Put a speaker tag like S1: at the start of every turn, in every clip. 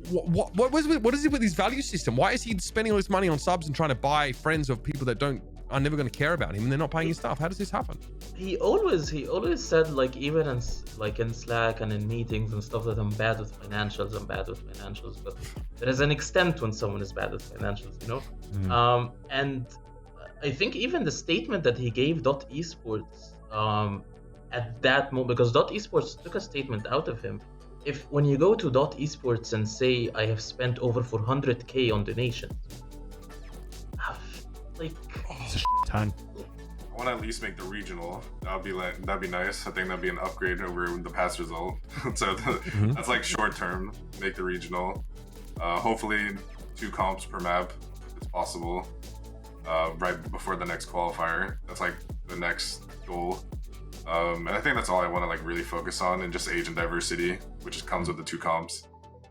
S1: what is it with his value system? Why is he spending all this money on subs and trying to buy friends of people that are never going to care about him and they're not paying his stuff? How does this happen?
S2: He always said, like, even in Slack and in meetings and stuff, that I'm bad with financials. But there is an extent when someone is bad with financials, you know. And I think even the statement that he gave Esports at that moment, because Esports took a statement out of him. When you go to Esports and say, I have spent over 400K on donations, like,
S3: it's a shit ton.
S4: I want to at least make the regional. That'd be nice. I think that'd be an upgrade over the past result. So that's like short term. Make the regional. Hopefully 2 comps per map if it's possible. Right before the next qualifier. That's like the next goal. And I think that's all I want to like really focus on, and just agent diversity, which just comes with the 2 comps.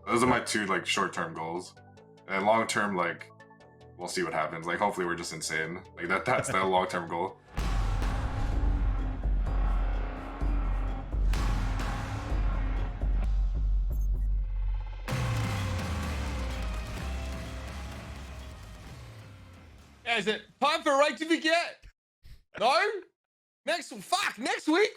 S4: Those are my 2 like short-term goals. And long-term, like, we'll see what happens. Like, hopefully we're just insane. Like that's the long-term goal.
S1: Yeah, is it time for Reykjavik yet? No? Next week?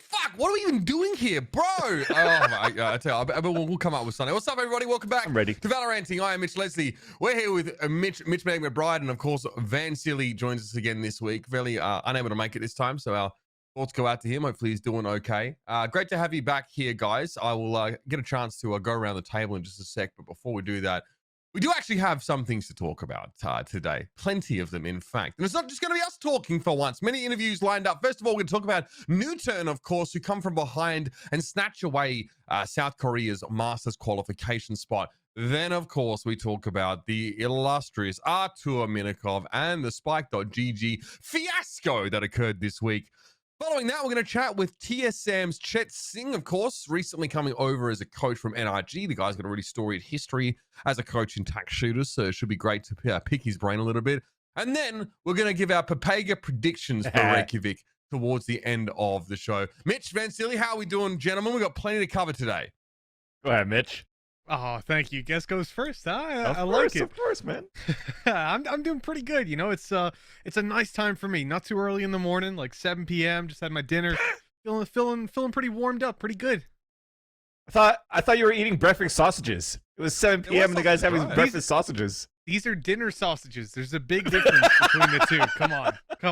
S1: Fuck, what are we even doing here, bro? Oh my God, I tell you, we'll come up with something. What's up, everybody? Welcome back.
S3: I'm ready.
S1: To VALORANTing. I am Mitch Leslie. We're here with Mitch McBride, and of course, Vansilli joins us again this week. Fairly unable to make it this time, so our thoughts go out to him. Hopefully he's doing okay. Great to have you back here, guys. I will get a chance to go around the table in just a sec, but before we do that, we do actually have some things to talk about today. Plenty of them, in fact. And it's not just going to be us talking for once. Many interviews lined up. First of all, we're going to talk about Newturn, of course, who come from behind and snatch away South Korea's Masters qualification spot. Then, of course, we talk about the illustrious Artur Minikov and the TheSpikeGG fiasco that occurred this week. Following that, we're going to chat with TSM's Chet Singh, of course, recently coming over as a coach from NRG. The guy's got a really storied history as a coach in tax shooters, so it should be great to pick his brain a little bit. And then we're going to give our Papega predictions for Reykjavik towards the end of the show. Mitch, Vansilli, how are we doing, gentlemen? We've got plenty to cover today.
S3: Go ahead, Mitch.
S5: Oh, thank you. Guest goes first, huh? I like it.
S3: Of course, man.
S5: I'm doing pretty good. You know, it's a nice time for me. Not too early in the morning, like 7 p.m. Just had my dinner. feeling pretty warmed up. Pretty good.
S3: I thought you were eating breakfast sausages. It was 7 p.m. and the guy's having breakfast sausages.
S5: These are dinner sausages. There's a big difference between the two. Come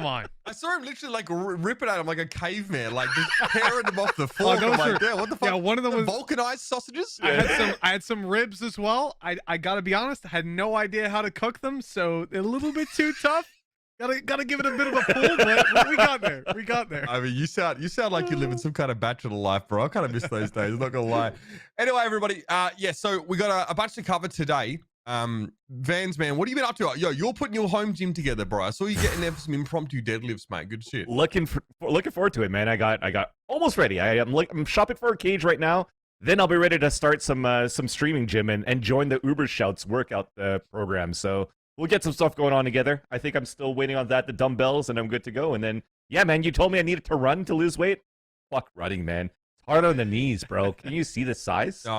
S5: on.
S1: I saw him literally like rip it at him like a caveman, like just tearing them off the fork. I'm like, yeah, what the fuck?
S5: Yeah, one of them was
S1: vulcanized sausages.
S5: I had some ribs as well. I gotta be honest, I had no idea how to cook them, so a little bit too tough. Gotta give it a bit of a pull, but we got there. We got there.
S1: I mean, you sound like you live in some kind of bachelor life, bro. I kind of miss those days. I'm not gonna lie. Anyway, everybody, yeah. So we got a bunch to cover today. Vans, man, what have you been up to? Yo, you're putting your home gym together, bro. I saw you getting there for some impromptu deadlifts, mate. Good shit.
S3: Looking forward to it, man. I got almost ready. I'm shopping for a cage right now. Then I'll be ready to start some streaming gym and join the Uber Shouts workout program. So we'll get some stuff going on together. I think I'm still waiting on the dumbbells, and I'm good to go. And then, yeah, man, you told me I needed to run to lose weight. Fuck running, man. It's hard on the knees, bro. Can you see the size?
S1: Oh,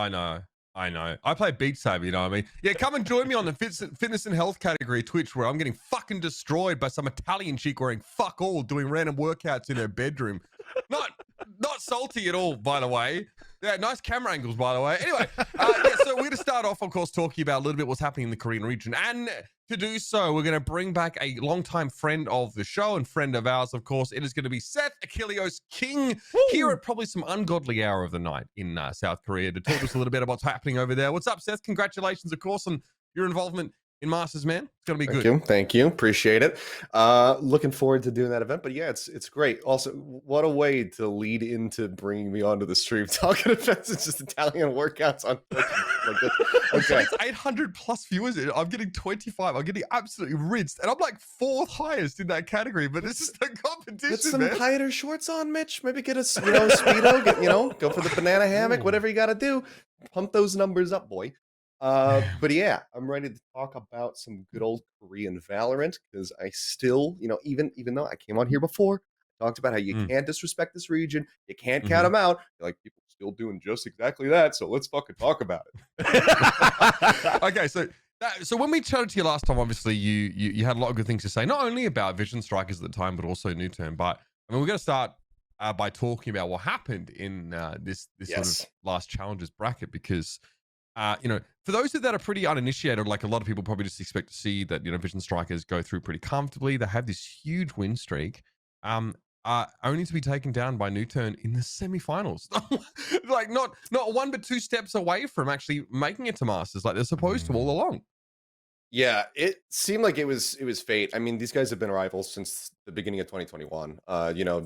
S1: I know. I play Beat Saber, you know what I mean? Yeah, come and join me on the fitness and health category Twitch, where I'm getting fucking destroyed by some Italian chick wearing fuck all, doing random workouts in her bedroom. Not salty at all, by the way. Yeah, nice camera angles, by the way. Anyway, yeah, so we're going to start off, of course, talking about a little bit what's happening in the Korean region. And to do so, we're going to bring back a longtime friend of the show and friend of ours, of course. It is going to be Seth Achilios King here at probably some ungodly hour of the night in South Korea to talk to us a little bit about what's happening over there. What's up, Seth? Congratulations, of course, on your involvement in Masters, man. It's going to be good.
S6: Thank you. Appreciate it. Looking forward to doing that event. But yeah, it's great. Also, what a way to lead into bringing me onto the stream. Talking events, it's just Italian workouts on Twitch. Like this. Okay.
S1: It's 800 plus viewers. I'm getting 25. I'm getting absolutely rinsed. And I'm like 4th highest in that category. But this is the competition,
S6: Get some
S1: man.
S6: tighter shorts on, Mitch. Maybe get a Speedo. Go for the banana hammock. Whatever you got to do. Pump those numbers up, boy. But yeah, I'm ready to talk about some good old Korean Valorant, because I still, even though I came on here before, talked about how you can't disrespect this region, you can't count them out. Like, people field doing just exactly that. So let's fucking talk about it.
S1: Okay, so when we chatted to you last time, obviously you had a lot of good things to say, not only about Vision Strikers at the time, but also New Turn. But I mean, we're going to start by talking about what happened in this sort of last challenges bracket, because for those that are pretty uninitiated, like a lot of people probably just expect to see that Vision Strikers go through pretty comfortably. They have this huge win streak, only to be taken down by New Turn in the semifinals. Like not one but two steps away from actually making it to Masters, like they're supposed to all along.
S6: Yeah, it seemed like it was fate. I mean, these guys have been rivals since the beginning of 2021.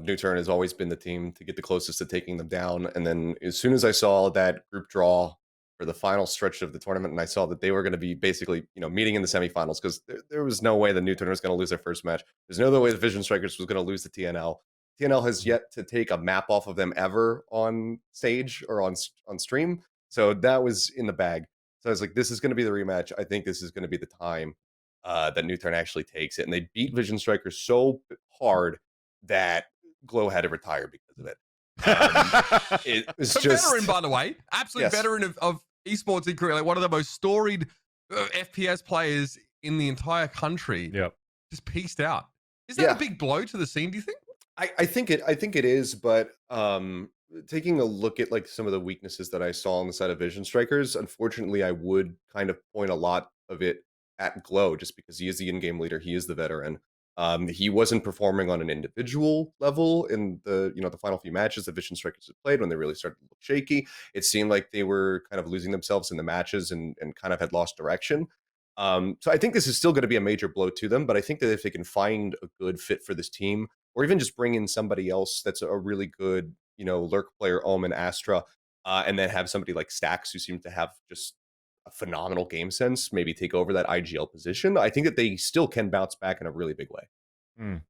S6: New Turn has always been the team to get the closest to taking them down. And then as soon as I saw that group draw for the final stretch of the tournament, and I saw that they were going to be basically, meeting in the semifinals, because there was no way the New Turn was going to lose their first match. There's no other way the Vision Strikers was going to lose to TNL. TNL has yet to take a map off of them ever on stage or on stream. So that was in the bag. So I was like, this is going to be the rematch. I think this is going to be the time that New Turn actually takes it. And they beat Vision Strikers so hard that Glow had to retire because of it. It was just
S1: veteran, by the way, absolute veteran of esports in Korea, like one of the most storied FPS players in the entire country.
S3: Yep.
S1: Just pieced out. Is that a big blow to the scene, do you think?
S6: I think it is, but taking a look at like some of the weaknesses that I saw on the side of Vision Strikers, unfortunately, I would kind of point a lot of it at Glow, just because he is the in-game leader, he is the veteran. He wasn't performing on an individual level in the the final few matches that Vision Strikers had played. When they really started to look shaky, it seemed like they were kind of losing themselves in the matches and kind of had lost direction. So I think this is still going to be a major blow to them, but I think that if they can find a good fit for this team, or even just bring in somebody else that's a really good lurk player, Omen, Astra, and then have somebody like Stax, who seems to have just a phenomenal game sense, maybe take over that IGL position, I think that they still can bounce back in a really big way.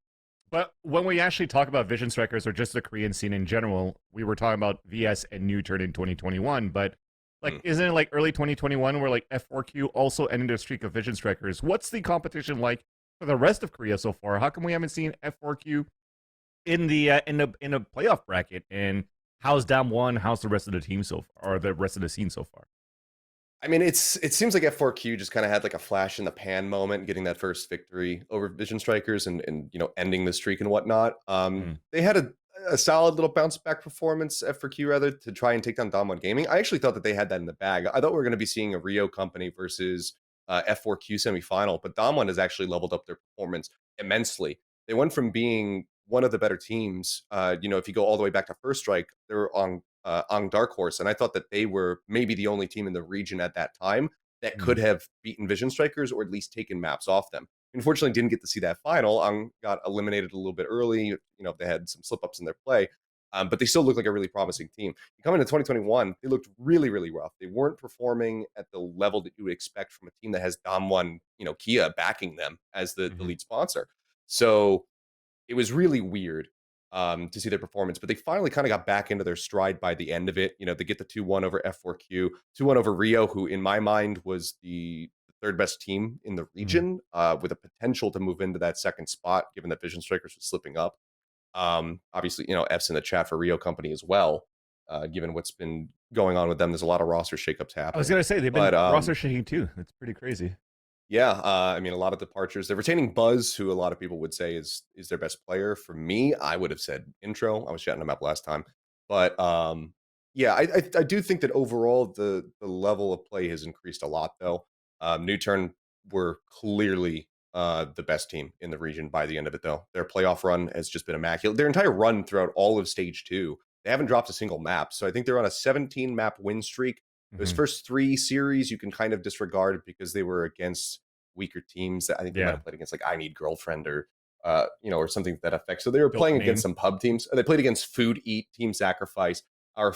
S3: But when we actually talk about Vision Strikers or just the Korean scene in general, we were talking about VS and New Turn in 2021, but like, isn't it like early 2021 where like F4Q also ended their streak of Vision Strikers? What's the competition like for the rest of Korea so far? How come we haven't seen F4Q in the in a playoff bracket? And how's Dam1? How's the rest of the team so far, or the rest of the scene so far?
S6: I mean, it seems like F4Q just kind of had like a flash in the pan moment, getting that first victory over Vision Strikers and ending the streak and whatnot. They had a solid little bounce back performance, F4Q rather, to try and take down Dam1 Gaming. I actually thought that they had that in the bag. I thought we were going to be seeing a Rio company versus F4Q semifinal, but Dam1 has actually leveled up their performance immensely. They went from being one of the better teams. If you go all the way back to First Strike, they were on Dark Horse, and I thought that they were maybe the only team in the region at that time that could have beaten Vision Strikers or at least taken maps off them. Unfortunately, didn't get to see that final. Got eliminated a little bit early. They had some slip-ups in their play, but they still look like a really promising team. Coming into 2021, they looked really, really rough. They weren't performing at the level that you would expect from a team that has Dam1, Kia backing them as the lead sponsor. So it was really weird to see their performance, but they finally kind of got back into their stride by the end of it. They get the 2-1 over F4Q, 2-1 over Rio, who in my mind was the third best team in the region, with a potential to move into that second spot, given that Vision Strikers was slipping up. Obviously, F's in the chat for Rio Company as well, given what's been going on with them. There's a lot of roster shakeups happening.
S3: I was going to say, they've been roster shaking too. That's pretty crazy.
S6: Yeah, I mean, a lot of departures. They're retaining Buzz, who a lot of people would say is their best player. For me, I would have said Intro. I was shouting him up last time. But yeah, I do think that overall the level of play has increased a lot, though. New Turn were clearly the best team in the region by the end of it, though. Their playoff run has just been immaculate. Their entire run throughout all of Stage 2, they haven't dropped a single map. So I think they're on a 17-map win streak. Those first 3 series you can kind of disregard because they were against weaker teams that I think they might have played against, like I Need Girlfriend or or something to that effect. So they were playing against some pub teams. They played against Food Eat, Team Sacrifice, our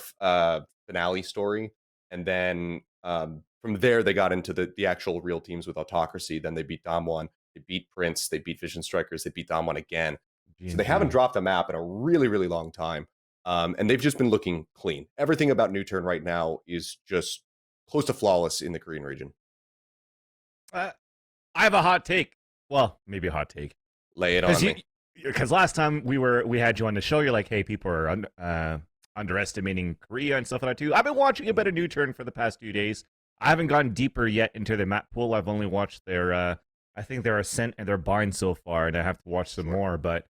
S6: finale story, and then from there they got into the actual real teams with Autocracy. Then they beat Dam1, they beat Prince, they beat Vision Strikers, they beat Dam1 again. So they haven't dropped a map in a really, really long time. And they've just been looking clean. Everything about New Turn right now is just close to flawless in the Korean region.
S3: I have a hot take. Well, maybe a hot take.
S6: Lay it on me.
S3: Because last time we had you on the show, you're like, hey, people are underestimating Korea and stuff like that too. I've been watching a bit of New Turn for the past few days. I haven't gone deeper yet into the map pool. I've only watched their, I think their Ascent and their Bind so far, and I have to watch some more. But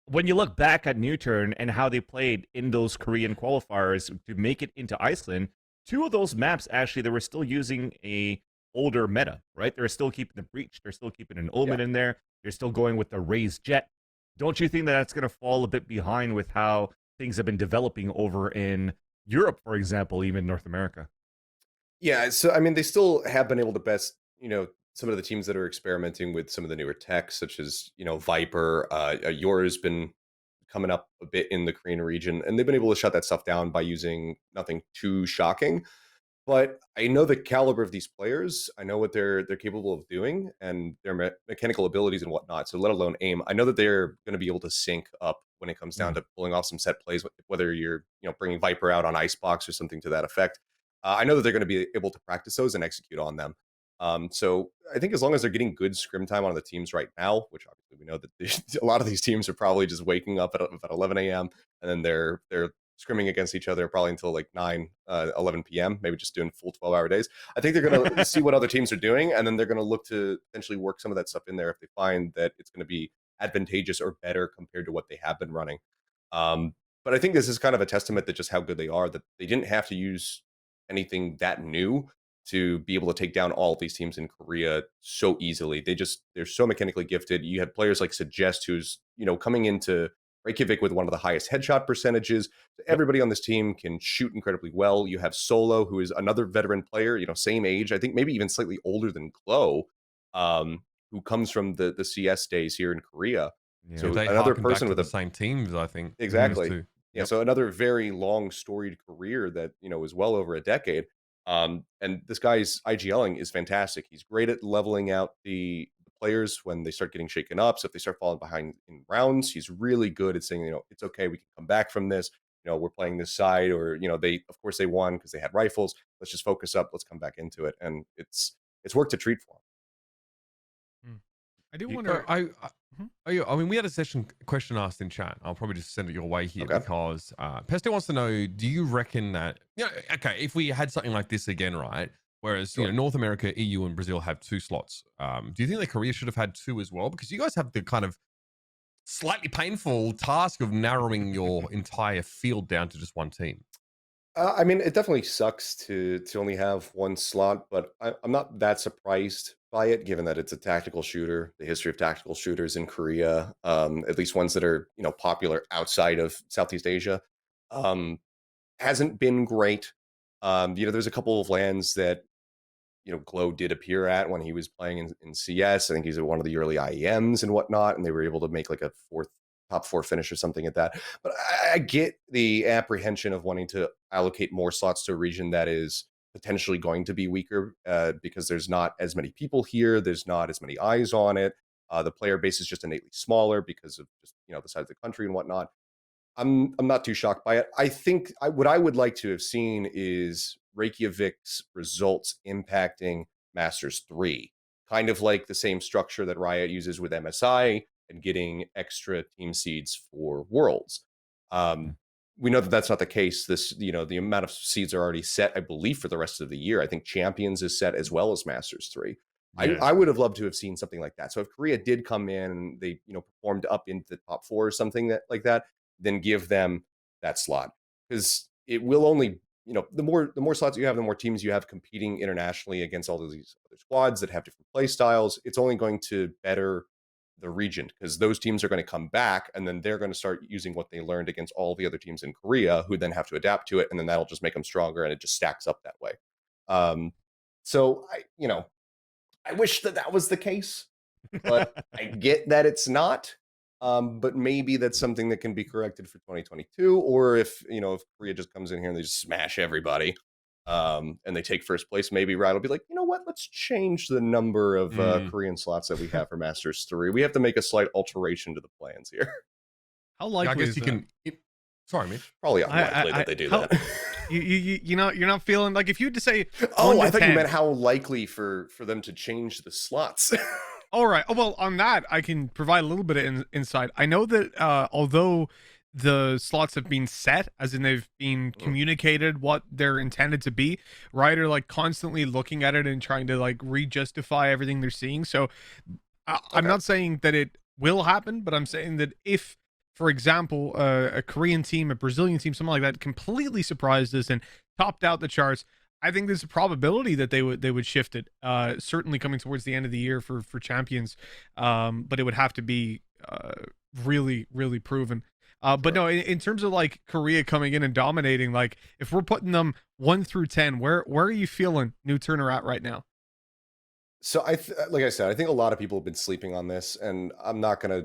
S3: when you look back at New Turn and how they played in those Korean qualifiers to make it into Iceland, 2 of those maps, actually, they were still using a older meta, right? They're still keeping the Breach. They're still keeping an Omen in there. They're still going with the Raised Jet. Don't you think that that's going to fall a bit behind with how things have been developing over in Europe, for example, even North America?
S6: Yeah, so I mean, they still have been able to best, some of the teams that are experimenting with some of the newer tech, such as, Viper. Yora's been coming up a bit in the Korean region, and they've been able to shut that stuff down by using nothing too shocking. But I know the caliber of these players. I know what they're capable of doing and their mechanical abilities and whatnot. So let alone aim, I know that they're going to be able to sync up when it comes down to pulling off some set plays. Whether you're bringing Viper out on Icebox or something to that effect, I know that they're going to be able to practice those and execute on them. So I think as long as they're getting good scrim time on the teams right now, which obviously we know that a lot of these teams are probably just waking up at 11 a.m. and then they're scrimming against each other probably until like 11 p.m., maybe just doing full 12-hour days. I think they're going to see what other teams are doing, and then they're going to look to potentially work some of that stuff in there if they find that it's going to be advantageous or better compared to what they have been running. But I think this is kind of a testament to just how good they are, that they didn't have to use anything that new to be able to take down all of these teams in Korea so easily. They're so mechanically gifted. You have players like Suggest, who's coming into Reykjavik with one of the highest headshot percentages. Everybody on this team can shoot incredibly well. You have Solo, who is another veteran player, same age, I think maybe even slightly older than Glow, who comes from the CS days here in Korea.
S1: Yeah,
S6: so
S1: they
S6: another
S1: harken
S6: person
S1: back to
S6: with
S1: the
S6: a
S1: same teams, I think.
S6: exactly.
S1: Too.
S6: Yeah, so another very long storied career that is well over a decade. And this guy's IGLing is fantastic. He's great at leveling out the players when they start getting shaken up. So if they start falling behind in rounds, he's really good at saying, it's okay, we can come back from this. We're playing this side, or they, of course, they won because they had rifles. Let's just focus up. Let's come back into it, and it's worked a treat for him.
S5: I do wonder.
S1: I mean, we had a session question asked in chat. I'll probably just send it your way here because Pesto wants to know: do you reckon that okay, if we had something like this again, right? Whereas North America, EU, and Brazil have 2 slots. Do you think that Korea should have had 2 as well? Because you guys have the kind of slightly painful task of narrowing your entire field down to just 1 team.
S6: I mean, it definitely sucks to only have 1 slot, but I'm not that surprised by it, given that it's a tactical shooter. The history of tactical shooters in Korea, at least ones that are popular outside of Southeast Asia, hasn't been great. There's a couple of lands that Glow did appear at when he was playing in CS. I think he's at one of the early IEMs and whatnot, and they were able to make like a top 4 finish or something at that. But I get the apprehension of wanting to allocate more slots to a region that is potentially going to be weaker because there's not as many people here. There's not as many eyes on it. The player base is just innately smaller because of just the size of the country and whatnot. I'm not too shocked by it. I think what I would like to have seen is Reykjavik's results impacting Masters 3, kind of like the same structure that Riot uses with MSI and getting extra team seeds for Worlds. We know that that's not the case. The amount of seeds are already set, I believe, for the rest of the year. I think Champions is set as well as Masters 3. Yeah. I would have loved to have seen something like that. So if Korea did come in and they performed up into the top 4 or something like that, then give them that slot, because it will only the more slots you have, the more teams you have competing internationally against all of these other squads that have different play styles. It's only going to better the region, because those teams are going to come back and then they're going to start using what they learned against all the other teams in Korea, who then have to adapt to it, and then that'll just make them stronger, and it just stacks up that way. So I wish that was the case, but I get that it's not. But maybe that's something that can be corrected for 2022, or if Korea just comes in here and they just smash everybody, and they take first place, maybe Riot will be like, what, let's change the number of Korean slots that we have for Masters 3. We have to make a slight alteration to the plans here.
S5: How likely?
S1: I guess you can. Sorry, Mitch.
S6: Probably unlikely that they do that.
S5: You're not feeling like, if you had to say,
S6: oh, I thought you meant how likely for them to change the slots.
S5: All right. Oh, well, on that, I can provide a little bit of insight. I know that although the slots have been set, as in they've been communicated what they're intended to be, right? Or like constantly looking at it and trying to like re-justify everything they're seeing. So I'm not saying that it will happen, but I'm saying that if, for example, a Korean team, a Brazilian team, something like that, completely surprised us and topped out the charts, I think there's a probability that they would shift it. Certainly coming towards the end of the year for champions, but it would have to be really, really proven. But no, in terms of like Korea coming in and dominating, like if we're putting them 1 through 10, where are you feeling New Turner at right now?
S6: So like I said, I think a lot of people have been sleeping on this, and I'm not gonna,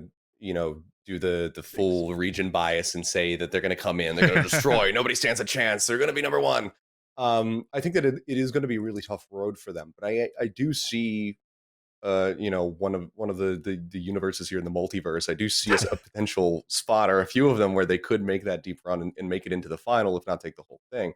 S6: do the full region bias and say that they're gonna come in, they're gonna destroy, nobody stands a chance, they're gonna be number one. I think that it is going to be a really tough road for them, but I do see, one of the universes here in the multiverse. I do see a potential spot, or a few of them, where they could make that deep run and make it into the final, if not take the whole thing.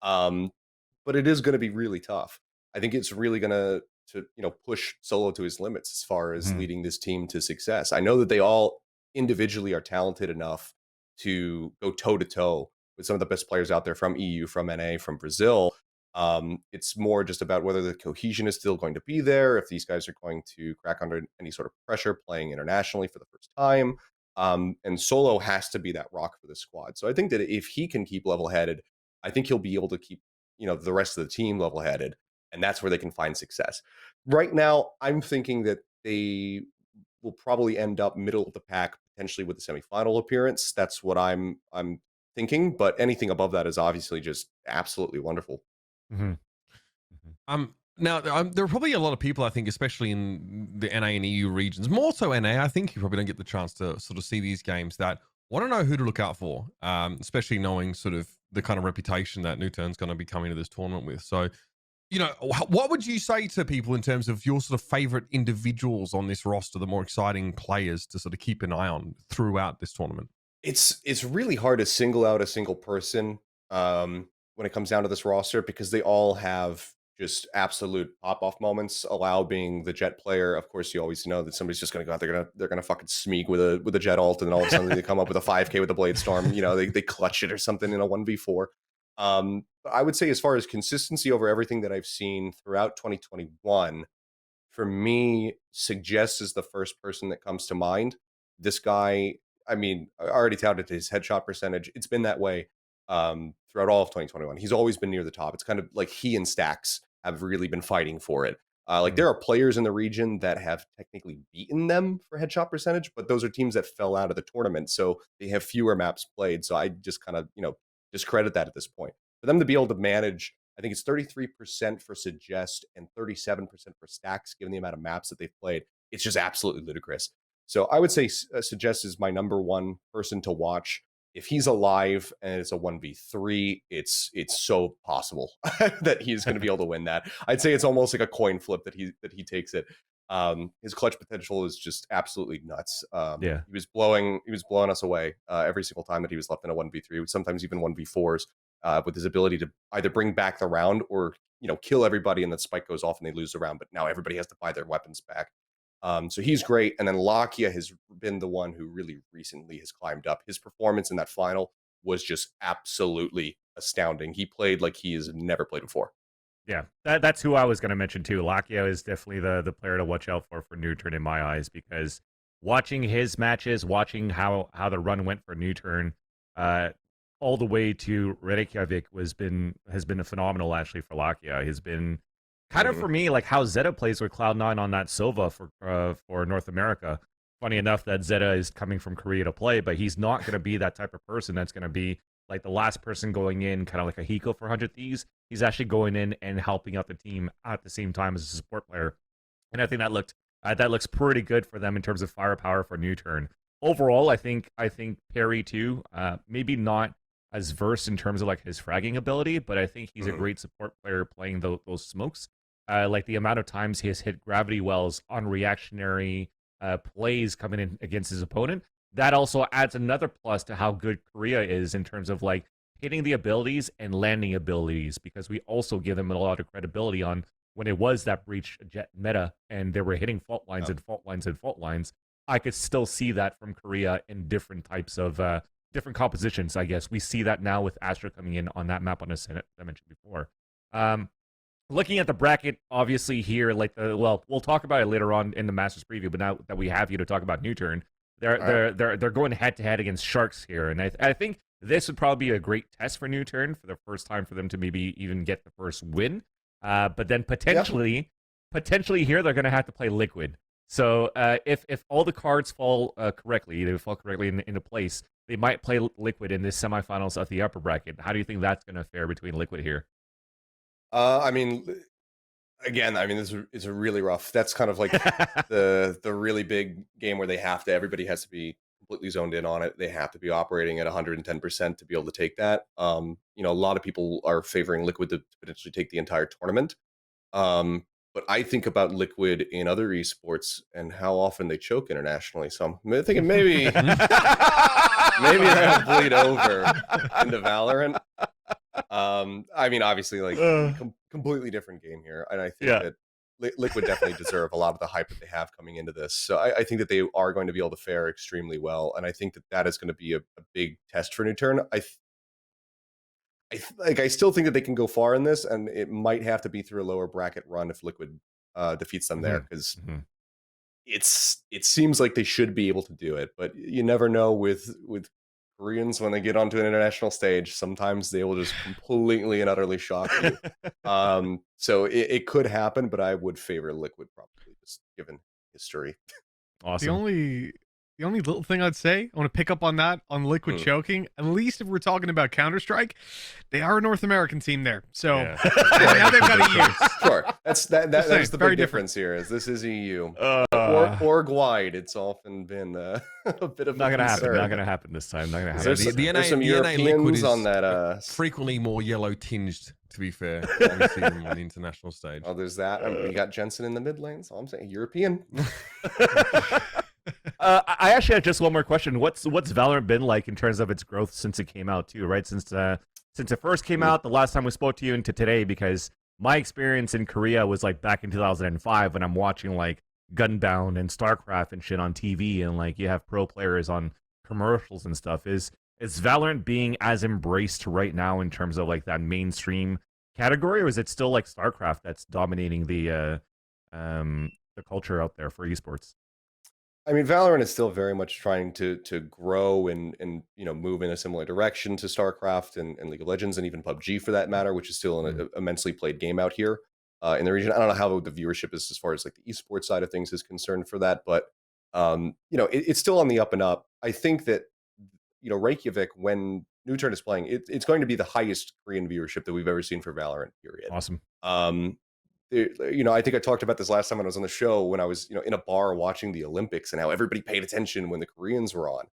S6: But it is going to be really tough. I think it's really going to push Solo to his limits as far as leading this team to success. I know that they all individually are talented enough to go toe to toe with some of the best players out there from EU, from NA, from Brazil. It's more just about whether the cohesion is still going to be there, if these guys are going to crack under any sort of pressure playing internationally for the first time. And Solo has to be that rock for the squad. So I think that if he can keep level-headed, I think he'll be able to keep the rest of the team level-headed, and that's where they can find success. Right now, I'm thinking that they will probably end up middle of the pack, potentially with the semifinal appearance. That's what I'm thinking, but anything above that is obviously just absolutely wonderful.
S1: Now there are probably a lot of people, I think, especially in the NA and EU regions, more so NA. I think you probably don't get the chance to sort of see these games, that want to know who to look out for, especially knowing sort of the kind of reputation that New Turn's going to be coming to this tournament with. So, what would you say to people in terms of your sort of favorite individuals on this roster, the more exciting players to sort of keep an eye on throughout this tournament?
S6: It's really hard to single out a single person when it comes down to this roster, because they all have just absolute pop-off moments. Allow being the Jet player, of course, you always know that somebody's just going to go out, they're gonna fucking smeek with a Jet ult, and then all of a sudden they come up with a 5k with a Blade Storm. They clutch it or something in a 1v4. I would say, as far as consistency over everything that I've seen throughout 2021, for me, Suggest is the first person that comes to mind. This guy, I mean, I already touted his headshot percentage. It's been that way throughout all of 2021. He's always been near the top. It's kind of like he and Stacks have really been fighting for it. There are players in the region that have technically beaten them for headshot percentage, but those are teams that fell out of the tournament, so they have fewer maps played. So I just kind of, discredit that at this point. For them to be able to manage, I think it's 33% for Suggest and 37% for Stacks, given the amount of maps that they've played. It's just absolutely ludicrous. So I would say Suggest is my number one person to watch. If he's alive and it's a 1v3, it's so possible that he's going to be able to win that. I'd say it's almost like a coin flip that he takes it. His clutch potential is just absolutely nuts. He was blowing us away every single time that he was left in a 1v3, sometimes even 1v4s, with his ability to either bring back the round or kill everybody, and then Spike goes off and they lose the round, but now everybody has to buy their weapons back. So he's great. And then Lakia has been the one who really recently has climbed up. His performance in that final was just absolutely astounding. He played like he has never played before.
S3: Yeah, that's who I was going to mention too. Lakia is definitely the player to watch out for New Turn in my eyes, because watching his matches, watching how the run went for New Turn, all the way to Reykjavik has been phenomenal actually for Lakia. He's been kind of, for me, like how Zeta plays with Cloud9 on that Sova for North America. Funny enough that Zeta is coming from Korea to play, but he's not going to be that type of person that's going to be like the last person going in, kind of like a Hiko for 100 Thieves. He's actually going in and helping out the team at the same time as a support player. And I think that looks pretty good for them in terms of firepower for New Turn. Overall, I think Perry too, maybe not as versed in terms of like his fragging ability, but I think he's a great support player playing those smokes. Like the amount of times he has hit gravity wells on reactionary plays coming in against his opponent, that also adds another plus to how good Korea is in terms of like hitting the abilities and landing abilities, because we also give them a lot of credibility on when it was that breach Jet meta and they were hitting fault lines and fault lines and fault lines. I could still see that from Korea in different types of different compositions, I guess. We see that now with Astra coming in on that map on the Senate I mentioned before. Looking at the bracket, obviously here, like we'll talk about it later on in the Masters preview, but now that we have you to talk about New Turn, they're going head to head against Sharks here, and I think this would probably be a great test for New Turn for the first time for them to maybe even get the first win. But then potentially here they're going to have to play Liquid. So if all the cards fall correctly, they fall correctly into place, they might play Liquid in this semifinals of the upper bracket. How do you think that's going to fare between Liquid here?
S6: I mean, again, this is a really rough. That's kind of like the really big game where everybody has to be completely zoned in on it. They have to be operating at 110% to be able to take that. A lot of people are favoring Liquid to potentially take the entire tournament. But I think about Liquid in other esports and how often they choke internationally. So I'm thinking maybe they're gonna bleed over into Valorant. Obviously, completely different game here, and I think that Liquid definitely deserve a lot of the hype that they have coming into this. So I think that they are going to be able to fare extremely well, and I think that is going to be a big test for New Turn. I still think that they can go far in this, and it might have to be through a lower bracket run if Liquid defeats them there, because it seems like they should be able to do it, but you never know with Koreans when they get onto an international stage. Sometimes they will just completely and utterly shock you. So it could happen, but I would favor Liquid probably, just given history.
S3: Awesome.
S5: The only little thing I'd say, I want to pick up on that, on Liquid choking, at least if we're talking about Counter-Strike, they are a North American team there. So now they've got EU.
S6: Sure. That's the big difference here, is this is EU. Org wide, it's often been a bit of
S3: not
S6: a
S3: gonna
S6: concern.
S3: happen. Not gonna happen this time. Not gonna happen.
S6: There's some Europeans on that.
S1: Frequently more yellow tinged, to be fair. When we see them on the international stage.
S6: Oh, there's that. We got Jensen in the mid lane, so I'm saying European.
S3: I actually have just one more question. What's Valorant been like in terms of its growth since it came out too, right? Since it first came out, the last time we spoke to you, into today, because my experience in Korea was like back in 2005 when I'm watching like Gunbound and StarCraft and shit on TV, and like you have pro players on commercials and stuff. Is Valorant being as embraced right now in terms of like that mainstream category, or is it still like StarCraft that's dominating the culture out there for esports?
S6: Valorant is still very much trying to grow and move in a similar direction to StarCraft and League of Legends, and even PUBG for that matter, which is still an immensely played game out here in the region. I don't know how the viewership is as far as like the esports side of things is concerned for that, but it's still on the up and up. I think that Reykjavik, when New Turn is playing, it's going to be the highest Korean viewership that we've ever seen for Valorant. Period.
S3: Awesome.
S6: I think I talked about this last time when I was on the show, when I was, in a bar watching the Olympics, and how everybody paid attention when the Koreans were on.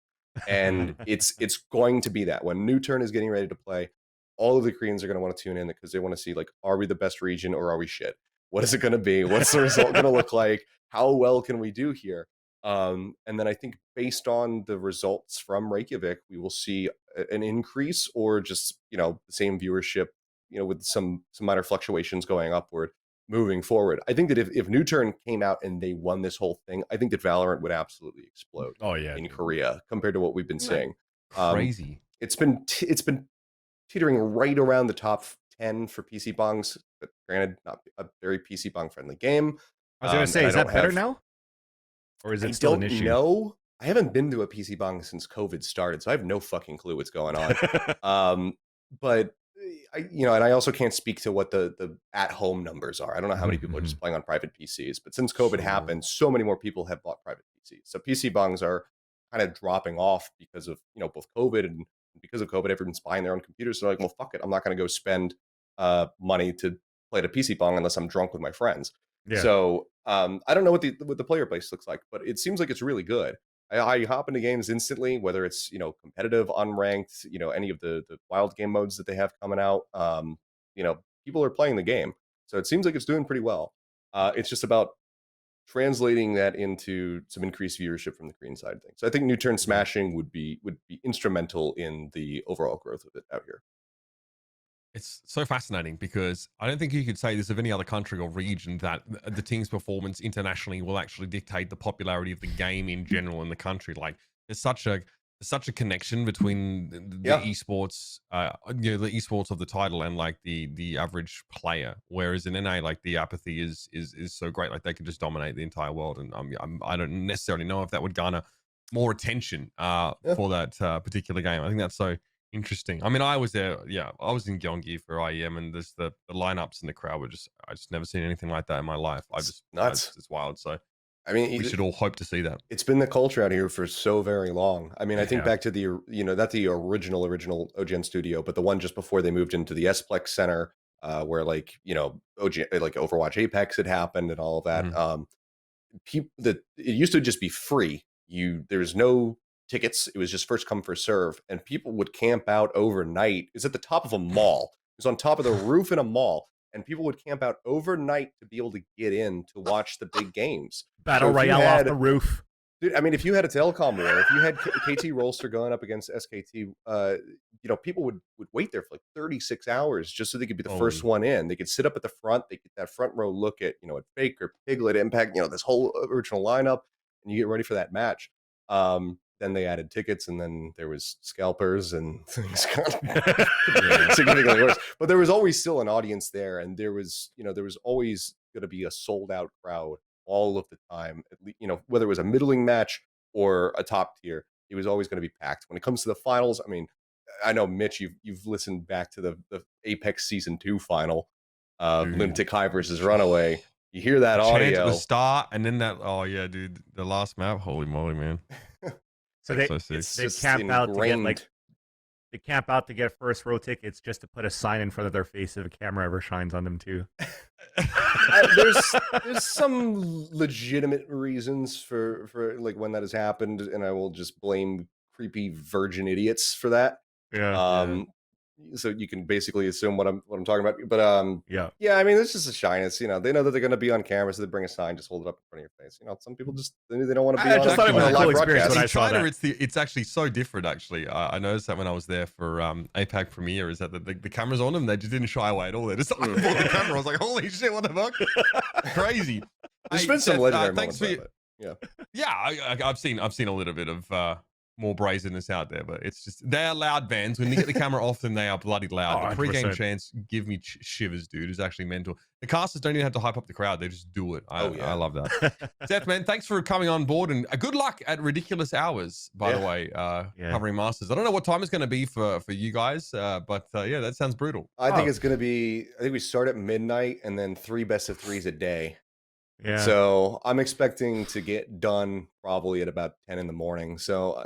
S6: And it's going to be that when New Turn is getting ready to play, all of the Koreans are going to want to tune in, because they want to see, like, are we the best region or are we shit? What is it going to be? What's the result going to look like? How well can we do here? And then I think based on the results from Reykjavik, we will see an increase, or just, the same viewership, with some minor fluctuations going upward moving forward. I think that if New Turn came out and they won this whole thing, I think that Valorant would absolutely explode. In Korea compared to what we've been seeing.
S1: Crazy.
S6: It's been teetering right around the top 10 for PC bongs, but granted, not a very PC bong friendly game.
S3: I was gonna say, is that better now, or is it still an issue?
S6: No, I haven't been to a PC bong since COVID started, so I have no fucking clue what's going on. But and I also can't speak to what the at-home numbers are. I don't know how many people are just playing on private PCs, but since COVID happened, so many more people have bought private PCs. So PC bongs are kind of dropping off because of, both COVID, and because of COVID, everyone's buying their own computers. So they're like, well, fuck it. I'm not going to go spend money to play at a PC bong unless I'm drunk with my friends.
S3: Yeah.
S6: So I don't know what the player base looks like, but it seems like it's really good. I hop into games instantly, whether it's competitive, unranked, any of the wild game modes that they have coming out. People are playing the game, so it seems like it's doing pretty well. It's just about translating that into some increased viewership from the Korean side of things. So I think New Turn smashing would be instrumental in the overall growth of it out here.
S1: It's so fascinating, because I don't think you could say this of any other country or region, that the team's performance internationally will actually dictate the popularity of the game in general in the country. Like, there's such a such a connection between the esports, the esports of the title and like the average player. Whereas in NA, like the apathy is so great. Like they could just dominate the entire world, and I don't necessarily know if that would garner more attention for that particular game. I think that's so interesting. I mean, I was there. Yeah, I was in Gyeonggi for IEM, and there's the lineups in the crowd were I just never seen anything like that in my life.
S6: Nuts.
S1: It's wild. So.
S6: I mean,
S1: we should all hope to see that.
S6: It's been the culture out here for so very long. I mean, I think back to the, not the original OGN studio, but the one just before they moved into the Esplex Center, where like, like Overwatch Apex had happened and all of that. It used to just be free. There's no tickets. It was just first come, first serve. And people would camp out overnight. It's at the top of a mall. It was on top of the roof in a mall. And people would camp out overnight to be able to get in to watch the big games.
S3: Battle Royale off the roof.
S6: Dude, I mean, if you had a telecom war, if you had KT Rolster going up against SKT, people would wait there for like 36 hours just so they could be the first one in. They could sit up at the front. They get that front row look at, at Faker, Piglet, Impact, this whole original lineup, and you get ready for that match. Then they added tickets, and then there was scalpers, and things got significantly worse. But there was always still an audience there, and there was always going to be a sold out crowd all of the time. At least, whether it was a middling match or a top tier, it was always going to be packed. When it comes to the finals, I mean, I know Mitch, you've listened back to the Apex Season 2 final, Lunatic High versus Runaway. You hear that audio
S1: at the start, and then that. Oh yeah, dude, the last map. Holy moly, man!
S3: So they camp out to get first row tickets just to put a sign in front of their face if a camera ever shines on them too.
S6: There's some legitimate reasons for like when that has happened, and I will just blame creepy virgin idiots for that. So you can basically assume what I'm talking about. But I mean, it's just a shyness. They know that they're going to be on camera, so they bring a sign, just hold it up in front of your face. Some people just they don't want to be.
S3: I just thought it was a cool experience when I saw
S1: China,
S3: that.
S1: It's actually so different. Actually, I noticed that when I was there for APAC Premiere, is that the cameras on them, they just didn't shy away at all. They just bought the camera. I was like, holy shit, what the fuck? Crazy.
S6: There's been some legendary
S1: thanks
S6: moments.
S1: I've seen a little bit of. More brazenness out there, but it's just they are loud bands. When you get the camera off them, they are bloody loud. The pre-game chants give me shivers, dude. It's actually mental. The casters don't even have to hype up the crowd; they just do it. I love that. Seth, man, thanks for coming on board, and good luck at ridiculous hours. By the way, covering Masters. I don't know what time it's going to be for you guys, but that sounds brutal.
S6: I think it's going to be. I think we start at midnight, and then 3 best of 3s a day.
S3: Yeah.
S6: So I'm expecting to get done probably at about 10 in the morning. So,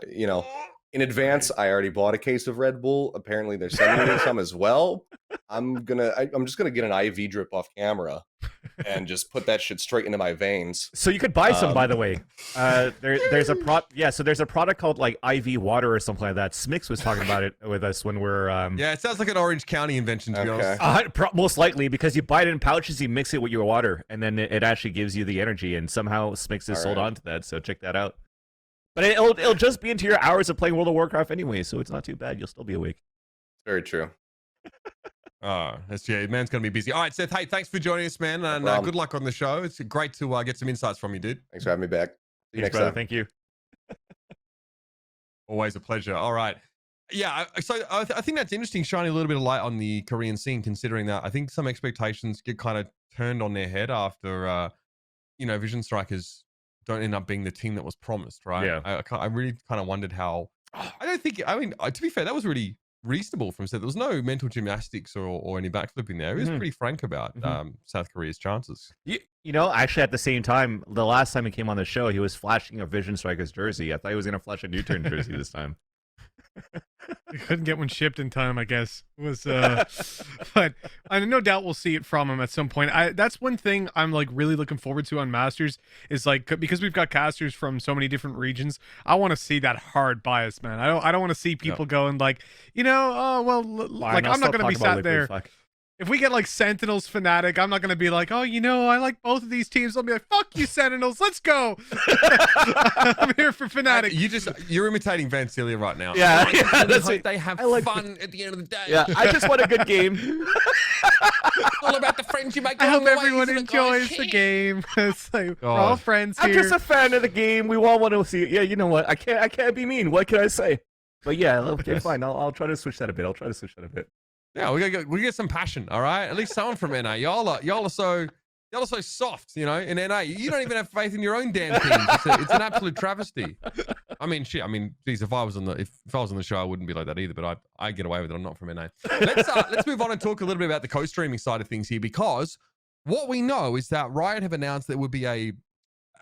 S6: in advance, I already bought a case of Red Bull. Apparently they're sending me some as well. I'm just going to get an IV drip off camera and just put that shit straight into my veins.
S3: So you could buy some, by the way. There's a product called like IV water or something like that. Smix was talking about it with us when we're
S1: it sounds like an Orange County invention, to be honest.
S3: Most likely, because you buy it in pouches, you mix it with your water, and then it actually gives you the energy, and somehow Smix is sold on to that, so check that out. But it'll just be into your hours of playing World of Warcraft anyway, so it's not too bad. You'll still be awake.
S6: Very true.
S1: Man's gonna be busy. All right, Seth. Hey, thanks for joining us, man, and good luck on the show. It's great to get some insights from you, dude.
S6: Thanks for having me back. See you next
S3: brother.
S6: time.
S3: Thank you.
S1: Always a pleasure. All right. Yeah, so I think that's interesting, shining a little bit of light on the Korean scene, considering that I think some expectations get kind of turned on their head after, Vision Strikers don't end up being the team that was promised, right?
S3: Yeah.
S1: I really kind of wondered how. To be fair, that was really reasonable from Seth. There was no mental gymnastics or any backflipping there. He was pretty frank about South Korea's chances.
S3: Actually, at the same time, the last time he came on the show, he was flashing a Vision Strikers jersey. I thought he was going to flash a New Turn jersey this time.
S5: He couldn't get one shipped in time, I guess. It was, but I no doubt we'll see it from him at some point. That's one thing I'm like really looking forward to on Masters is like because we've got casters from so many different regions. I want to see that hard bias, man. I don't want to see people going like, I'm not going to be sat there. If we get like Sentinels Fnatic, I'm not going to be like, I like both of these teams. I'll be like, fuck you, Sentinels, let's go. I'm here for Fnatic.
S1: You're imitating Vansilli right now.
S3: Yeah,
S1: that's it. They have fun at the end of the day.
S3: Yeah, I just want a good game.
S1: All about the friends you make.
S5: I hope everyone enjoys the game. It's like we're all friends here.
S3: I'm just a fan of the game. We all want to see it. Yeah, you know what? I can't be mean. What can I say? But yeah, okay, fine. I'll try to switch that a bit.
S1: Yeah, we get some passion. All right, at least someone from NA. Y'all are so soft. You know, in NA, you don't even have faith in your own damn team. It's an absolute travesty. I mean, shit. I mean, geez, if I was on the show, I wouldn't be like that either. But I get away with it. I'm not from NA. Let's move on and talk a little bit about the co-streaming side of things here, because what we know is that Riot have announced there would be a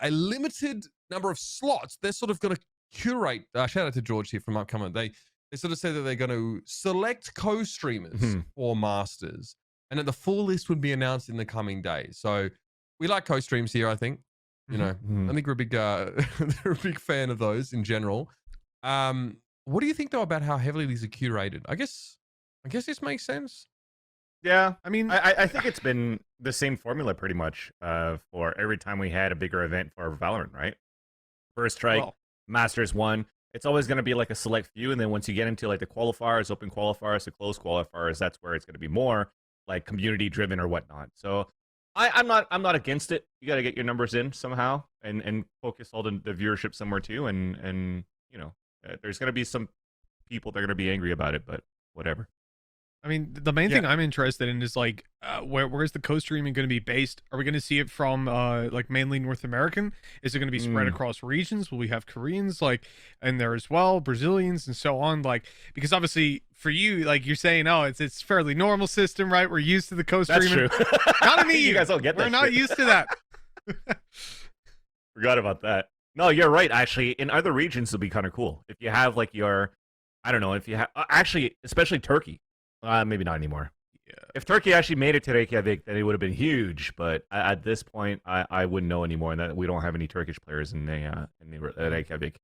S1: limited number of slots. They're sort of going to curate. Shout out to George here from Upcoming. They sort of said that they're going to select co-streamers for Masters, and that the full list would be announced in the coming days. So we like co-streams here, I think. You know, I think we're a big they're a big fan of those in general. What do you think though about how heavily these are curated? I guess this makes sense.
S3: Yeah, I mean, I think it's been the same formula pretty much for every time we had a bigger event for Valorant, right? First strike, Masters 1. It's always going to be like a select few, and then once you get into like the qualifiers, open qualifiers, the closed qualifiers, that's where it's going to be more like community driven or whatnot. So I'm not against it. You got to get your numbers in somehow and focus all the viewership somewhere too. And you know, there's going to be some people that are going to be angry about it, but whatever.
S5: I mean, the main thing I'm interested in is like, where's the co-streaming going to be based? Are we going to see it from like mainly North American? Is it going to be spread across regions? Will we have Koreans like in there as well, Brazilians and so on? Like, because obviously for you, like you're saying, oh, it's fairly normal system, right? We're used to the co-streaming.
S3: That's true.
S5: Not in EU.
S3: You guys don't get that.
S5: We're not used to that.
S3: Forgot about that. No, you're right. Actually, in other regions, it'll be kind of cool if you have like your, I don't know, if you have actually, especially Turkey. Maybe not anymore. Yeah. If Turkey actually made it to Reykjavik, then it would have been huge. But at this point, I wouldn't know anymore. And that we don't have any Turkish players in the Reykjavik.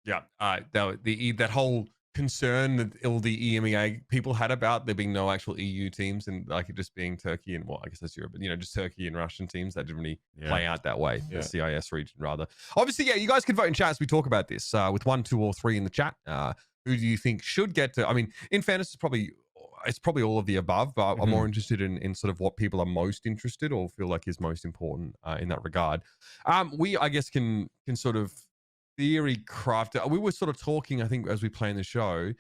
S1: Yeah, that whole concern that all the EMEA people had about there being no actual EU teams and like it just being Turkey and I guess that's Europe, but you know, just Turkey and Russian teams that didn't really play out that way. The CIS region rather. Obviously, you guys can vote in chat as we talk about this with 1, 2, or 3 in the chat. Who do you think should get to? I mean, in fairness, it's probably all of the above, but I'm more interested in sort of what people are most interested or feel like is most important in that regard. We, I guess, can sort of theory craft. We were sort of talking, I think, as we play in the show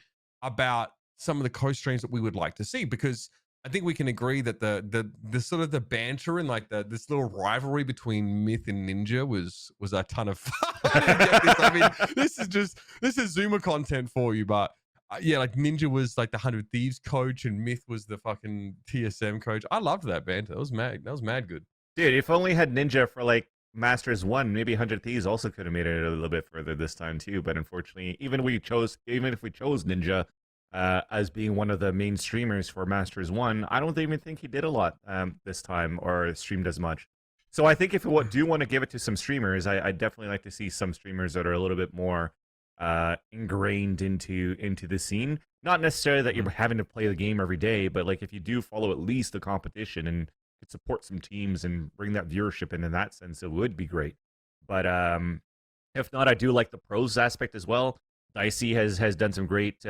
S1: about some of the co-streams that we would like to see, because I think we can agree that the sort of the banter and like this little rivalry between Myth and Ninja was a ton of fun. I mean, this is Zoomer content for you, but yeah, like Ninja was like the 100 Thieves coach and Myth was the fucking TSM coach. I loved that banter. That was mad good. Dude,
S3: if only had Ninja for like Masters 1, maybe 100 Thieves also could have made it a little bit further this time too. But unfortunately, even if we chose Ninja as being one of the main streamers for Masters 1, I don't even think he did a lot this time or streamed as much. So I think if we do want to give it to some streamers, I definitely like to see some streamers that are a little bit more ingrained into the scene. Not necessarily that you're having to play the game every day, but like if you do follow at least the competition and could support some teams and bring that viewership in that sense, it would be great. But if not, I do like the pros aspect as well. Dicey has done some great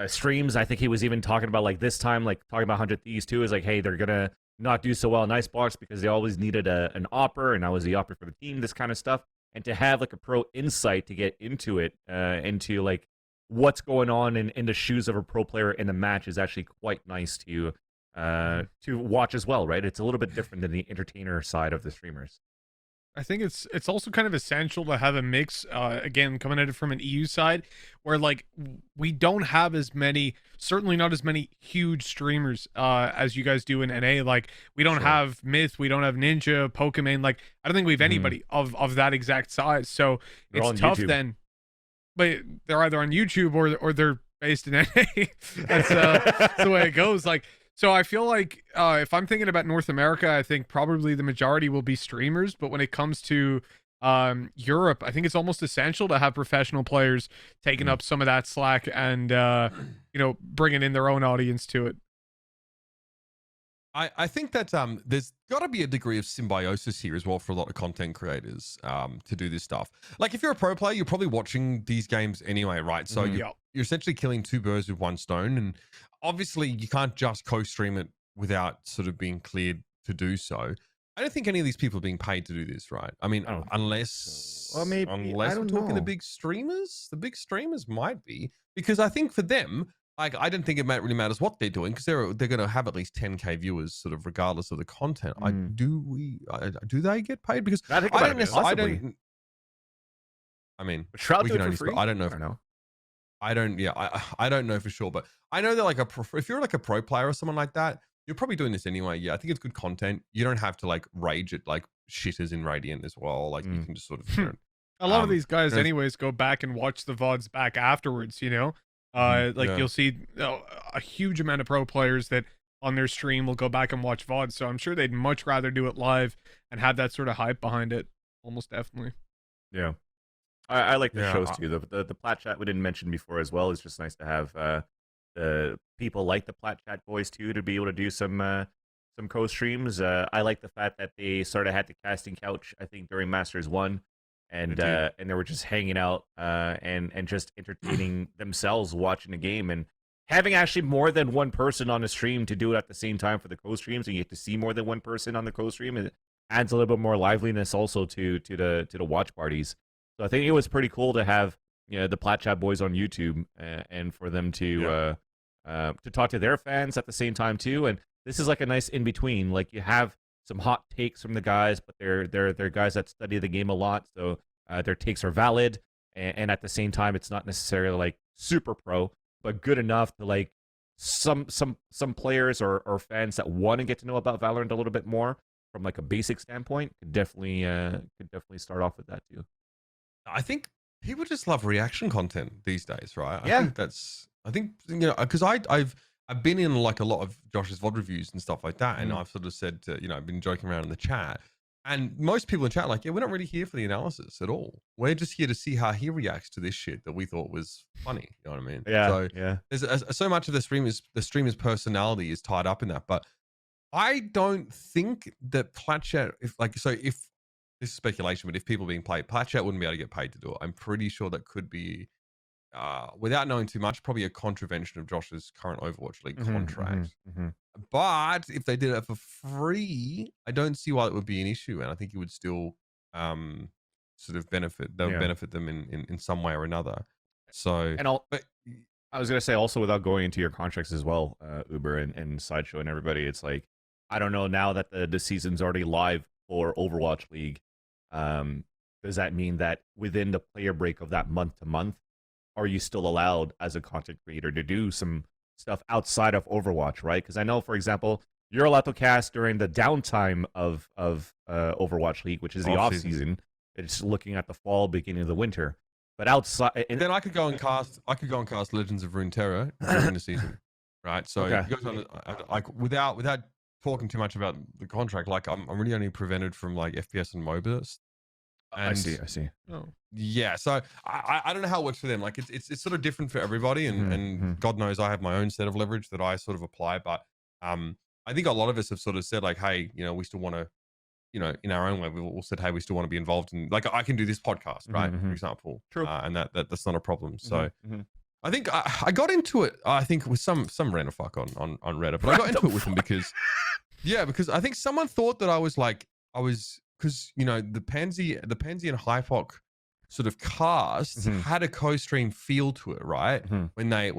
S3: streams. I think he was even talking about like this time, like talking about 100 Thieves too, is like, hey, they're gonna not do so well in Icebox because they always needed an opper, and I was the opper for the team, this kind of stuff. And to have like a pro insight to get into it, into like what's going on in the shoes of a pro player in a match is actually quite nice to watch as well, right? It's a little bit different than the entertainer side of the streamers.
S5: I think it's also kind of essential to have a mix, again, coming at it from an EU side, where like we don't have as many, certainly not as many huge streamers as you guys do in NA. Like we don't have Myth, we don't have Ninja, Pokemon. Like I don't think we have anybody of that exact size. So it's tough YouTube. Then. But they're either on YouTube or they're based in NA. That's the way it goes. Like. So I feel like if I'm thinking about North America, I think probably the majority will be streamers. But when it comes to Europe, I think it's almost essential to have professional players taking up some of that slack and, bringing in their own audience to it.
S1: I think that there's got to be a degree of symbiosis here as well for a lot of content creators to do this stuff. Like if you're a pro player, you're probably watching these games anyway, right? So you're essentially killing two birds with one stone. And obviously you can't just co-stream it without sort of being cleared to do so. I don't think any of these people are being paid to do this, right? I mean,
S3: I don't think
S1: unless
S3: Well, maybe, I
S1: unless we're
S3: don't
S1: talking the
S3: know.
S1: big streamers. The big streamers might be, because I think for them, like, I don't think it really matters what they're doing, because they're going to have at least 10K viewers, sort of regardless of the content.
S3: Mm.
S1: Do they get paid? Because
S3: I think
S1: I
S3: about
S1: don't
S3: it,
S1: necessarily.
S3: possibly.
S1: I mean,
S3: But Shroud
S1: we
S3: do
S1: can
S3: it for
S1: only.
S3: free.
S1: I don't know.
S3: I don't know.
S1: I don't. Yeah, I don't know for sure, but I know that like if you're like a pro player or someone like that, you're probably doing this anyway. Yeah, I think it's good content. You don't have to like rage at like shitters in Radiant as well. Like you can just sort of.
S5: A lot of
S1: Um,
S5: these guys,
S1: there's-
S5: anyways, go back and watch the VODs back afterwards, you know? Like
S1: yeah.
S5: you'll see a huge amount of pro players that on their stream will go back and watch VODs. So I'm sure they'd much rather do it live and have that sort of hype behind it. Almost definitely.
S3: Yeah. I like the
S1: Yeah,
S3: shows too. The Plat Chat we didn't mention before as well. It's just nice to have the people like the Plat Chat boys too to be able to do some co-streams. I like the fact that they sort of had the casting couch, I think, during Masters 1. And they were just hanging out and just entertaining themselves watching the game, and having actually more than one person on the stream to do it at the same time for the co-streams, and you get to see more than one person on the co-stream, and it adds a little bit more liveliness also to the watch parties. So I think it was pretty cool to have the Plat Chat boys on YouTube and for them to talk to their fans at the same time too. And this is like a nice in between. Like you have some hot takes from the guys, but they're guys that study the game a lot, so their takes are valid, and at the same time, it's not necessarily like super pro, but good enough to like some players or fans that want to get to know about Valorant a little bit more from like a basic standpoint could definitely start off with that too.
S1: I think people just love reaction content these days, right?
S3: Yeah.
S1: I think because I've been in like a lot of Josh's VOD reviews and stuff like that, and I've sort of said I've been joking around in the chat, and most people in chat are like, yeah, we're not really here for the analysis at all. We're just here to see how he reacts to this shit that we thought was funny. You know what I mean?
S3: Yeah.
S1: So
S3: yeah.
S1: there's so much of the streamer's personality is tied up in that, but I don't think that Platchat, if this is speculation, but if people being paid, Platchat wouldn't be able to get paid to do it. I'm pretty sure that could be, without knowing too much, probably a contravention of Josh's current Overwatch League contract. But if they did it for free, I don't see why it would be an issue, and I think it would still sort of benefit. They'll benefit them in some way or another. So,
S3: And I was gonna say also, without going into your contracts as well, Uber and Sideshow and everybody, it's like, I don't know, now that the season's already live for Overwatch League, does that mean that within the player break of that month to month, are you still allowed as a content creator to do some stuff outside of Overwatch, right? Because I know, for example, you're allowed to cast during the downtime of Overwatch League, which is the off season. It's looking at the fall, beginning of the winter. But outside,
S1: and then I could go and cast Legends of Runeterra during the season, right? So
S3: Okay.
S1: you guys like without talking too much about the contract, like I'm really only prevented from like FPS and MOBA.
S3: I see.
S5: Oh.
S1: Yeah, so I don't know how it works for them. Like it's sort of different for everybody, and God knows I have my own set of leverage that I sort of apply. But I think a lot of us have sort of said like, hey, we still want to, in our own way, we've all said, hey, we still want to be involved in, like, I can do this podcast, right? For example,
S3: True.
S1: And that's not a problem. So I think I got into it. I think with some random fuck on Reddit, but I got into it with them because I think someone thought that I was because the Pansy and Hypoc sort of cast had a co-stream feel to it, right? When they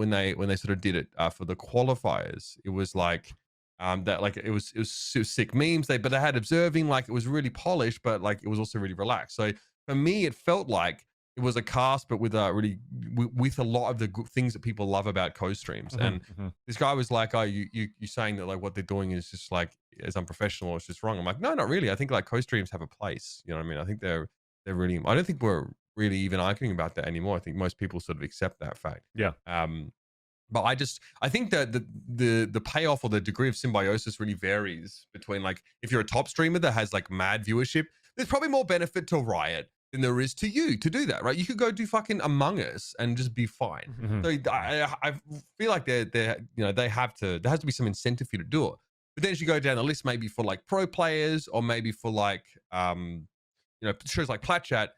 S1: sort of did it for the qualifiers, it was like that, like it was sick memes. But they had observing, like it was really polished, but like it was also really relaxed. So for me, it felt like it was a cast, but with with a lot of the good things that people love about co-streams. And this guy was like, "Oh, you saying that like what they're doing is just like as unprofessional, it's just wrong." I'm like, no, not really. I think like co-streams have a place. You know what I mean? I think they're really. I don't think we're really even arguing about that anymore. I think most people sort of accept that fact.
S3: Yeah.
S1: But I think that the payoff or the degree of symbiosis really varies between, like, if you're a top streamer that has like mad viewership, there's probably more benefit to Riot than there is to you to do that, right? You could go do fucking Among Us and just be fine. So I feel like there has to be some incentive for you to do it. But then as you go down the list, maybe for like pro players, or maybe for like shows like Platchat,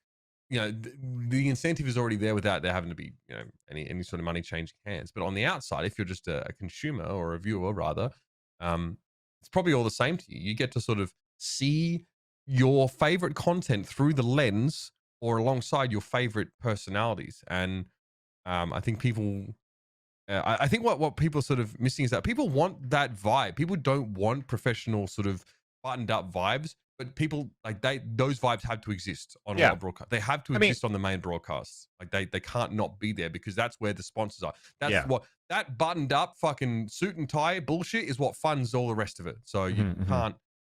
S1: the incentive is already there without there having to be any sort of money changing hands. But on the outside, if you're just a consumer or a viewer rather, it's probably all the same to you. You get to sort of see your favorite content through the lens or alongside your favorite personalities. And I think people, I think what people are sort of missing is that people want that vibe. People don't want professional sort of buttoned up vibes, but people like those vibes have to exist on a lot of broadcast. They have to exist on the main broadcasts. Like they can't not be there because that's where the sponsors are. That's what that buttoned up fucking suit and tie bullshit is what funds all the rest of it. So you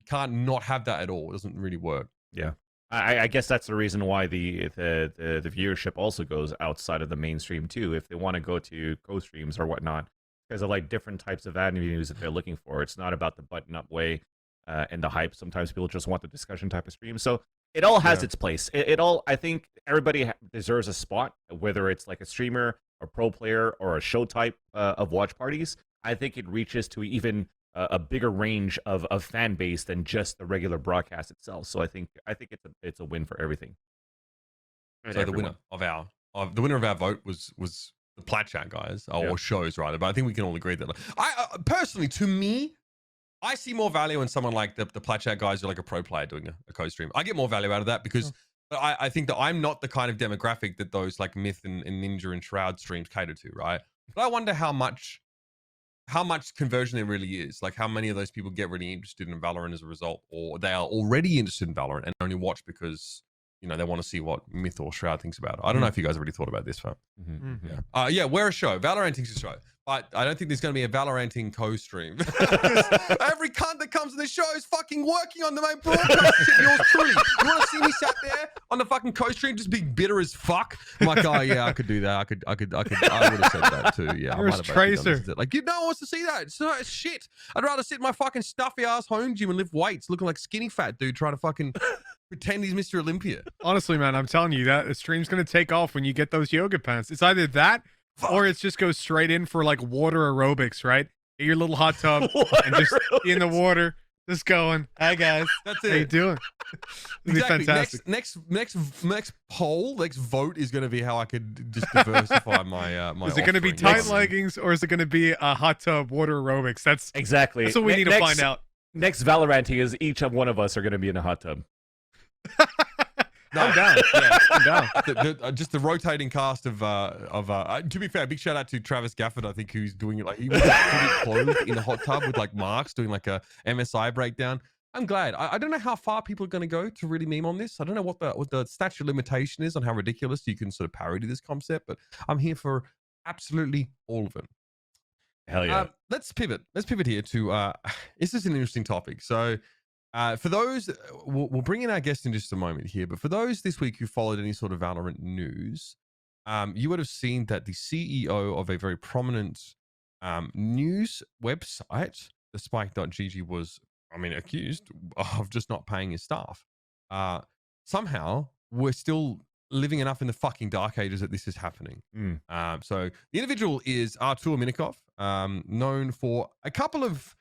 S1: can't not have that at all. It doesn't really work.
S3: Yeah. I guess that's the reason why the viewership also goes outside of the mainstream too. If they want to go to co-streams or whatnot, because of like different types of avenues that they're looking for. It's not about the button-up way and the hype. Sometimes people just want the discussion type of stream. So it all has its place. It all. I think everybody deserves a spot, whether it's like a streamer, a pro player, or a show type of watch parties. I think it reaches to even a bigger range of fan base than just the regular broadcast itself. So I think it's a win for everything.
S1: So the winner of our vote was the Plat Chat guys, or shows rather. But I think we can all agree that I personally, to me, I see more value in someone like the Plat Chat guys who are like a pro player doing a co-stream. I get more value out of that because I think that I'm not the kind of demographic that those like Myth and Ninja and Shroud streams cater to, right? But I wonder how much conversion there really is. Like how many of those people get really interested in Valorant as a result, or they are already interested in Valorant and only watch because, you know, they want to see what Myth or Shroud thinks about it. I don't know if you guys already thought about this, but we're a show. Valoranting's a show. But I don't think there's going to be a Valoranting co-stream. Every cunt that comes to the show is fucking working on the main broadcast. Yours truly. You want to see me sat there on the fucking co-stream just being bitter as fuck? I'm like, oh yeah, I could do that. I would have said that too. Yeah,
S5: Where's Tracer?
S1: Like, no one wants to see that. It's shit. I'd rather sit in my fucking stuffy ass home gym and lift weights, looking like skinny fat dude trying to fucking pretend he's Mr. Olympia.
S5: Honestly, man, I'm telling you that the stream's gonna take off when you get those yoga pants. It's either that. Or it just goes straight in for like water aerobics, right? Get your little hot tub and just be in the water, just going. Hi guys,
S1: that's it.
S5: How you doing? It'd be fantastic.
S1: Next poll, next vote is going to be how I could just diversify my.
S5: Is it going to be tight leggings or is it going to be a hot tub water aerobics? That's
S3: exactly.
S5: That's what we need to find out.
S3: Next Valoranting is each of one of us are going to be in a hot tub.
S1: No, I'm down. Yeah, I'm down. Just the rotating cast of to be fair, big shout out to Travis Gafford, I think, who's doing it like he was fully clothed in a hot tub with like marks doing like a MSI breakdown. I'm glad. I don't know how far people are going to go to really meme on this. I don't know what the statute of limitation is on how ridiculous you can sort of parody this concept, but I'm here for absolutely all of it.
S3: Hell yeah.
S1: Let's pivot here to this is an interesting topic. So for those, we'll bring in our guest in just a moment here, but for those this week who followed any sort of Valorant news, you would have seen that the CEO of a very prominent news website, TheSpikeGG, was, accused of just not paying his staff. Somehow, we're still living enough in the fucking dark ages that this is happening. So the individual is Artur Minikov, known for a couple of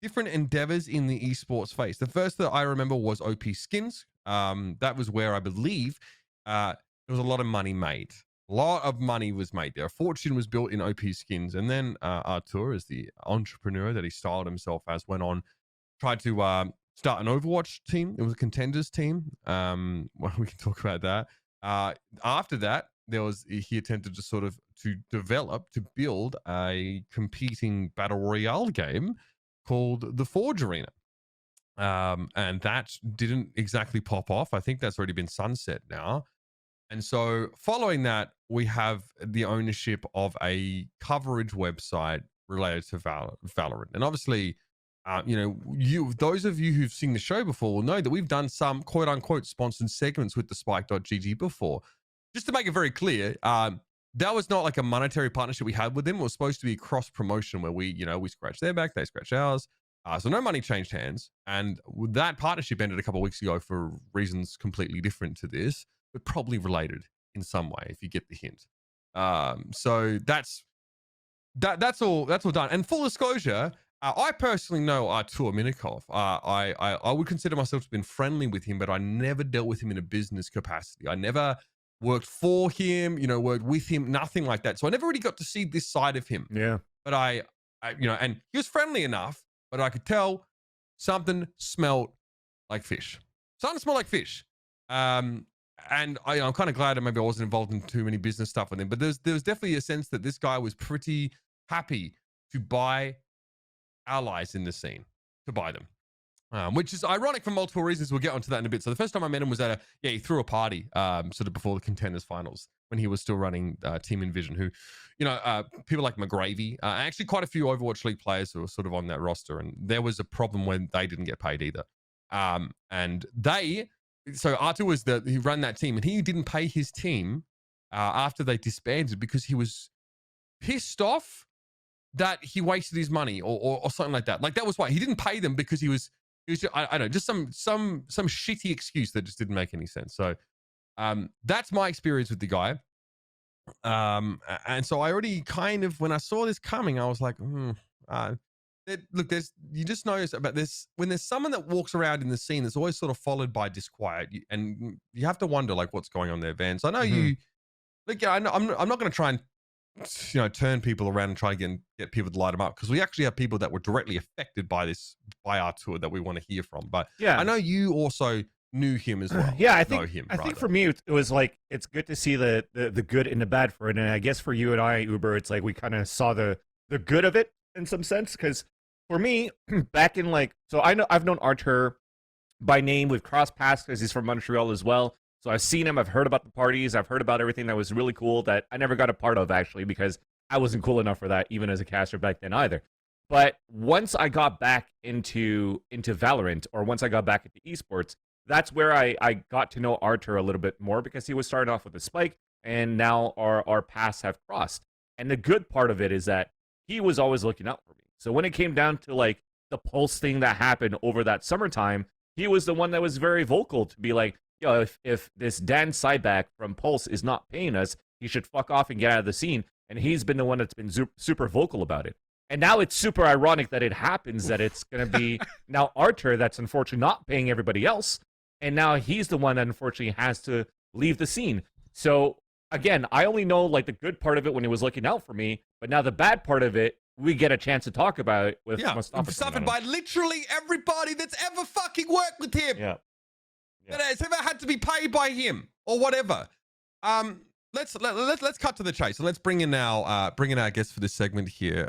S1: different endeavors in the esports space. The first that I remember was OP Skins. That was where I believe there was a lot of money made. A lot of money was made there. A fortune was built in OP Skins. And then Artur, as the entrepreneur that he styled himself as, went on, tried to start an Overwatch team. It was a contenders team. Well, we can talk about that. After that, he attempted to build a competing battle royale game called the Forge Arena. And that didn't exactly pop off. I think that's already been sunset now. And so following that, we have the ownership of a coverage website related to Valorant. And obviously, those of you who've seen the show before will know that we've done some quote unquote sponsored segments with the TheSpikeGG before. Just to make it very clear, that was not like a monetary partnership we had with them. It was supposed to be cross promotion where we scratch their back, they scratch ours. So no money changed hands. And that partnership ended a couple of weeks ago for reasons completely different to this, but probably related in some way, if you get the hint. So that's all done. And full disclosure, I personally know Artur Minikov. I would consider myself to have been friendly with him, but I never dealt with him in a business capacity. I never worked for him, worked with him, nothing like that. So I never really got to see this side of him.
S3: Yeah.
S1: But I and he was friendly enough, but I could tell something smelled like fish. Starting to smell like fish. And I'm kind of glad that maybe I wasn't involved in too many business stuff with him. But there was definitely a sense that this guy was pretty happy to buy allies in the scene, to buy them. Which is ironic for multiple reasons. We'll get onto that in a bit. So the first time I met him was at he threw a party sort of before the Contenders Finals when he was still running Team Envision, who, people like McGravy, actually quite a few Overwatch League players who were sort of on that roster. And there was a problem when they didn't get paid either. So Artur was he ran that team and he didn't pay his team after they disbanded because he was pissed off that he wasted his money or something like that. Like that was why he didn't pay them because he was just, I don't know, just some shitty excuse that just didn't make any sense. So that's my experience with the guy. And so I already kind of, when I saw this coming, I was like, look, you just notice about this, when there's someone that walks around in the scene, it's always sort of followed by disquiet. And you have to wonder like what's going on there, Vance. I know you, like, I'm not going to try and, turn people around and try and get people to light them up, because we actually have people that were directly affected by our tour that we want to hear from. But yeah, I know you also knew him as well.
S3: Yeah, I think for me it was like, it's good to see the good and the bad for it. And I guess for you and I, Uber, it's like we kind of saw the good of it in some sense, because for me, back in I've known Artur by name. We've crossed paths because he's from Montreal as well. So I've seen him, I've heard about the parties, I've heard about everything that was really cool that I never got a part of, actually, because I wasn't cool enough for that, even as a caster back then either. But once I got back into Valorant, or once I got back into esports, that's where I got to know Artur a little bit more, because he was starting off with a Spike, and now our paths have crossed. And the good part of it is that he was always looking out for me. So when it came down to like the Pulse thing that happened over that summertime, he was the one that was very vocal to be like, yo, if this Dan Cyback from Pulse is not paying us, he should fuck off and get out of the scene. And he's been the one that's been super vocal about it. And now it's super ironic that it happens that it's going to be now Artur that's unfortunately not paying everybody else. And now he's the one that unfortunately has to leave the scene. So again, I only know like the good part of it when he was looking out for me. But now the bad part of it, we get a chance to talk about it with Mostafa.
S1: Suffered by literally everybody that's ever fucking worked with him.
S3: Yeah.
S1: That has ever had to be paid by him or whatever. Let's cut to the chase, and let's bring in our guest for this segment here,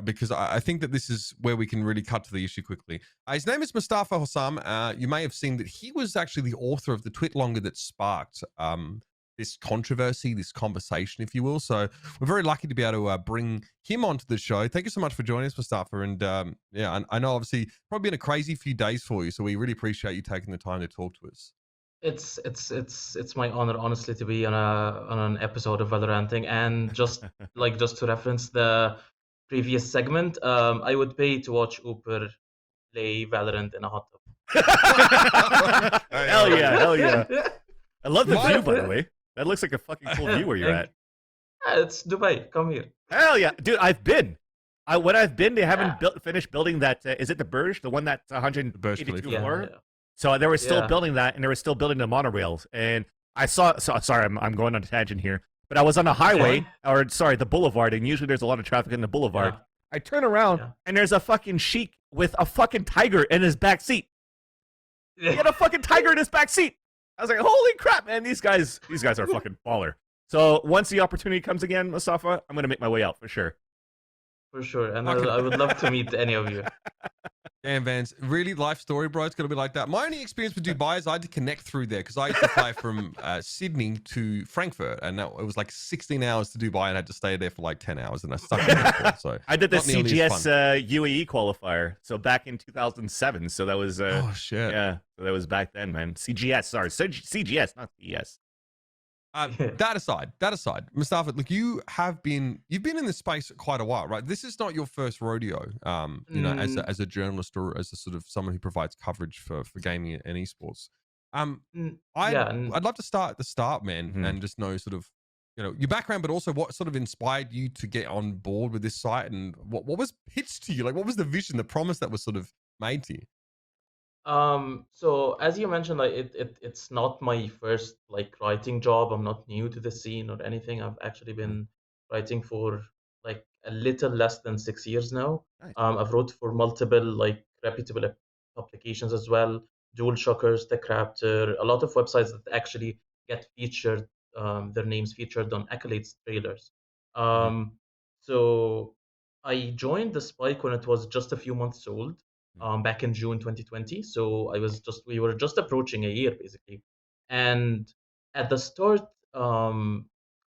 S1: because I think that this is where we can really cut to the issue quickly. His name is Mostafa Hossam. You may have seen that he was actually the author of the tweet longer that sparked this controversy, this conversation, if you will. So we're very lucky to be able to bring him onto the show. Thank you so much for joining us, Mostafa. And I know obviously probably been a crazy few days for you, so we really appreciate you taking the time to talk to us.
S2: It's my honor, honestly, to be on an episode of Valoranting. And just to reference the previous segment, I would pay to watch Uber play Valorant in a hot tub.
S3: Hell yeah. I love the view, by the way. That looks like a fucking cool view where you're at.
S2: It's Dubai. Come here.
S3: Hell yeah. Dude, I've been. When I've been, they haven't finished building that. Is it the Burj? The one that's 182 floor? Yeah. So they were still building that, and they were still building the monorails. And I saw, sorry, I'm going on a tangent here, but I was on the highway, the boulevard, and usually there's a lot of traffic in the boulevard. Yeah. I turn around, and there's a fucking sheik with a fucking tiger in his back seat. He had a fucking tiger in his back seat. I was like, holy crap, man, these guys are fucking baller. So once the opportunity comes again, Mostafa, I'm going to make my way out for sure.
S2: For sure, and I would love to meet any of you.
S1: Damn, Vance, really life story, bro. It's going to be like that. My only experience with Dubai is I had to connect through there because I used to fly from Sydney to Frankfurt, and it was like 16 hours to Dubai, and I had to stay there for like 10 hours, and I stuck in the airport. So
S3: I did the CGS UAE qualifier, so back in 2007. So that was
S1: oh shit,
S3: yeah, so that was back then, man. CGS, sorry, CGS, not CES.
S1: That aside, Mostafa, look, you've been in this space quite a while, right? This is not your first rodeo, as a journalist or as a sort of someone who provides coverage for gaming and esports. I'd love to start at the start, man, and just know sort of, your background, but also what sort of inspired you to get on board with this site, and what was pitched to you, like what was the vision, the promise that was sort of made to you?
S2: So as you mentioned, like it's not my first like writing job. I'm not new to the scene or anything. I've actually been writing for like a little less than 6 years now.
S3: Nice.
S2: I've wrote for multiple like reputable publications as well. Dual Shockers, TechRaptor, a lot of websites that actually get featured, their names featured on accolades trailers. So I joined the Spike when it was just a few months old, back in June 2020. So we were just approaching a year basically. And at the start,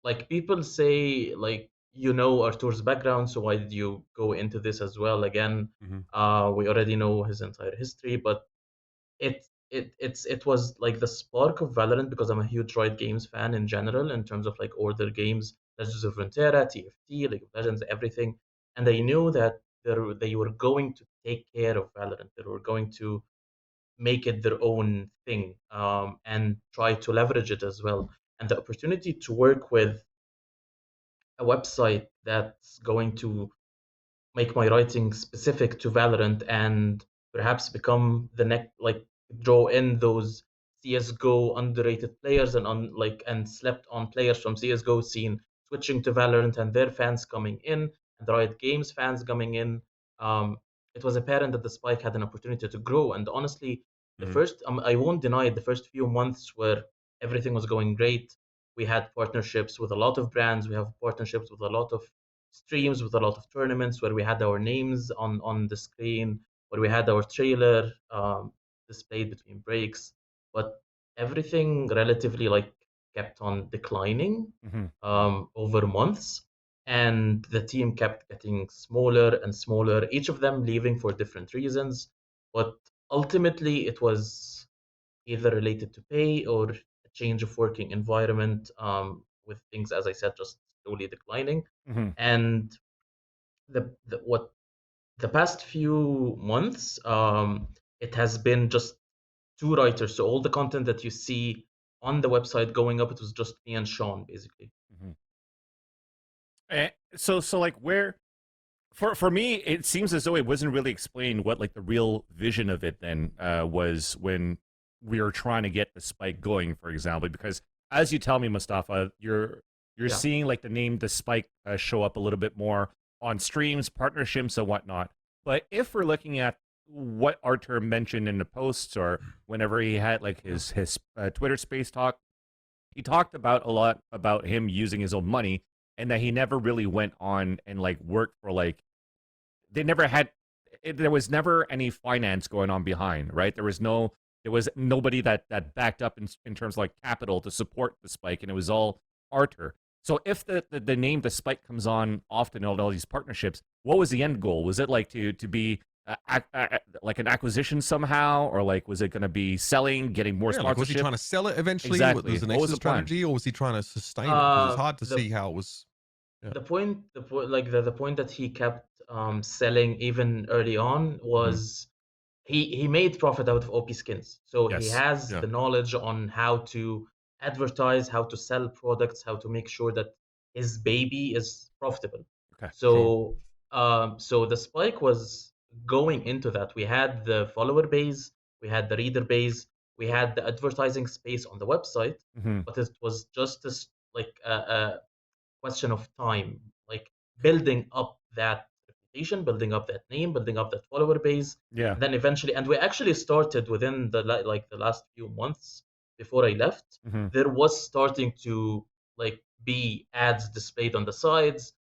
S2: like people say, like, Artur's background, so why did you go into this as well again? We already know his entire history, but it was like the spark of Valorant because I'm a huge Riot Games fan in general in terms of like older games, Legends of Runeterra, TFT, League of Legends, everything. And I knew that they were going to take care of Valorant. They were going to make it their own thing, and try to leverage it as well. And the opportunity to work with a website that's going to make my writing specific to Valorant and perhaps become the next, like, draw in those CS:GO underrated players and slept on players from CS:GO scene switching to Valorant and their fans coming in and the Riot Games fans coming in. Um, it was apparent that the Spike had an opportunity to grow. And honestly, the first, I won't deny it, the first few months where everything was going great, we had partnerships with a lot of brands. We have partnerships with a lot of streams, with a lot of tournaments where we had our names on the screen, where we had our trailer displayed between breaks. But everything relatively like kept on declining over months, and the team kept getting smaller and smaller, each of them leaving for different reasons. But ultimately, it was either related to pay or a change of working environment, with things, as I said, just slowly declining. And the past few months, it has been just two writers. So all the content that you see on the website going up, it was just me and Sean, basically.
S3: So like where for me it seems as though it wasn't really explained what like the real vision of it then was when we were trying to get the Spike going, for example, because as you tell me, Mostafa, you're seeing like the name the Spike show up a little bit more on streams, partnerships, and whatnot. But if we're looking at what Artur mentioned in the posts or whenever he had like his Twitter space talk, he talked about a lot about him using his own money and that he never really went on and like worked for like they never had there was never any finance going on behind, right? There was nobody that backed up in terms of like capital to support the Spike, and it was all Artur. So if the name the Spike comes on often in all these partnerships, what was the end goal? Was it like to be like an acquisition somehow, or like was it going to be selling, getting more sponsorship?
S1: Like, was he trying to sell it eventually?
S3: Exactly.
S1: Was an
S3: What was
S1: exit
S3: the plan?
S1: strategy, or was he trying to sustain it? 'Cause it's hard to see how it was.
S2: The point that he kept selling even early on was he made profit out of OP skins. So he
S3: Yes.
S2: has the knowledge on how to advertise, how to sell products, how to make sure that his baby is profitable.
S3: Okay.
S2: So so the Spike was going into that. We had the follower base, we had the reader base, we had the advertising space on the website, but it was just like a question of time, like building up that reputation, building up that name, building up that follower base.
S3: Yeah.
S2: And then eventually, and we actually started within the last few months before I left. There was starting to like be ads displayed on the sides,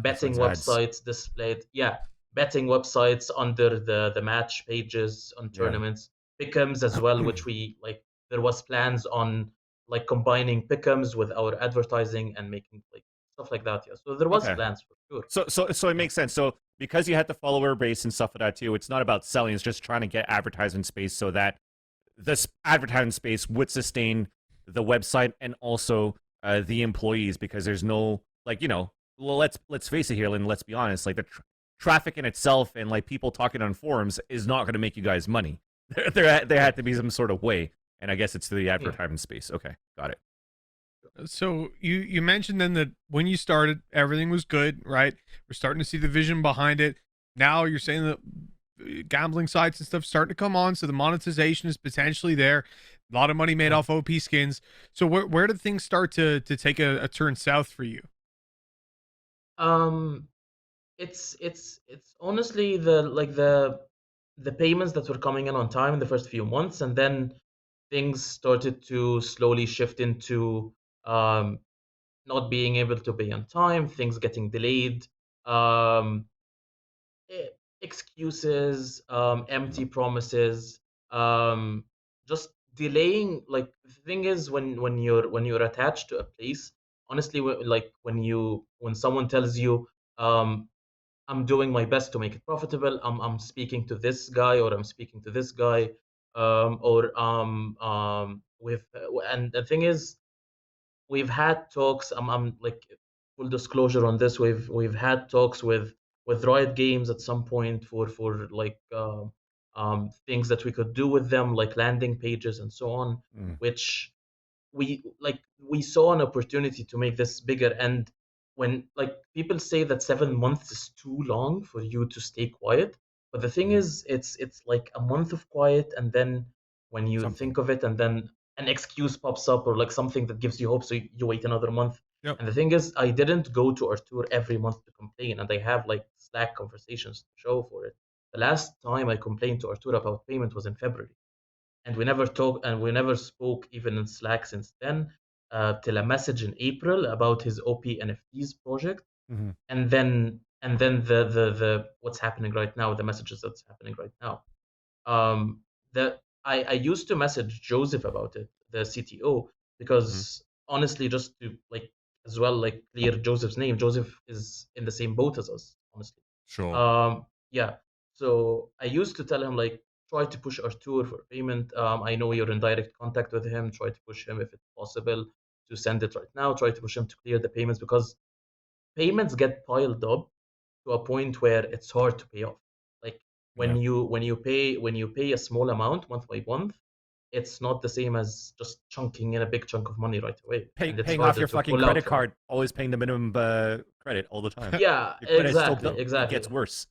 S2: betting websites displayed. Yeah, betting websites under the match pages on tournaments, pick'ems as well, which we like. There was plans on like combining pick'ems with our advertising and making like stuff like that. Yeah, so there was plans for sure.
S3: So it makes sense. So because you had the follower base and stuff like that too, it's not about selling. It's just trying to get advertisement space so that this advertising space would sustain the website and also the employees, because there's no like well, let's face it here, and let's be honest, like the traffic in itself and like people talking on forums is not going to make you guys money. there had to be some sort of way, and I guess it's the advertising space. Okay, got it.
S5: So you mentioned then that when you started, everything was good, right? We're starting to see the vision behind it. Now you're saying that gambling sites and stuff starting to come on, so the monetization is potentially there. A lot of money made off OP skins. So where did things start to take a turn south for you?
S2: It's honestly the the payments that were coming in on time in the first few months, and then things started to slowly shift into not being able to pay on time, things getting delayed, um, excuses, empty promises, just delaying. Like the thing is, when you're attached to a place, honestly, like when someone tells you, um, I'm doing my best to make it profitable. I'm speaking to this guy, or I'm speaking to this guy, or with and the thing is, we've had talks. I'm like, full disclosure on this. We've had talks with Riot Games at some point for like things that we could do with them, like landing pages and so on,
S3: Mm.
S2: which we saw an opportunity to make this bigger. And when like people say that 7 months is too long for you to stay quiet, but the thing is, it's like a month of quiet, and then when you
S1: Something.
S2: think of it, and then an excuse pops up, or like something that gives you hope, so you wait another month.
S1: Yep.
S2: And the thing is, I didn't go to Artur every month to complain, and I have like Slack conversations to show for it. The last time I complained to Artur about payment was in February, and we never spoke even in Slack since then, till a message in April about his OP NFTs project.
S3: Mhm.
S2: And then the what's happening right now, the messages that's happening right now. The I used to message Joseph about it, the CTO, because honestly, just to like as well, like clear Joseph's name. Joseph is in the same boat as us, honestly.
S1: Sure.
S2: Yeah. So I used to tell him, like, try to push Artur for payment. I know you're in direct contact with him. Try to push him if it's possible to send it right now. Try to push him to clear the payments, because payments get piled up to a point where it's hard to pay off. Like when you pay a small amount month by month, it's not the same as just chunking in a big chunk of money right away. And it's
S3: Paying off
S2: harder
S3: your
S2: to
S3: fucking
S2: pull out
S3: credit
S2: from.
S3: card, always paying the minimum credit all the time.
S2: Yeah,
S3: Your credit still
S2: exactly,
S3: it
S2: exactly.
S3: gets worse.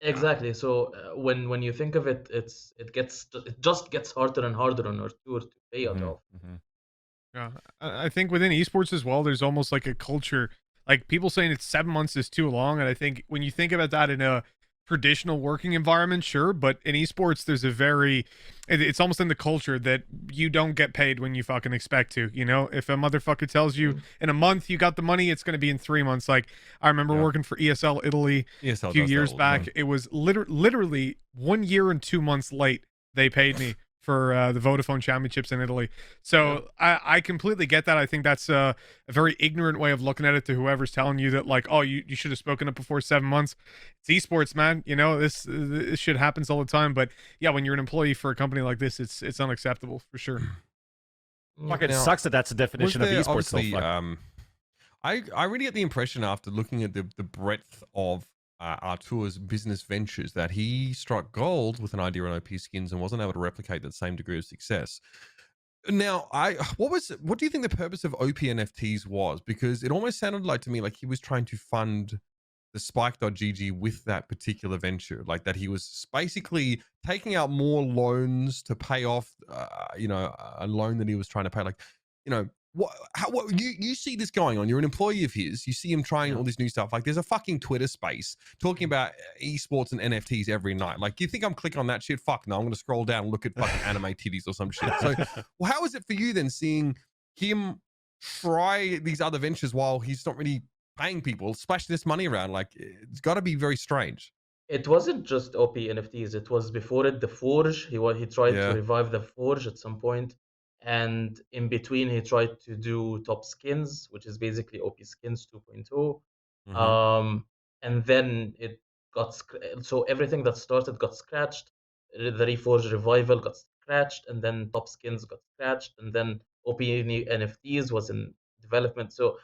S2: Exactly. So when you think of it, it just gets harder and harder on Artur to pay it off.
S5: Yeah, I think within esports as well, there's almost like a culture, like people saying it's 7 months is too long. And I think when you think about that in a traditional working environment, sure, but in esports, there's a it's almost in the culture that you don't get paid when you fucking expect to. You know, if a motherfucker tells you in a month you got the money, it's going to be in 3 months. Like I remember working for ESL Italy
S1: ESL
S5: a few
S1: does that
S5: years
S1: all the
S5: back.
S1: time.
S5: It was literally 1 year and 2 months late. They paid me for the Vodafone Championships in Italy. So I completely get that. I think that's a very ignorant way of looking at it to whoever's telling you that, like, oh, you should have spoken up before 7 months. It's esports, man. You know, this shit happens all the time. But yeah, when you're an employee for a company like this, it's unacceptable for sure.
S3: Fuck, it
S1: Now,
S3: sucks that that's the definition of
S1: there
S3: esports. So
S1: obviously,
S3: fuck.
S1: I really get the impression after looking at the breadth of Artur's business ventures that he struck gold with an idea on OP skins and wasn't able to replicate that same degree of success. Now, what do you think the purpose of OP NFTs was? Because it almost sounded like to me like he was trying to fund the Spike.gg with that particular venture, like that he was basically taking out more loans to pay off, a loan that he was trying to pay. Like, what you see this going on? You're an employee of his. You see him trying all this new stuff. Like, there's a fucking Twitter space talking about esports and NFTs every night. Like, do you think I'm clicking on that shit? Fuck no. I'm going to scroll down and look at fucking anime titties or some shit. So, well, how is it for you then seeing him try these other ventures while he's not really paying people, splashing this money around? Like, it's got to be very strange.
S2: It wasn't just OP NFTs. It was before it the Forge. He tried to revive the Forge at some point, and in between he tried to do Top Skins, which is basically OP Skins 2.0. And then it so everything that started got scratched. The Reforged Revival got scratched, and then Top Skins got scratched, and then OP NFTs was in development. So,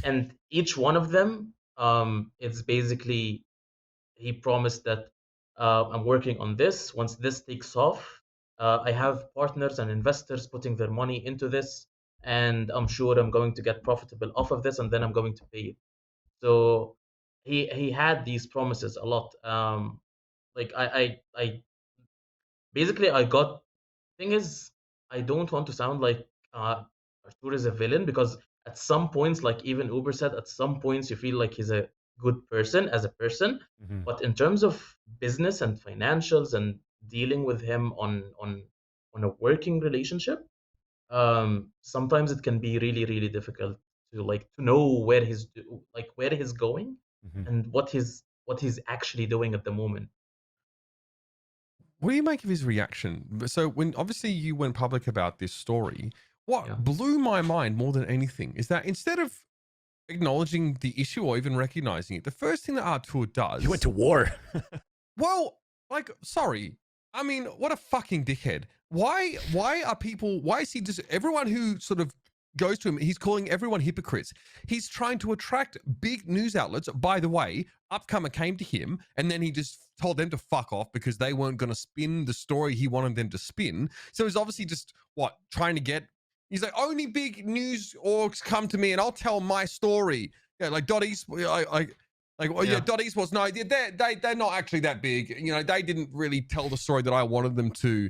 S2: and each one of them, it's basically, he promised that I'm working on this. Once this takes off, I have partners and investors putting their money into this, and I'm sure I'm going to get profitable off of this, and then I'm going to pay it. So he had these promises a lot. Like I basically I got. Thing is, I don't want to sound like Artur is a villain, because at some points, like even Uber said, at some points you feel like he's a good person as a person,
S3: Mhm.
S2: but in terms of business and financials and dealing with him on a working relationship, sometimes it can be really really difficult to know where he's going
S3: Mhm.
S2: and what he's actually doing at the moment.
S1: What do you make of his reaction? So when obviously you went public about this story, what
S2: Yeah.
S1: blew my mind more than anything is that instead of acknowledging the issue or even recognizing it, the first thing that Artur does,
S3: You went to war.
S1: well, like, sorry, I mean, what a fucking dickhead. Why is he just, everyone who sort of goes to him, he's calling everyone hypocrites. He's trying to attract big news outlets. By the way, Upcomer came to him and then he just told them to fuck off because they weren't going to spin the story he wanted them to spin. So he's obviously just, trying to get, he's like, only big news orgs come to me and I'll tell my story. Yeah, like Dotties, Dot Esports, no, they're not actually that big. You know, they didn't really tell the story that I wanted them to.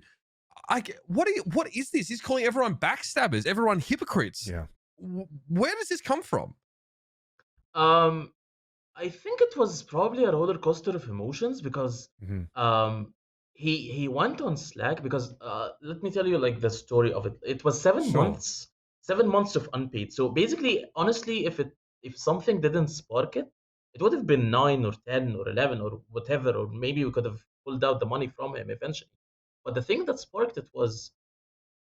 S1: What is this? He's calling everyone backstabbers, everyone hypocrites.
S3: Yeah.
S1: Where does this come from?
S2: um I think it was probably a roller coaster of emotions because
S3: Mhm.
S2: he went on Slack because let me tell you like the story of it. It was seven
S1: Sure.
S2: months, 7 months of unpaid. So basically, honestly, if something didn't spark it, it would have been 9 or 10 or 11 or whatever, or maybe we could have pulled out the money from him eventually. But the thing that sparked it was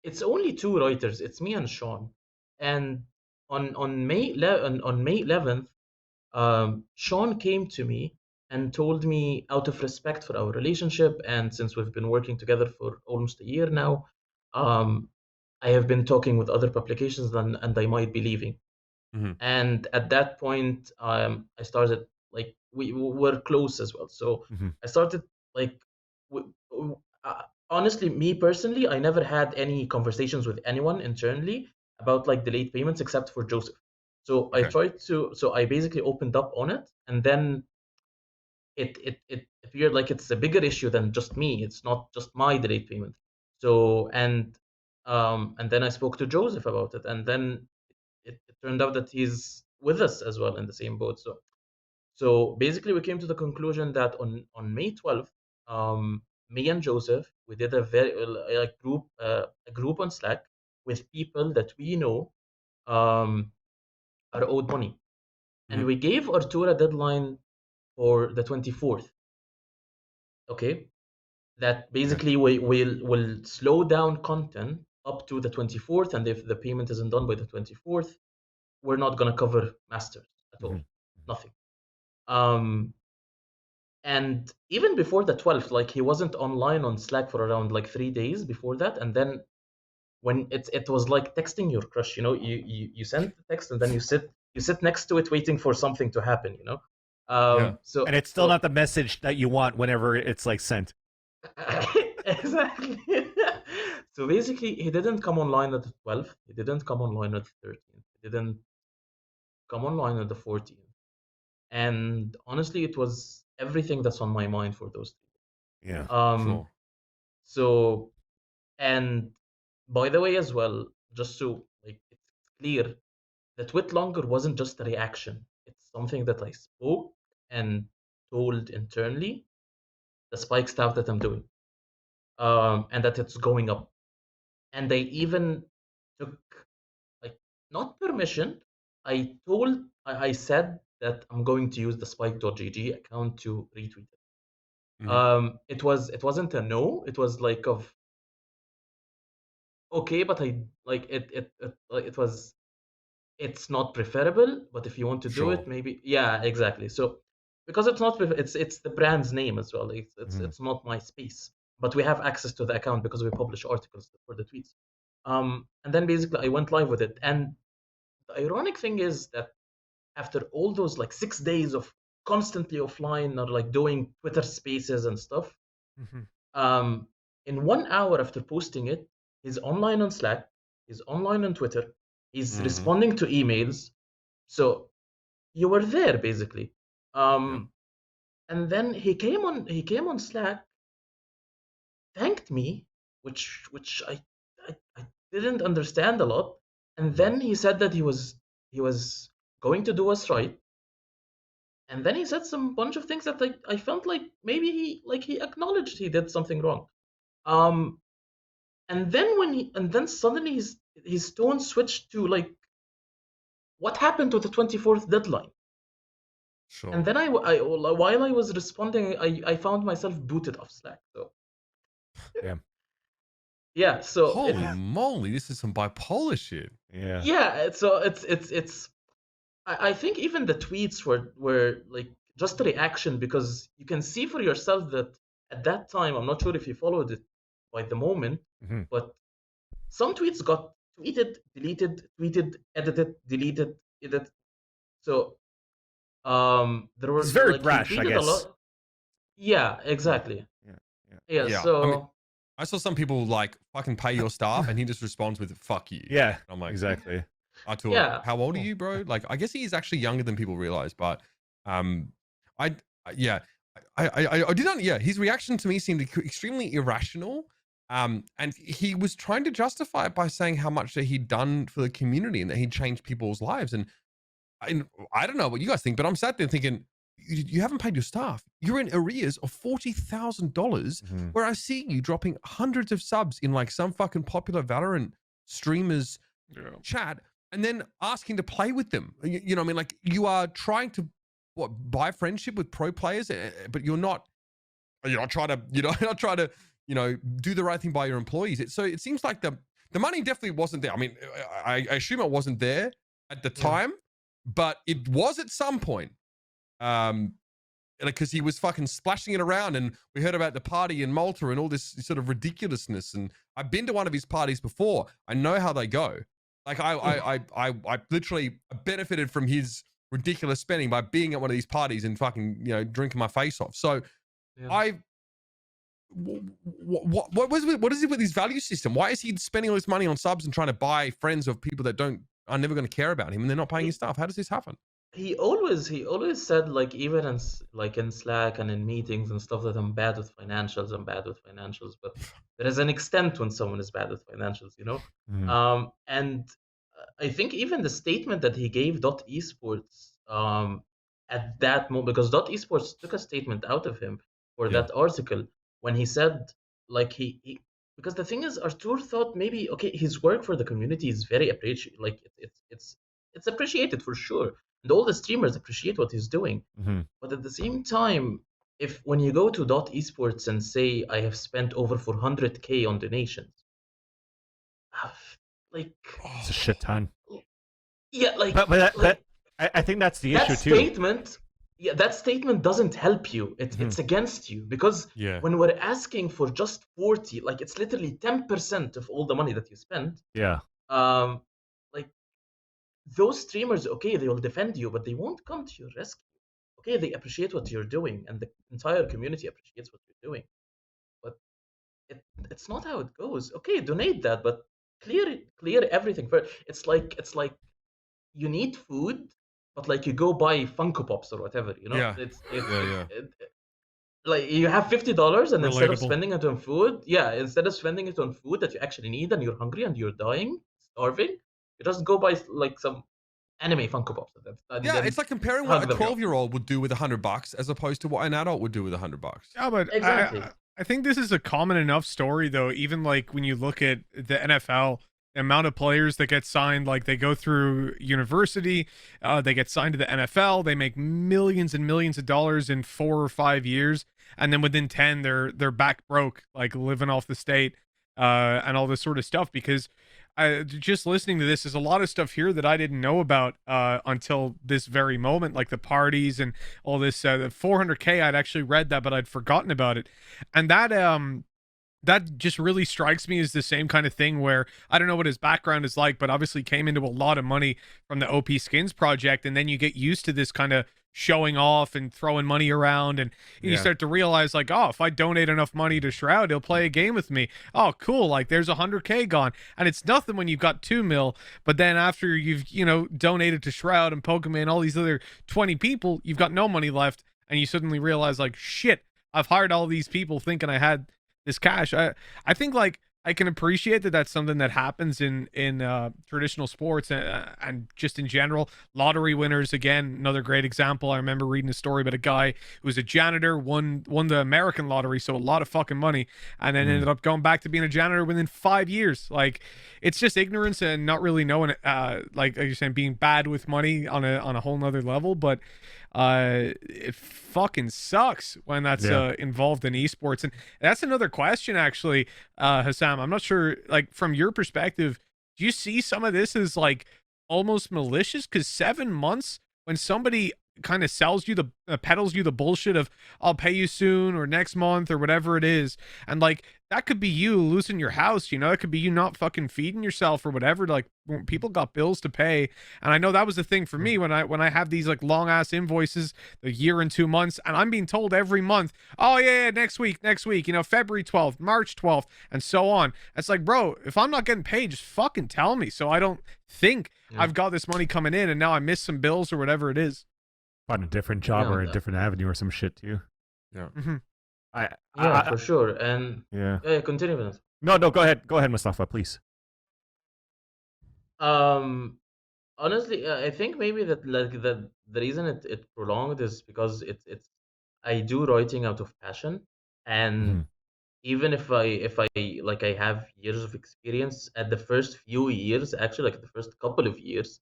S2: it's only two writers. It's me and Sean, and on May 11th, Sean came to me and told me, out of respect for our relationship, and since we've been working together for almost a year now, um, I have been talking with other publications and I might be leaving.
S1: Mhm.
S2: And at that point, I started like we were close as well. So
S3: Mhm.
S2: I started like, w- w- honestly, me personally, I never had any conversations with anyone internally about like delayed payments except for Joseph. So
S1: Okay.
S2: I basically opened up on it, and then it appeared like it's a bigger issue than just me. It's not just my delayed payment. So and then I spoke to Joseph about it, and then it turned out that he's with us as well in the same boat. So basically, we came to the conclusion that on May 12th, me and Joseph, we did a very a group on Slack with people that we know are owed money, and
S1: Mhm.
S2: we gave Artur a deadline for the 24th. Okay, that basically will slow down content up to the 24th, and if the payment isn't done by the 24th, we're not gonna cover masters at all,
S3: Mhm.
S2: nothing. And even before the 12th, like he wasn't online on Slack for around like 3 days before that, and then when it was like texting your crush, you send the text and then you sit next to it waiting for something to happen,
S1: Yeah.
S2: so
S3: And it's still not the message that you want whenever it's like sent.
S2: exactly. So basically, he didn't come online at the 12th, he didn't come online at the 13th, he didn't come online at the 14th. And honestly, it was everything that's on my mind for those
S3: Yeah.
S2: people.
S1: Sure.
S2: So, and by the way, as well, just so like it's clear, the tweet longer wasn't just a reaction. It's something that I spoke and told internally the spike stuff that I'm doing, and that it's going up. And they even took like not permission. I said that I'm going to use the spike.gg account to retweet it.
S1: Mhm.
S2: It wasn't a no. It was like of okay, but I like it was it's not preferable, but if you want to do
S1: Sure.
S2: it, maybe yeah, exactly. So because it's not it's the brand's name as well.
S3: Mhm.
S2: It's not my space, but we have access to the account because we publish articles for the tweets. And then basically I went live with it, and the ironic thing is that after all those like 6 days of constantly offline or like doing Twitter Spaces and stuff,
S3: Mhm.
S2: um, in 1 hour after posting it, he's online on Slack, he's online on Twitter, he's
S1: Mhm.
S2: responding to emails. So you were there basically.
S1: Yeah.
S2: And then he came on Slack, thanked me, which I didn't understand a lot. And
S1: Mhm.
S2: then he said that he was going to do us right. and then he said some bunch of things that I felt like maybe he acknowledged he did something wrong. And then suddenly his tone switched to like, what happened to the 24th deadline?
S1: Sure.
S2: And then while I was responding, I found myself booted off Slack. So
S3: Yeah.
S2: yeah, so
S1: Holy moly, this is some bipolar shit.
S3: Yeah.
S2: yeah, so it's I think even the tweets were like just a reaction, because you can see for yourself that at that time, I'm not sure if you followed it by the moment,
S3: Mhm.
S2: but some tweets got tweeted, deleted, tweeted, edited, deleted, edited. So there were
S3: It's very
S2: like, he
S3: brash, I
S2: tweeted a
S3: guess.
S2: lot. Yeah, exactly. Yeah,
S1: Yeah,
S2: so
S1: I mean, I saw some people like fucking pay your staff, and he just responds with "fuck you."
S3: Yeah.
S1: I'm like,
S3: Exactly.
S1: Artur,
S2: Yeah.
S1: how old are you, bro? Like, I guess he is actually younger than people realize, but I did not. Yeah, his reaction to me seemed extremely irrational. And he was trying to justify it by saying how much that he'd done for the community and that he'd changed people's lives. And I don't know what you guys think, but I'm sat there thinking, you haven't paid your staff. You're in arrears of $40,000,
S3: Mhm.
S1: where I see you dropping hundreds of subs in like some fucking popular Valorant streamers chat, and then asking to play with them. You know what I mean? Like, you are trying to buy friendship with pro players, but you're not trying to do the right thing by your employees. So it seems like the money definitely wasn't there. I mean, I assume it wasn't there at the time, but it was at some point. Because he was fucking splashing it around, and we heard about the party in Malta and all this sort of ridiculousness. And I've been to one of his parties before. I know how they go. Like, I literally benefited from his ridiculous spending by being at one of these parties and fucking drinking my face off. So what is it with his value system? Why is he spending all this money on subs and trying to buy friends of people that are never going to care about him, and they're not paying his stuff? How does this happen?
S2: He always said, like, even in Slack and in meetings and stuff, that I'm bad with financials. But there is an extent when someone is bad with financials,
S3: Mhm.
S2: And I think even the statement that he gave Esports at that moment, because Esports took a statement out of him for that article, when he said, like, he because the thing is, Artur thought maybe, okay, his work for the community is very appreciated, like it's appreciated for sure, and all the streamers appreciate what he's doing.
S3: Mhm.
S2: But at the same time, when you go to Esports and say, I have spent over 400K on donations, like,
S3: It's a shit ton.
S2: yeah, like,
S3: But I think that's the issue too.
S2: That statement doesn't help you. It's against you, because when we're asking for just 40, like, it's literally 10% of all the money that you spend.
S3: Yeah.
S2: Like, those streamers, okay, they will defend you, but they won't come to your rescue. Okay, they appreciate what you're doing, and the entire community appreciates what you're doing, but it's not how it goes. Okay, donate that, but clear everything first. It's like you need food, but like, you go buy Funko Pops or whatever, like, you have $50, and instead of spending it on food, that you actually need, and you're hungry and you're dying, starving, you just go buy like some anime Funko Pops.
S1: It's like comparing what a 12-year-old would do with $100 as opposed to what an adult would do with $100.
S5: Yeah, but
S2: exactly.
S5: I think this is a common enough story, though. Even like when you look at the NFL, the amount of players that get signed, like, they go through university, they get signed to the NFL, they make millions and millions of dollars in 4 or 5 years, and then within 10, they're back broke, like living off the state, and all this sort of stuff. Because just listening to this, is a lot of stuff here that I didn't know about until this very moment, like the parties and all this. The 400K, I'd actually read that, but I'd forgotten about it, and that just really strikes me as the same kind of thing where I don't know what his background is like, but obviously came into a lot of money from the OP Skins project, and then you get used to this kind of showing off and throwing money around, and you start to realize, like, oh, if I donate enough money to Shroud, he'll play a game with me. Oh, cool, like, there's 100K gone, and it's nothing when you've got 2 mil, but then after you've donated to Shroud and Pokemon, all these other 20 people, you've got no money left, and you suddenly realize, like, shit, I've hired all these people thinking I had this cash. I think, like, I can appreciate that that's something that happens in traditional sports and just in general. Lottery winners, again, another great example. I remember reading a story about a guy who was a janitor, won the American lottery, so a lot of fucking money, and then ended up going back to being a janitor within 5 years. Like, it's just ignorance and not really knowing, like you're saying, being bad with money on a whole nother level. But it fucking sucks when that's involved in esports. And that's another question, actually, Hossam. I'm not sure, like, from your perspective, do you see some of this as like almost malicious? Because 7 months, when somebody kind of sells you peddles you the bullshit of I'll pay you soon or next month or whatever it is, and like that could be you losing your house, you know, it could be you not fucking feeding yourself or whatever. Like, people got bills to pay, and I know that was the thing for me when I have these like long ass invoices, a year and 2 months, and I'm being told every month, oh yeah, next week, you know, February 12th, March 12th, and so on. It's like, bro, if I'm not getting paid, just fucking tell me, so I don't think I've got this money coming in and now I miss some bills or whatever it is.
S3: Find a different job or a different avenue or some shit too.
S1: Yeah.
S2: For sure. And continue with this.
S3: No, go ahead, Mostafa, please.
S2: Honestly, I think maybe that like the reason it prolonged is because it's I do writing out of passion, and even if I like I have years of experience, at the first few years, actually like the first couple of years,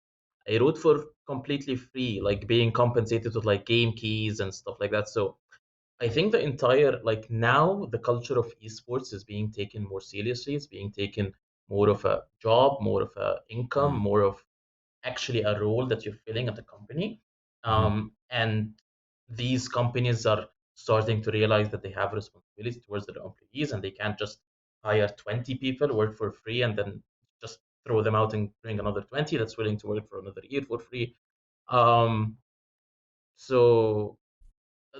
S2: I wrote for completely free, like being compensated with like game keys and stuff like that. So I think the entire, like, now the culture of esports is being taken more seriously. It's being taken more of a job, more of a income, more of actually a role that you're filling at the company. And these companies are starting to realize that they have responsibility towards their employees, and they can't just hire 20 people, work for free, and then just throw them out and bring another 20 that's willing to work for another year for free. So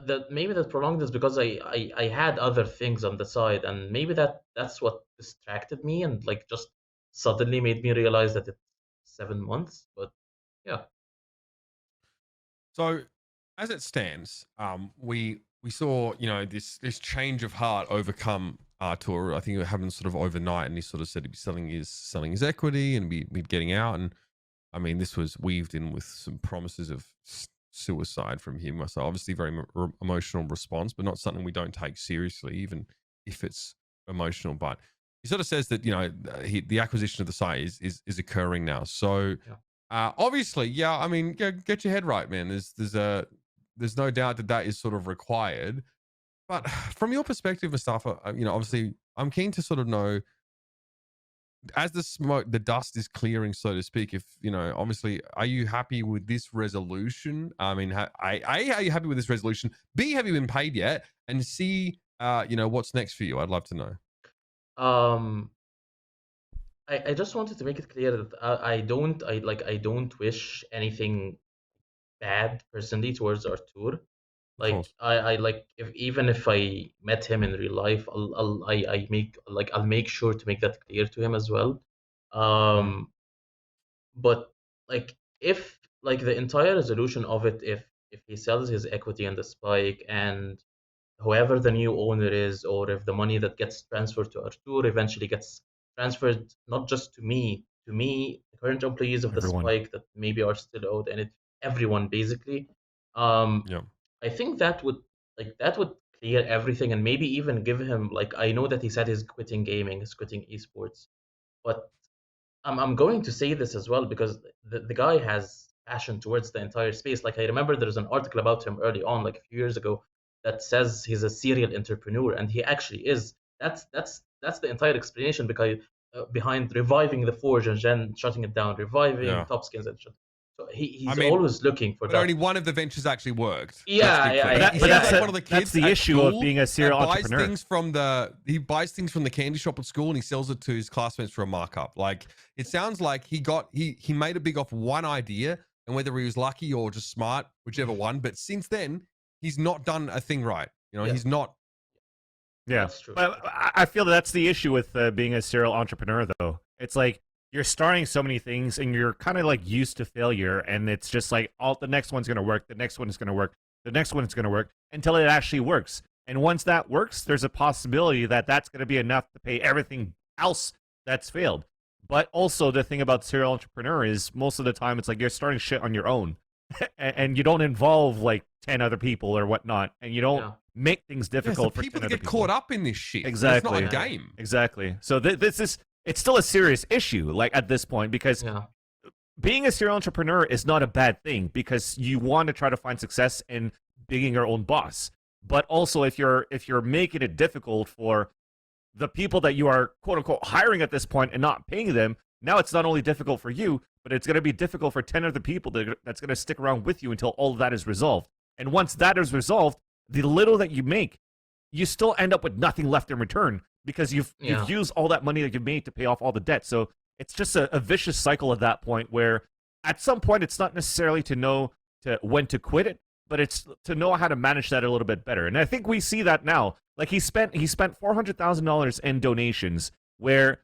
S2: that maybe that prolonged is because I had other things on the side, and maybe that's what distracted me and like just suddenly made me realize that it's 7 months. But yeah.
S1: So, as it stands, we saw, you know, this change of heart overcome Artur. I think it happened sort of overnight, and he sort of said he'd be selling his equity and be getting out. And I mean, this was weaved in with some promises of suicide from him. So obviously very emotional response, but not something we don't take seriously, even if it's emotional. But he sort of says that, you know, the acquisition of the site is occurring now. So obviously, I mean, get your head right, man. There's no doubt that is sort of required. But from your perspective, Mostafa, you know, obviously I'm keen to sort of know, as the dust is clearing, so to speak, if, you know, obviously, are you happy with this resolution? I mean, are you happy with this resolution? B, have you been paid yet? And C, you know, what's next for you? I'd love to know.
S2: I just wanted to make it clear that I don't wish anything bad personally towards Artur. Like, I like, even if I met him in real life, I'll make sure to make that clear to him as well. But like, if like the entire resolution of it, if he sells his equity in the Spike, and whoever the new owner is, or if the money that gets transferred to Artur eventually gets transferred not just to me, the current employees of the Spike that maybe are still owed, and everyone basically. I think that would clear everything, and maybe even give him, like, I know that he said he's quitting gaming, he's quitting esports, but I'm going to say this as well because the guy has passion towards the entire space. Like, I remember there's an article about him early on, like a few years ago, that says he's a serial entrepreneur, and he actually is. That's the entire explanation behind reviving the Forge and then shutting it down, reviving Top Skins and shut. So he's always looking for
S1: but
S2: that.
S1: only one of the ventures actually worked.
S2: Yeah.
S3: But that's one of the kids. That's the issue of being a serial entrepreneur.
S1: He buys things from the candy shop at school and he sells it to his classmates for a markup. Like, it sounds like he made it big off one idea, and whether he was lucky or just smart, whichever one. But since then, he's not done a thing right. You know, he's not.
S3: Yeah,
S2: that's true.
S3: But I feel that's the issue with being a serial entrepreneur, though. It's like, you're starting so many things and you're kind of like used to failure, and it's just like, the next one's going to work, the next one is going to work, the next one is going to work, until it actually works. And once that works, there's a possibility that that's going to be enough to pay everything else that's failed. But also the thing about serial entrepreneur is most of the time it's like you're starting shit on your own, and you don't involve like 10 other people or whatnot, and you don't make things difficult for
S1: people
S3: 10
S1: that
S3: other
S1: get
S3: people.
S1: caught up in this shit.
S3: Exactly.
S1: It's not a game.
S3: Exactly. So it's still a serious issue, like at this point, because being a serial entrepreneur is not a bad thing because you want to try to find success in being your own boss. But also, if you're making it difficult for the people that you are quote unquote hiring at this point and not paying them, now it's not only difficult for you, but it's going to be difficult for 10 other people that's going to stick around with you until all of that is resolved. And once that is resolved, the little that you make, you still end up with nothing left in return because you've used all that money that you've made to pay off all the debt. So it's just a vicious cycle at that point where at some point it's not necessarily to know when to quit it, but it's to know how to manage that a little bit better. And I think we see that now. Like he spent $400,000 in donations where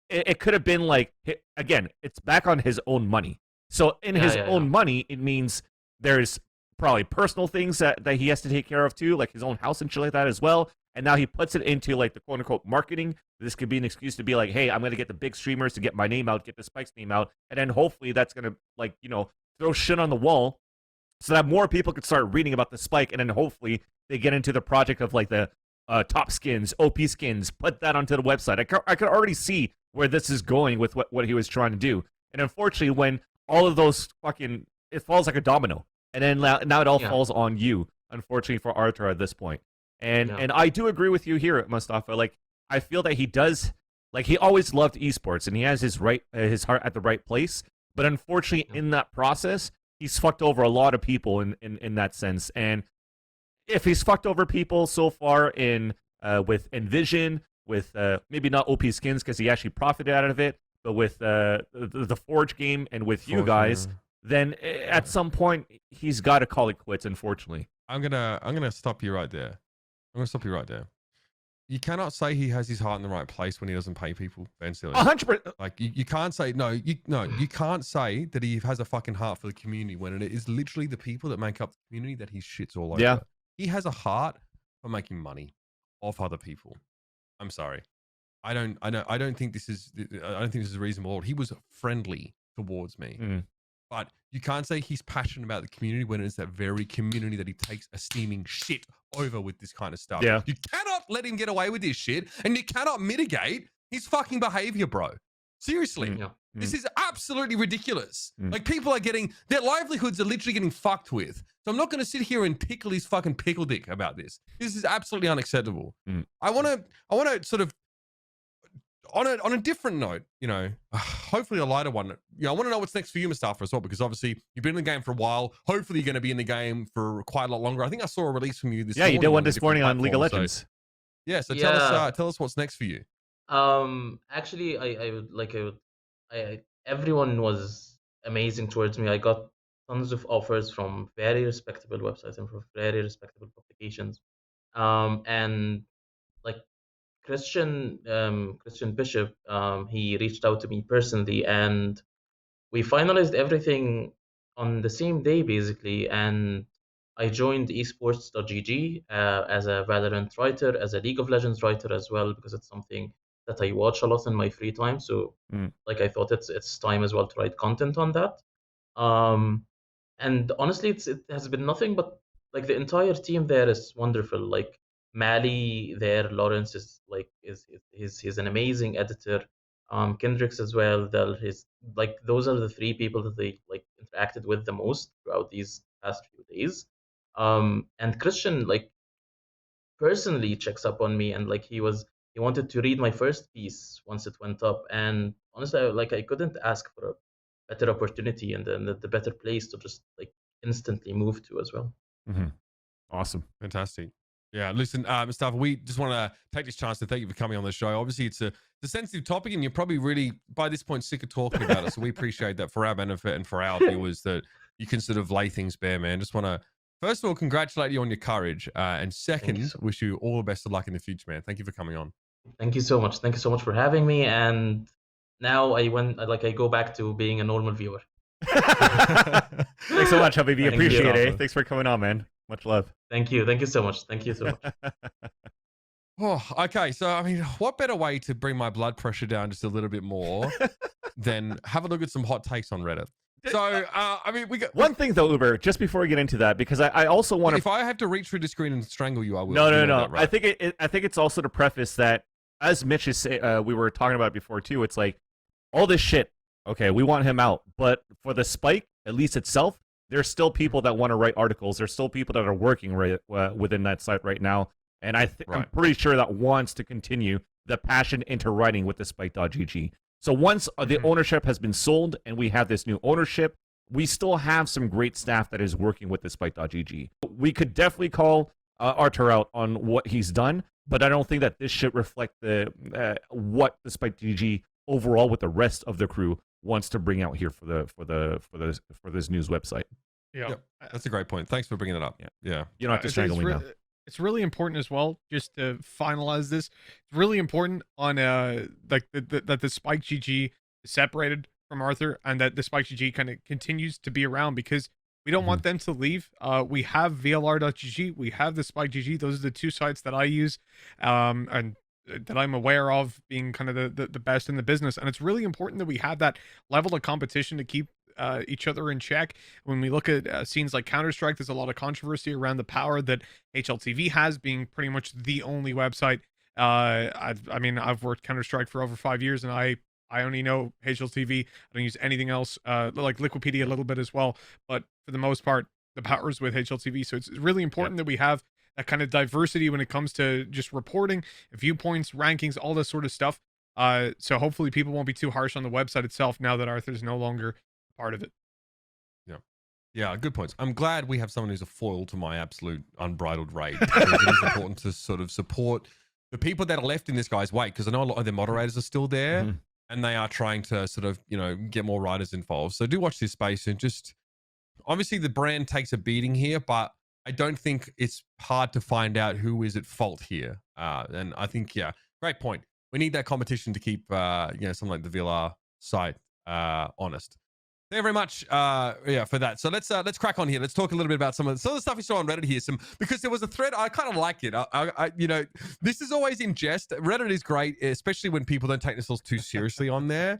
S3: it could have been like, again, it's back on his own money. So in his own money, it means there's probably personal things that he has to take care of too, like his own house and shit like that as well. And now he puts it into like the quote unquote marketing. This could be an excuse to be like, hey, I'm going to get the big streamers to get my name out, get the Spike's name out. And then hopefully that's going to like, throw shit on the wall so that more people could start reading about the Spike. And then hopefully they get into the project of like the top skins, OP skins, put that onto the website. I could already see where this is going with what he was trying to do. And unfortunately, when all of those it falls like a domino. And then now it all falls on you, unfortunately, for Arthur at this point. And I do agree with you here, Mostafa. Like, I feel that he does, like, he always loved esports, and he has his heart at the right place. But unfortunately, in that process, he's fucked over a lot of people in that sense. And if he's fucked over people so far with Envision, with maybe not OP skins because he actually profited out of it, but with the Forge game and with you guys, then at some point he's got to call it quits. Unfortunately,
S1: I'm gonna stop you right there. You cannot say he has his heart in the right place when he doesn't pay people, Vansilli.
S3: 100%.
S1: Like you can't say you can't say that he has a fucking heart for the community when it is literally the people that make up the community that he shits all over.
S3: Yeah.
S1: He has a heart for making money off other people. I'm sorry. I don't think this is reasonable. He was friendly towards me. But you can't say he's passionate about the community when it's that very community that he takes a steaming shit over with this kind of stuff.
S3: Yeah.
S1: You cannot let him get away with this shit, and you cannot mitigate his fucking behavior, bro. Seriously. This is absolutely ridiculous. Like, people are getting, their livelihoods are literally getting fucked with. So I'm not going to sit here and tickle his fucking pickle dick about this. This is absolutely unacceptable. I want to sort of, on a different note, hopefully a lighter one. I want to know what's next for you, Mostafa, as well, because obviously you've been in the game for a while. Hopefully you're going to be in the game for quite a lot longer. I think I saw a release from you this morning.
S3: Yeah, you did one this morning on League of Legends.
S1: So tell us what's next for you.
S2: Actually, everyone was amazing towards me. I got tons of offers from very respectable websites and from very respectable publications. And like Christian Bishop, he reached out to me personally, and we finalized everything on the same day, basically. And I joined Esports.gg as a Valorant writer, as a League of Legends writer as well, because it's something that I watch a lot in my free time. So, I thought it's time as well to write content on that. And honestly, it has been nothing but like the entire team there is wonderful. Like Mali there, Lawrence is he's an amazing editor. Kendricks as well. Those are the three people that they interacted with the most throughout these past few days. And Christian personally checks up on me, and he wanted to read my first piece once it went up. And honestly, I couldn't ask for a better opportunity and the better place to just instantly move to as well.
S3: Awesome.
S1: Fantastic. Yeah, listen, Mostafa, we just want to take this chance to thank you for coming on the show. Obviously, it's a sensitive topic, and you're probably really, by this point, sick of talking about it. So we appreciate that for our benefit and for our viewers that you can sort of lay things bare, man. Just want to, first of all, congratulate you on your courage. And second, wish you all the best of luck in the future, man. Thank you for coming on.
S2: Thank you so much. Thank you so much for having me. And now I go back to being a normal viewer.
S3: Thanks so much, Habibi. Appreciate it. Thanks for coming on, man. Much love.
S2: Thank you. Thank you so much. Thank you so much.
S1: Oh, okay. So, I mean, what better way to bring my blood pressure down just a little bit more than have a look at some hot takes on Reddit? So, I mean, we got
S3: One thing though, Uber, just before we get into that, because I also want to.
S1: If I have to reach through the screen and strangle you, I will.
S3: No.
S1: That, right?
S3: I think it's also to preface that, as Mitch is we were talking about before too. It's like all this shit. Okay, we want him out, but for the Spike, at least itself, there's still people that want to write articles. There's still people that are working within that site right now, and I'm pretty sure that wants to continue the passion into writing with the TheSpikeGG. So once the ownership has been sold and we have this new ownership, we still have some great staff that is working with the TheSpikeGG. We could definitely call Arthur out on what he's done, but I don't think that this should reflect the what the TheSpikeGG overall with the rest of the crew wants to bring out here for this news website.
S5: Yeah,
S1: that's a great point. Thanks for bringing it up. Yeah.
S3: You don't have to strangle me now.
S5: It's really important as well, just to finalize this. It's really important on like that the TheSpikeGG is separated from Arthur, and that the TheSpikeGG kind of continues to be around, because we don't want them to leave. We have VLR.gg, we have the TheSpikeGG. Those are the two sites that I use, and that I'm aware of being kind of the best in the business. And it's really important that we have that level of competition to keep each other in check. When we look at scenes like Counter-Strike, there's a lot of controversy around the power that HLTV has, being pretty much the only website. I mean, I've worked Counter-Strike for over 5 years, and I only know HLTV. I don't use anything else, like Liquipedia a little bit as well, but for the most part, the power's with HLTV. So it's really important that we have that kind of diversity when it comes to just reporting, viewpoints, rankings, all this sort of stuff. So hopefully people won't be too harsh on the website itself now that Arthur's no longer part of it.
S1: Yeah, good points. I'm glad we have someone who's a foil to my absolute unbridled rage. It is important to sort of support the people that are left in this guy's wake, because I know a lot of their moderators are still there, and they are trying to sort of, get more writers involved. So do watch this space, and just obviously the brand takes a beating here, but I don't think it's hard to find out who is at fault here. And I think, great point. We need that competition to keep, something like the VLR site honest. Thank you very much, for that. So let's crack on here. Let's talk a little bit about some of the stuff you saw on Reddit here. Because there was a thread, I kind of like it. I this is always in jest. Reddit is great, especially when people don't take themselves too seriously on there.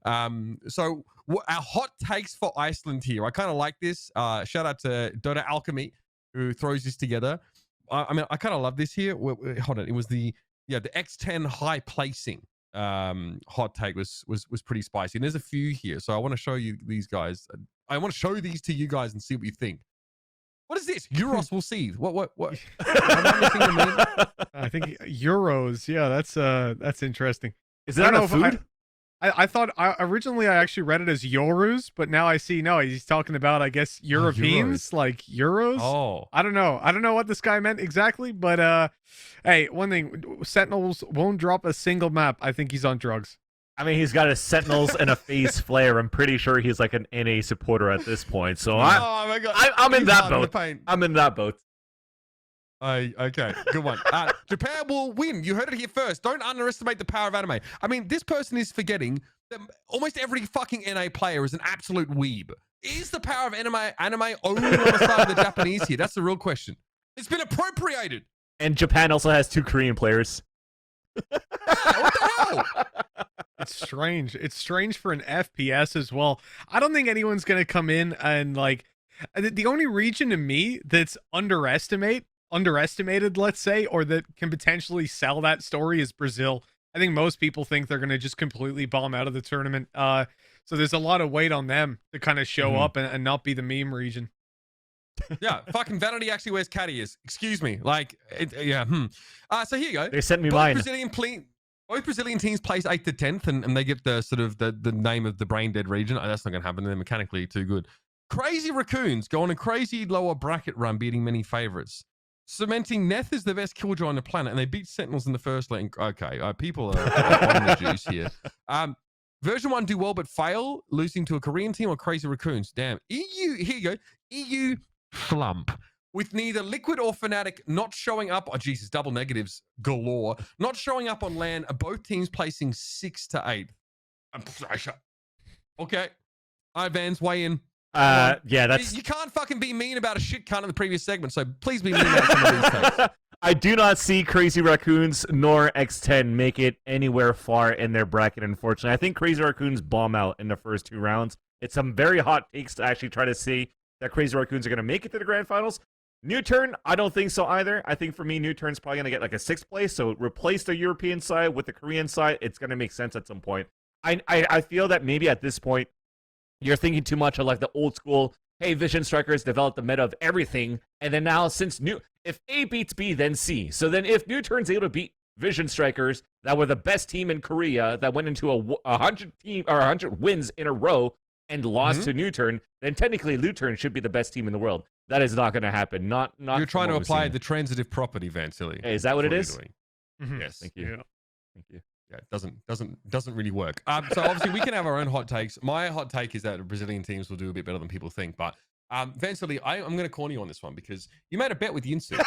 S1: So our hot takes for Iceland here. I kind of like this. Shout out to Dota Alchemy, who throws this together. I mean, I kind of love this here. Hold on, it was the X10 high placing. Hot take was pretty spicy, and there's a few here, so I want to show you these guys. I want to show these to you guys and see what you think. What is this? Euros will see. What
S5: I think Euros. Yeah, that's interesting.
S3: Is that a food?
S5: I thought originally I actually read it as Euros, but now I see he's talking about, I guess, Europeans, like Euros.
S1: Oh,
S5: I don't know what this guy meant exactly, but hey, one thing, Sentinels won't drop a single map. I think he's on drugs.
S3: I mean, he's got a Sentinels and a phase flare. I'm pretty sure he's like an NA supporter at this point. So I'm in that boat. I'm in that boat.
S1: Okay, good one. Japan will win. You heard it here first. Don't underestimate the power of anime. I mean, this person is forgetting that almost every fucking NA player is an absolute weeb. Is the power of anime only on the side of the Japanese here? That's the real question. It's been appropriated.
S3: And Japan also has 2 Korean players.
S1: What the hell?
S5: It's strange. It's strange for an FPS as well. I don't think anyone's going to come in and, like, the only region to me that's underestimated, let's say, or that can potentially sell that story is Brazil. I think most people think they're going to just completely bomb out of the tournament. So there's a lot of weight on them to kind of show up and not be the meme region.
S1: Yeah, fucking Vanity actually wears cat ears. Excuse me. Like, so here you go.
S3: They sent me mine.
S1: Both Brazilian teams place 8th to 10th, and they get the sort of the name of the brain dead region. Oh, that's not going to happen. They're mechanically too good. Crazy Raccoons go on a crazy lower bracket run, beating many favorites. Cementing Neth is the best killjoy on the planet, and they beat Sentinels in the first lane. Okay, people are on the juice here. Version 1 do well but fail, losing to a Korean team or Crazy Raccoons. Damn. EU, here you go. EU slump. With neither Liquid or Fnatic not showing up. Oh, Jesus, double negatives galore. Not showing up on LAN, both teams placing 6th to 8th. Okay. All right, Vans, weigh in.
S3: Yeah, that's...
S1: You can't fucking be mean about a shit cunt in the previous segment, so please be mean about some of these takes.
S3: I do not see Crazy Raccoons nor X10 make it anywhere far in their bracket, unfortunately. I think Crazy Raccoons bomb out in the first 2 rounds. It's some very hot takes to actually try to see that Crazy Raccoons are going to make it to the grand finals. New Turn, I don't think so either. I think for me, New Turn's probably going to get like a 6th place. So replace the European side with the Korean side. It's going to make sense at some point. I feel that maybe at this point, you're thinking too much of like the old school, hey, Vision Strikers developed the meta of everything. And then now since if A beats B, then C. So then if New Turn's able to beat Vision Strikers that were the best team in Korea that went into a 100 wins in a row and lost to New Turn, then technically New Turn should be the best team in the world. That is not going to happen. Not.
S1: You're trying to apply the transitive property, Vansilli.
S3: Hey, is that what it is?
S1: Yes.
S3: Thank you.
S5: Yeah.
S3: Thank you.
S1: Yeah, it doesn't really work. So obviously we can have our own hot takes. My hot take is that Brazilian teams will do a bit better than people think. But Vansilli, I'm going to corner you on this one because you made a bet with Yinsu.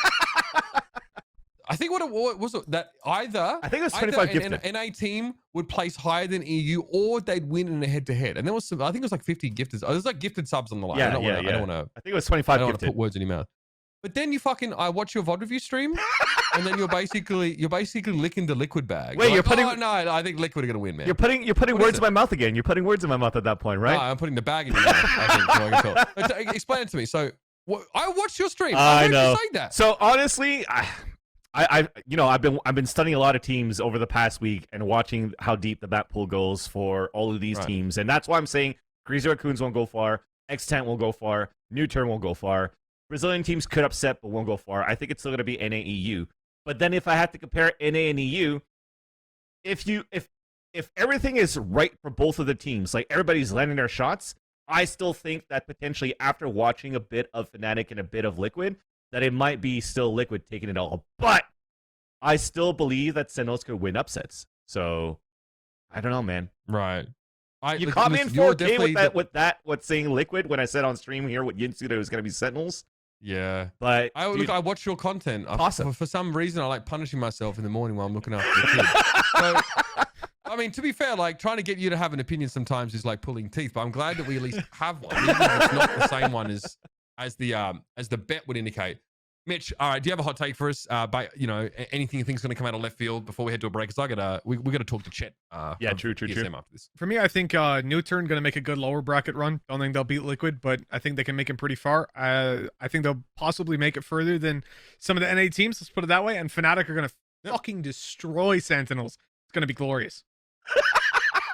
S1: I think what it was that either
S3: I think it was 25 gifted.
S1: An NA team would place higher than EU, or they'd win in a head-to-head. And there was some. I think it was like 50 gifted. Oh, there's like gifted subs on the line.
S3: Yeah,
S1: I don't want to.
S3: I think it was 25
S1: I don't want
S3: gifted.
S1: to put words in your mouth. But then I watch your VOD review stream, and then you're basically licking the liquid bag.
S3: Wait,
S1: you're
S3: putting?
S1: Oh, no, I think liquid are gonna win, man.
S3: You're putting words in my mouth again. You're putting words in my mouth at that point, right?
S1: No, I'm putting the bag in your mouth. I think. So I can tell. But, explain it to me. So, I watched your stream. I know. You say that.
S3: So honestly, I've been studying a lot of teams over the past week and watching how deep the map pool goes for all of these teams, and that's why I'm saying Crazy Raccoons won't go far, X10 won't go far, New Turn won't go far. Brazilian teams could upset but won't go far. I think it's still going to be NA EU. But then if I had to compare NA and EU, if everything is right for both of the teams, like everybody's landing their shots, I still think that potentially after watching a bit of Fnatic and a bit of Liquid, that it might be still Liquid taking it all. But I still believe that Sentinels could win upsets. So I don't know, man.
S1: Right.
S3: You caught me in 4K with saying Liquid when I said on stream here with Yinsu that it was going to be Sentinels.
S1: Yeah,
S3: but
S1: I watch your content.
S3: Awesome.
S1: For some reason, I like punishing myself in the morning while I'm looking after the kids. So, I mean, to be fair, like trying to get you to have an opinion sometimes is like pulling teeth. But I'm glad that we at least have one, even if it's not the same one as the bet would indicate. Mitch, all right, do you have a hot take for us? Anything you think is going to come out of left field before we head to a break? Because we got to talk to Chet.
S3: True.
S1: TSM after this.
S5: For me, I think New Turn going to make a good lower bracket run. Don't think they'll beat Liquid, but I think they can make it pretty far. I think they'll possibly make it further than some of the NA teams. Let's put it that way. And Fnatic are going to fucking destroy Sentinels. It's going to be glorious.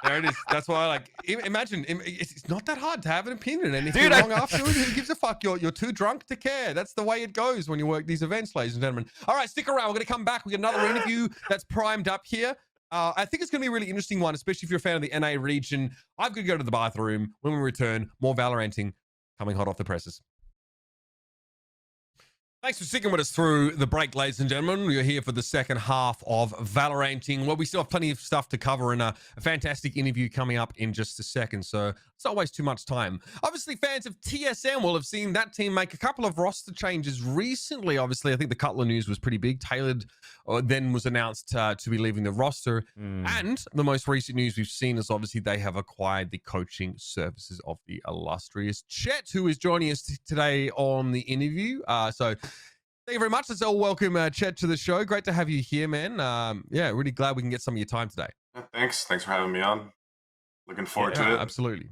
S1: There it is. That's why I like. Imagine it's not that hard to have an opinion, and if you're wrong afterwards, who gives a fuck? You're too drunk to care. That's the way it goes when you work these events, ladies and gentlemen. All right, stick around. We're gonna come back. We got another interview that's primed up here. I think it's gonna be a really interesting one, especially if you're a fan of the NA region. I've got to go to the bathroom. When we return, more Valoranting coming hot off the presses. Thanks for sticking with us through the break, ladies and gentlemen. We're here for the second half of Valoranting. Well, we still have plenty of stuff to cover and a fantastic interview coming up in just a second, so it's not waste too much time. Obviously, fans of TSM will have seen that team make a couple of roster changes recently. Obviously, I think the Cutler news was pretty big. Tailored then was announced to be leaving the roster. And the most recent news we've seen is obviously they have acquired the coaching services of the illustrious Chet, who is joining us today on the interview. So thank you very much. Let's all welcome Chet to the show. Great to have you here, man. Really glad we can get some of your time today.
S4: Yeah, thanks for having me on. Looking forward to it.
S1: Absolutely.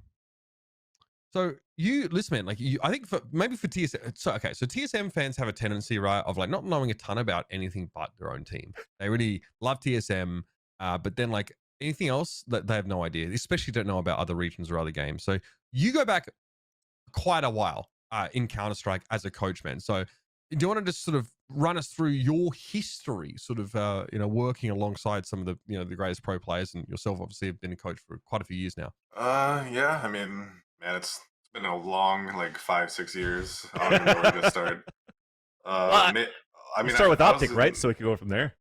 S1: So listen, man, I think for TSM, so TSM fans have a tendency, right, of like not knowing a ton about anything but their own team. They really love TSM, but then like anything else that they have no idea, especially don't know about other regions or other games. So you go back quite a while in Counter-Strike as a coach, man. So do you want to just sort of run us through your history, sort of, working alongside some of the, the greatest pro players, and yourself obviously have been a coach for quite a few years now?
S4: Yeah. I mean, man, it's been a long, 5-6 years. I don't even know where to start.
S3: Start with Optic, right? So we can go from there.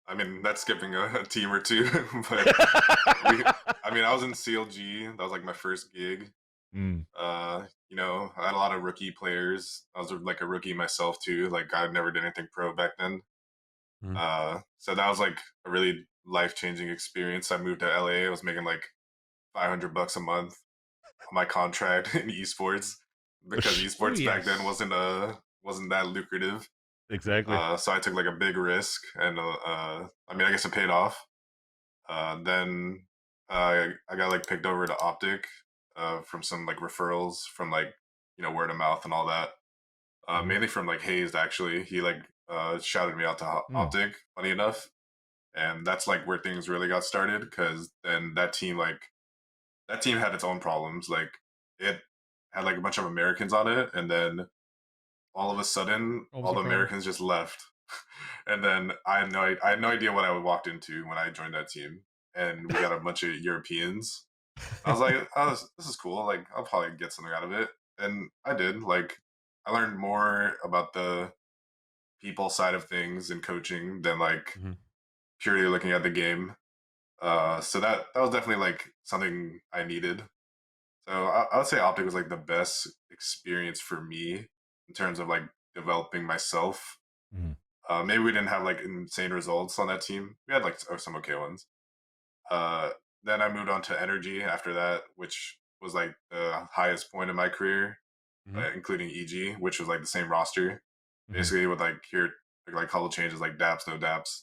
S4: I mean, that's skipping a team or two, but I was in CLG. That was like my first gig. I had a lot of rookie players. I was like a rookie myself too. Like I never did anything pro back then. So that was like a really life-changing experience. I moved to LA. I was making like $500 a month on my contract in esports because esports back then wasn't that lucrative.
S3: Exactly.
S4: So I took like a big risk, and I mean, I guess it paid off. Then I got like picked over to Optic from some like referrals from like word of mouth and all that. Mainly from like Hayes actually. He like shouted me out to Optic. Funny enough, and that's like where things really got started because then that team had its own problems. Like it had like a bunch of Americans on it, and then all of a sudden,
S5: What was
S4: all
S5: the
S4: the
S5: problem?
S4: Americans just left. And then I had no idea what I walked into when I joined that team. And we got a bunch of Europeans. I was like, oh, this is cool. Like, I'll probably get something out of it. And I did. Like, I learned more about the people side of things and coaching than like purely looking at the game. So that was definitely like something I needed. So I would say Optic was like the best experience for me in terms of like developing myself. Maybe we didn't have like insane results on that team. We had like some okay ones. Then I moved on to Energy after that, which was like the highest point in my career, including EG, which was like the same roster. Basically, with like like couple changes like Daps, no Daps,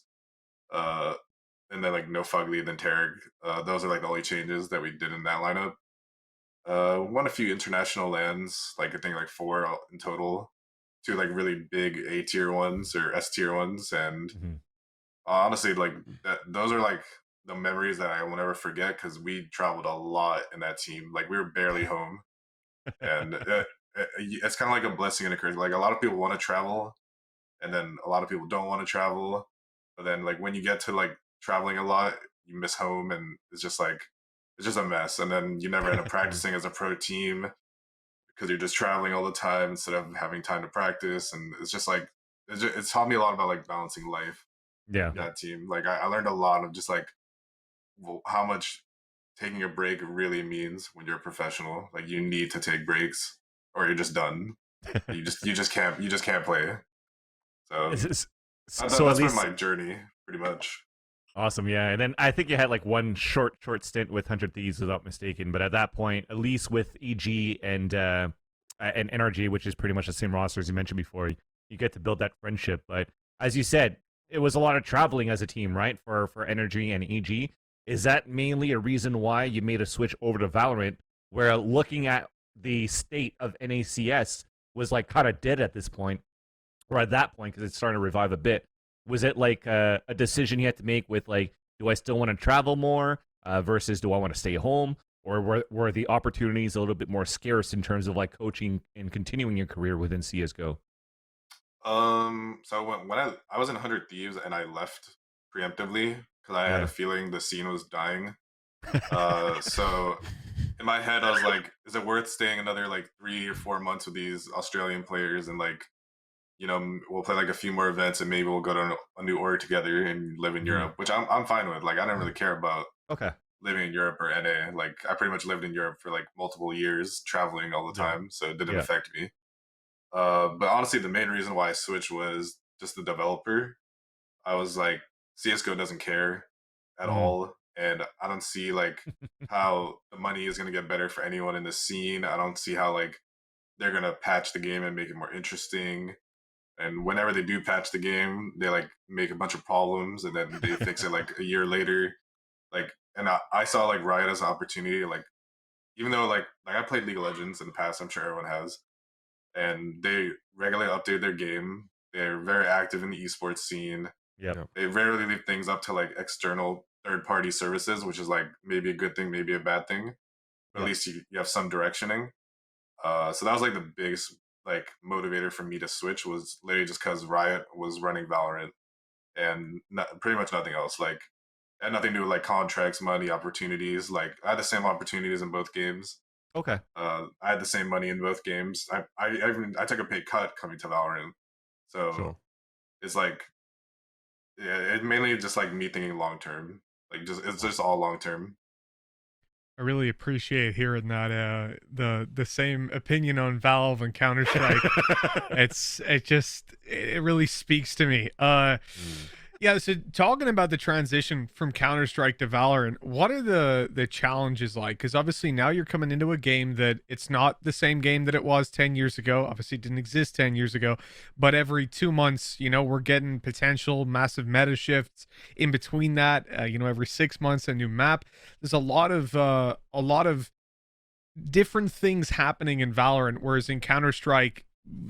S4: and then like no Fugly, then Tarek. Those are like the only changes that we did in that lineup. Won a few international lands, like I think like 4 in total. 2 like really big A tier ones or S tier ones, and honestly, like those are like the memories that I will never forget because we traveled a lot in that team. Like we were barely home, and it's kind of like a blessing and a curse. Like a lot of people want to travel, and then a lot of people don't want to travel. But then like when you get to like traveling a lot, you miss home, and it's just a mess. And then you never end up practicing as a pro team because you're just traveling all the time instead of having time to practice. And it's just like it's taught me a lot about like balancing life.
S3: Yeah.
S4: That team, like I learned a lot of just like how much taking a break really means when you're a professional. Like you need to take breaks or you're just done. you just can't play. So
S3: So
S4: that's
S3: at
S4: been
S3: least
S4: my journey pretty much.
S3: awesome, yeah. And then I think you had like one short stint with 100 Thieves, without mistaken. But at that point, at least with EG and NRG, which is pretty much the same roster as you mentioned before, you get to build that friendship. But as you said, it was a lot of traveling as a team, right? For Energy and EG. Is that mainly a reason why you made a switch over to Valorant, where looking at the state of NACS was like kind of dead at this point, or at that point, because it's starting to revive a bit? Was it like a decision you had to make with like, do I still want to travel more versus do I want to stay home? Or were the opportunities a little bit more scarce in terms of like coaching and continuing your career within CSGO?
S4: So when I was in 100 Thieves and I left preemptively because I had a feeling the scene was dying. So in my head, I was like, is it worth staying another like 3 or 4 months with these Australian players and like, we'll play like a few more events and maybe we'll go to a new org together and live in Europe, which I'm fine with. Like I don't really care about living in Europe or NA. Like I pretty much lived in Europe for like multiple years, traveling all the time, so it didn't affect me. But honestly, the main reason why I switched was just the developer. I was like, CSGO doesn't care at all, and I don't see like how the money is gonna get better for anyone in the scene. I don't see how like they're gonna patch the game and make it more interesting. And whenever they do patch the game, they like make a bunch of problems and then they fix it like a year later. Like, and I saw like Riot as an opportunity. Like, even though like I played League of Legends in the past, I'm sure everyone has, and they regularly update their game. They're very active in the esports scene. They rarely leave things up to like external third-party services, which is like maybe a good thing, maybe a bad thing. But at least you have some directioning. So that was like the biggest like motivator for me to switch, was literally just because Riot was running Valorant and pretty much nothing else. Like it had nothing to do with like contracts, money, opportunities. Like I had the same opportunities in both games.
S3: Okay.
S4: I had the same money in both games. I took a pay cut coming to Valorant, so it's like it mainly just like me thinking long term. Like it's just all long term.
S5: I really appreciate hearing that the same opinion on Valve and Counter-Strike. It really speaks to me. Yeah, so talking about the transition from Counter-Strike to Valorant, what are the challenges like? Because obviously now you're coming into a game that it's not the same game that it was 10 years ago. Obviously it didn't exist 10 years ago, but every 2 months, we're getting potential massive meta shifts in between that. Every 6 months a new map. There's a lot of different things happening in Valorant, whereas in Counter-Strike,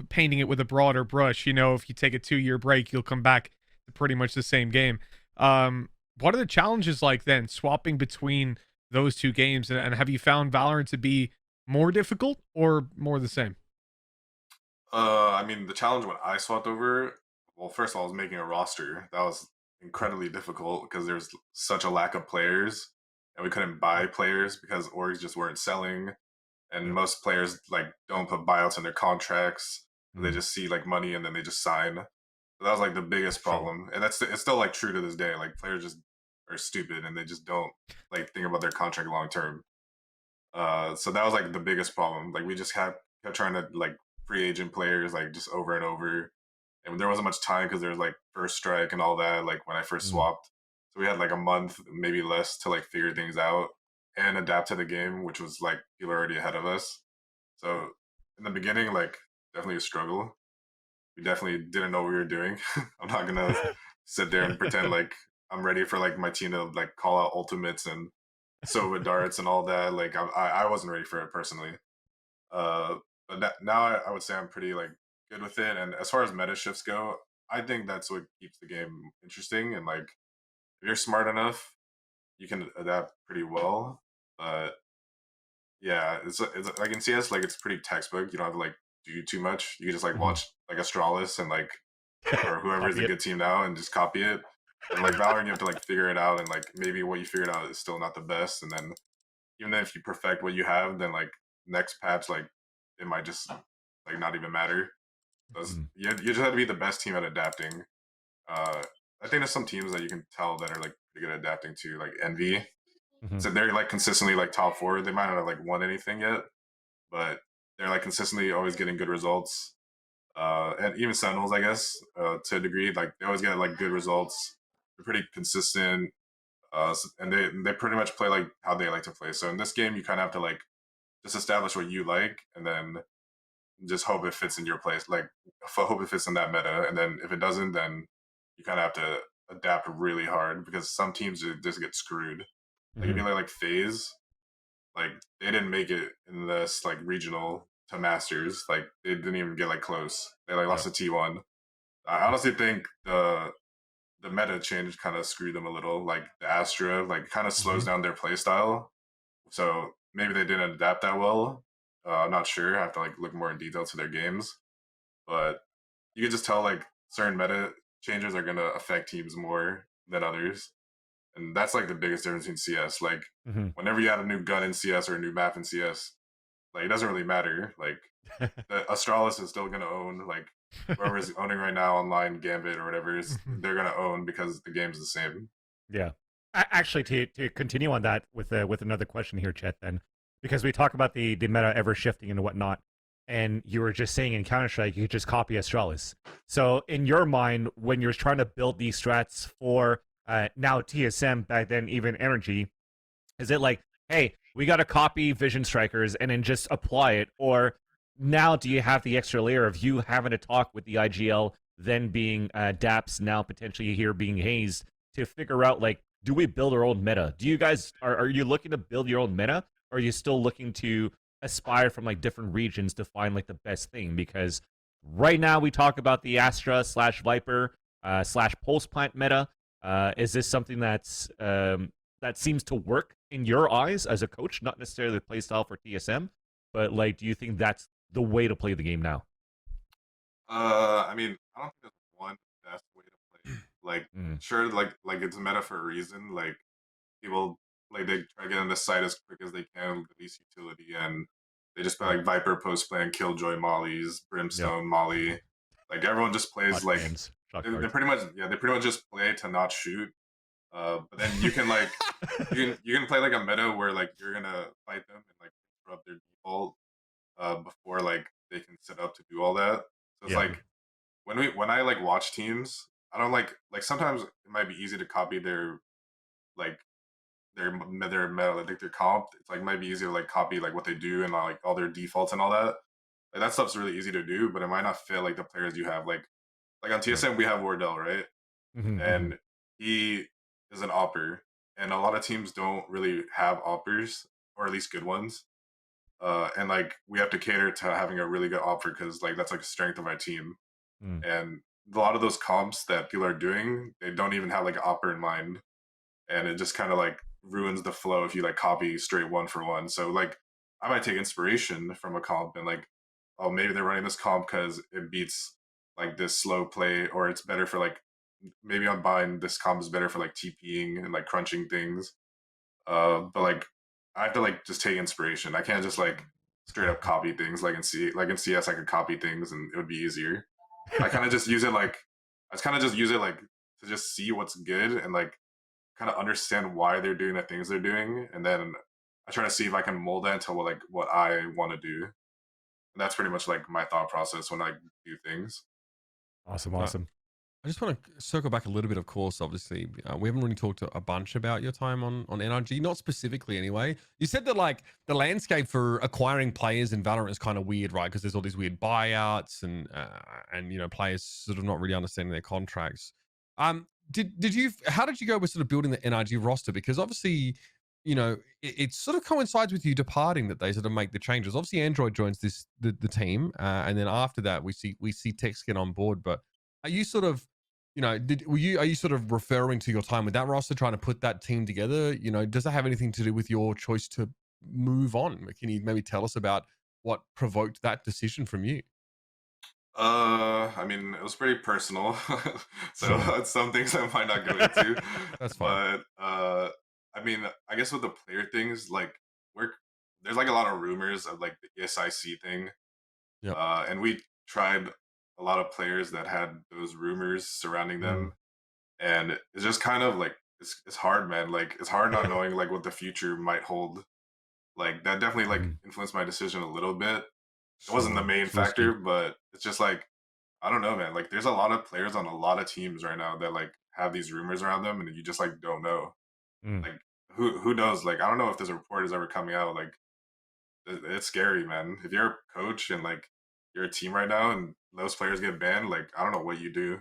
S5: painting it with a broader brush, if you take a 2-year break, you'll come back to pretty much the same game. What are the challenges like then, swapping between those two games? And have you found Valorant to be more difficult or more the same?
S4: I mean, the challenge when I swapped over, well, first of all, I was making a roster. That was incredibly difficult because there's such a lack of players, and we couldn't buy players because orgs just weren't selling, and most players like don't put buyouts in their contracts. They just see like money and then they just sign. So that was like the biggest problem, and it's still like true to this day. Like players just are stupid and they just don't like think about their contract long term. So that was like the biggest problem. Like we just kept trying to like free agent players like just over and over, and there wasn't much time because there was like first strike and all that. Like when I first swapped, so we had like a month, maybe less, to like figure things out and adapt to the game, which was like people already ahead of us. So in the beginning, like definitely a struggle. We definitely didn't know what we were doing. I'm not gonna sit there and pretend like I'm ready for like my team to like call out ultimates and Sova darts and all that. Like I wasn't ready for it personally. But now I would say I'm pretty like good with it. And as far as meta shifts go, I think that's what keeps the game interesting. And like if you're smart enough, you can adapt pretty well. But yeah, it's like in CS, like it's pretty textbook. You don't have to like do too much. You can just like watch like Astralis and like or whoever is
S3: Copy
S4: a
S3: it.
S4: good team now and just copy it. And like Valorant, you have to like figure it out, and like maybe what you figured out is still not the best. And then even if you perfect what you have, then like next patch, like it might just like not even matter. You just have to be the best team at adapting. I think there's some teams that you can tell that are like pretty good at adapting to, like Envy. So they're like consistently like top 4. They might not have like won anything yet, but they're like consistently always getting good results. And even Sentinels, I guess, to a degree, like they always get like good results. They're pretty consistent, and they pretty much play like how they like to play. So in this game, you kind of have to like just establish what you like, and then just hope it fits in your place. Like hope it fits in that meta, and then if it doesn't, then you kind of have to adapt really hard because some teams just get screwed. Like if you like FaZe, like they didn't make it in this like regional to Masters. Like they didn't even get like close. They like lost to T1. I honestly think the meta change kind of screwed them a little. Like the Astra like kind of slows down their play style. So maybe they didn't adapt that well. I'm not sure. I have to like look more in detail to their games. But you can just tell like certain meta changes are gonna affect teams more than others. And that's like the biggest difference in CS. Like whenever you add a new gun in CS or a new map in CS, like it doesn't really matter. Like the Astralis is still gonna own, like whoever's owning right now online Gambit or whatever is they're gonna own because the game's the same.
S3: Yeah. Actually, to continue on that with another question here, Chet, then, because we talk about the meta ever shifting and whatnot, and you were just saying in Counter-Strike, you could just copy Astralis. So in your mind, when you're trying to build these strats for now TSM, back then even Energy, is it like, hey, we got to copy Vision Strikers and then just apply it? Or now do you have the extra layer of you having to talk with the IGL, then being DAPS, now potentially here being hazed, to figure out, like, do we build our own meta? Do you guys, are you looking to build your own meta? Or are you still looking to aspire from, like, different regions to find, like, the best thing? Because right now we talk about the Astra / Viper / Pulse Plant meta. Is this something that's that seems to work in your eyes as a coach, not necessarily the play style for TSM, but like, do you think that's the way to play the game now?
S4: I mean, I don't think there's one best way to play. Like, sure, like it's a meta for a reason. Like people like they try to get on the site as quick as they can with the least utility, and they just play like Viper post plan, Killjoy mollies, Brimstone molly. Like everyone just plays like they pretty much they pretty much just play to not shoot. But then you can like you can play like a meta where like you're gonna fight them and like interrupt their default before like they can set up to do all that. So it's like when I like watch teams, I don't like sometimes it might be easy to copy their like their meta, like their comp. It's like might be easy to like copy like what they do and like all their defaults and all that. Like that stuff's really easy to do, but it might not fit like the players you have. Like on TSM we have Wardell, right? And he is an opper, and a lot of teams don't really have oppers, or at least good ones. And like we have to cater to having a really good opper because like that's like a strength of my team. And a lot of those comps that people are doing, they don't even have like an opper in mind, and it just kind of like ruins the flow if you like copy straight one for one. So like I might take inspiration from a comp and like, oh, maybe they're running this comp because it beats like this slow play, or it's better for like maybe on bind this comp is better for like TPing and like crunching things. But like I have to like just take inspiration. I can't just like straight up copy things like in CS I could copy things and it would be easier. I kind of just use it like to just see what's good and like kind of understand why they're doing the things they're doing, and then I try to see if I can mold that into what I want to do. And that's pretty much like my thought process when I do things.
S3: Awesome, awesome.
S1: I just want to circle back a little bit, of course, obviously. We haven't really talked a bunch about your time on NRG, not specifically anyway. You said that like the landscape for acquiring players in Valorant is kind of weird, right? Because there's all these weird buyouts and you know, players sort of not really understanding their contracts. How did you go with sort of building the NRG roster? Because obviously, you know, it sort of coincides with you departing that they sort of make the changes. Obviously, Android joins the team, and then after that, we see Tex get on board. But are you sort of, you know, are you sort of referring to your time with that roster, trying to put that team together? You know, does that have anything to do with your choice to move on? Can you maybe tell us about what provoked that decision from you?
S4: I mean, it was pretty personal, so it's some things I might not go into.
S1: That's fine.
S4: But I mean, I guess with the player things, like there's like a lot of rumors of like the ESIC thing.
S1: Yep.
S4: And we tried a lot of players that had those rumors surrounding them, and it's just kind of like it's hard, man. Like it's hard not knowing like what the future might hold. Like that definitely like influenced my decision a little bit. It wasn't the main factor, but it's just like I don't know, man. Like there's a lot of players on a lot of teams right now that like have these rumors around them, and you just like don't know. Like who knows? Like I don't know if this report is ever coming out. Like it's scary, man. If you're a coach and like you're a team right now and those players get banned, like I don't know what you do.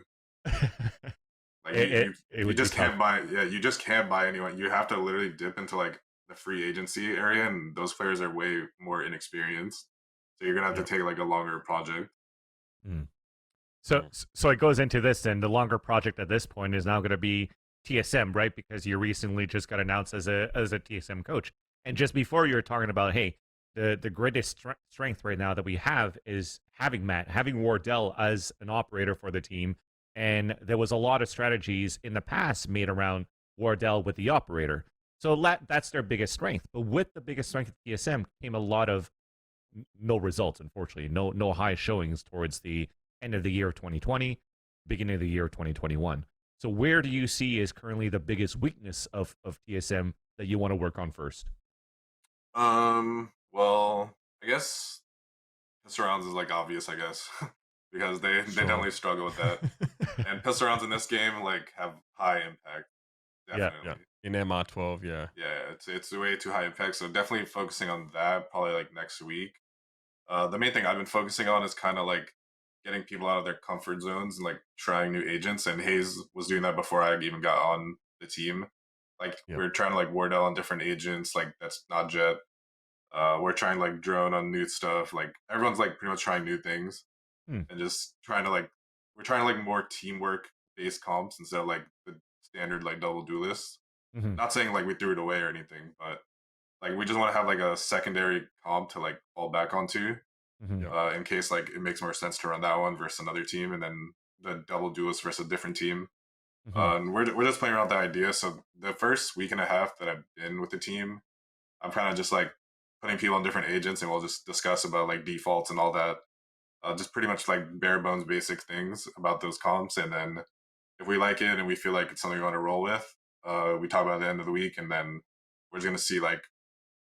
S4: Like you just can't buy. Yeah, you just can't buy anyone. You have to literally dip into like the free agency area, and those players are way more inexperienced. So you're gonna have to take like a longer project.
S3: So it goes into this, and the longer project at this point is now going to be TSM, right? Because you recently just got announced as a TSM coach. And just before you were talking about, hey, the greatest strength right now that we have is having Matt, having Wardell as an operator for the team. And there was a lot of strategies in the past made around Wardell with the operator. So that's their biggest strength. But with the biggest strength of TSM came a lot of no results, unfortunately. No high showings towards the end of the year 2020, beginning of the year 2021. So where do you see is currently the biggest weakness of TSM that you want to work on first?
S4: Well, I guess pistol rounds is like obvious, I guess, because they definitely struggle with that. And pistol rounds in this game like have high impact. Definitely.
S1: Yeah. In MR12, yeah.
S4: Yeah, it's way too high impact. So definitely focusing on that probably like next week. The main thing I've been focusing on is kind of like getting people out of their comfort zones and like trying new agents. And Hayes was doing that before I even got on the team. Like we were trying to like Wardell on different agents, like that's not Jet. We're trying like drone on new stuff. Like everyone's like pretty much trying new things and just trying to like we're trying to like more teamwork based comps instead of like the standard like double duelists. Not saying like we threw it away or anything, but like we just want to have like a secondary comp to like fall back onto in case like it makes more sense to run that one versus another team, and then the double duelist versus a different team. And we're just playing around with the idea. So the first week and a half that I've been with the team, I'm kind of just like putting people on different agents, and we'll just discuss about like defaults and all that. Just pretty much like bare bones basic things about those comps, and then if we like it and we feel like it's something we want to roll with, we talk about it at the end of the week, and then we're just gonna see like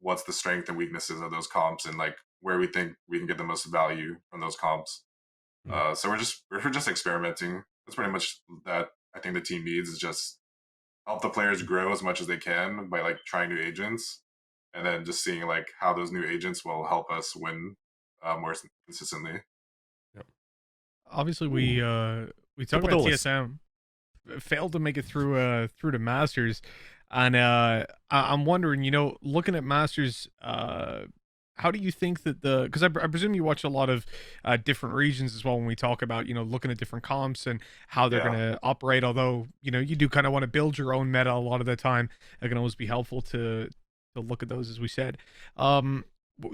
S4: what's the strength and weaknesses of those comps and like where we think we can get the most value from those comps. So we're just experimenting. That's pretty much that. I think the team needs is just help the players grow as much as they can by like trying new agents, and then just seeing like how those new agents will help us win more consistently.
S5: Obviously, we talked
S3: Triple
S5: about
S3: duelist.
S5: TSM failed to make it through to Masters, and I'm wondering, looking at Masters, how do you think that because I presume you watch a lot of different regions as well when we talk about looking at different comps and how they're
S4: Yeah.
S5: going to operate, although you do kind of want to build your own meta a lot of the time. It can always be helpful to look at those, as we said.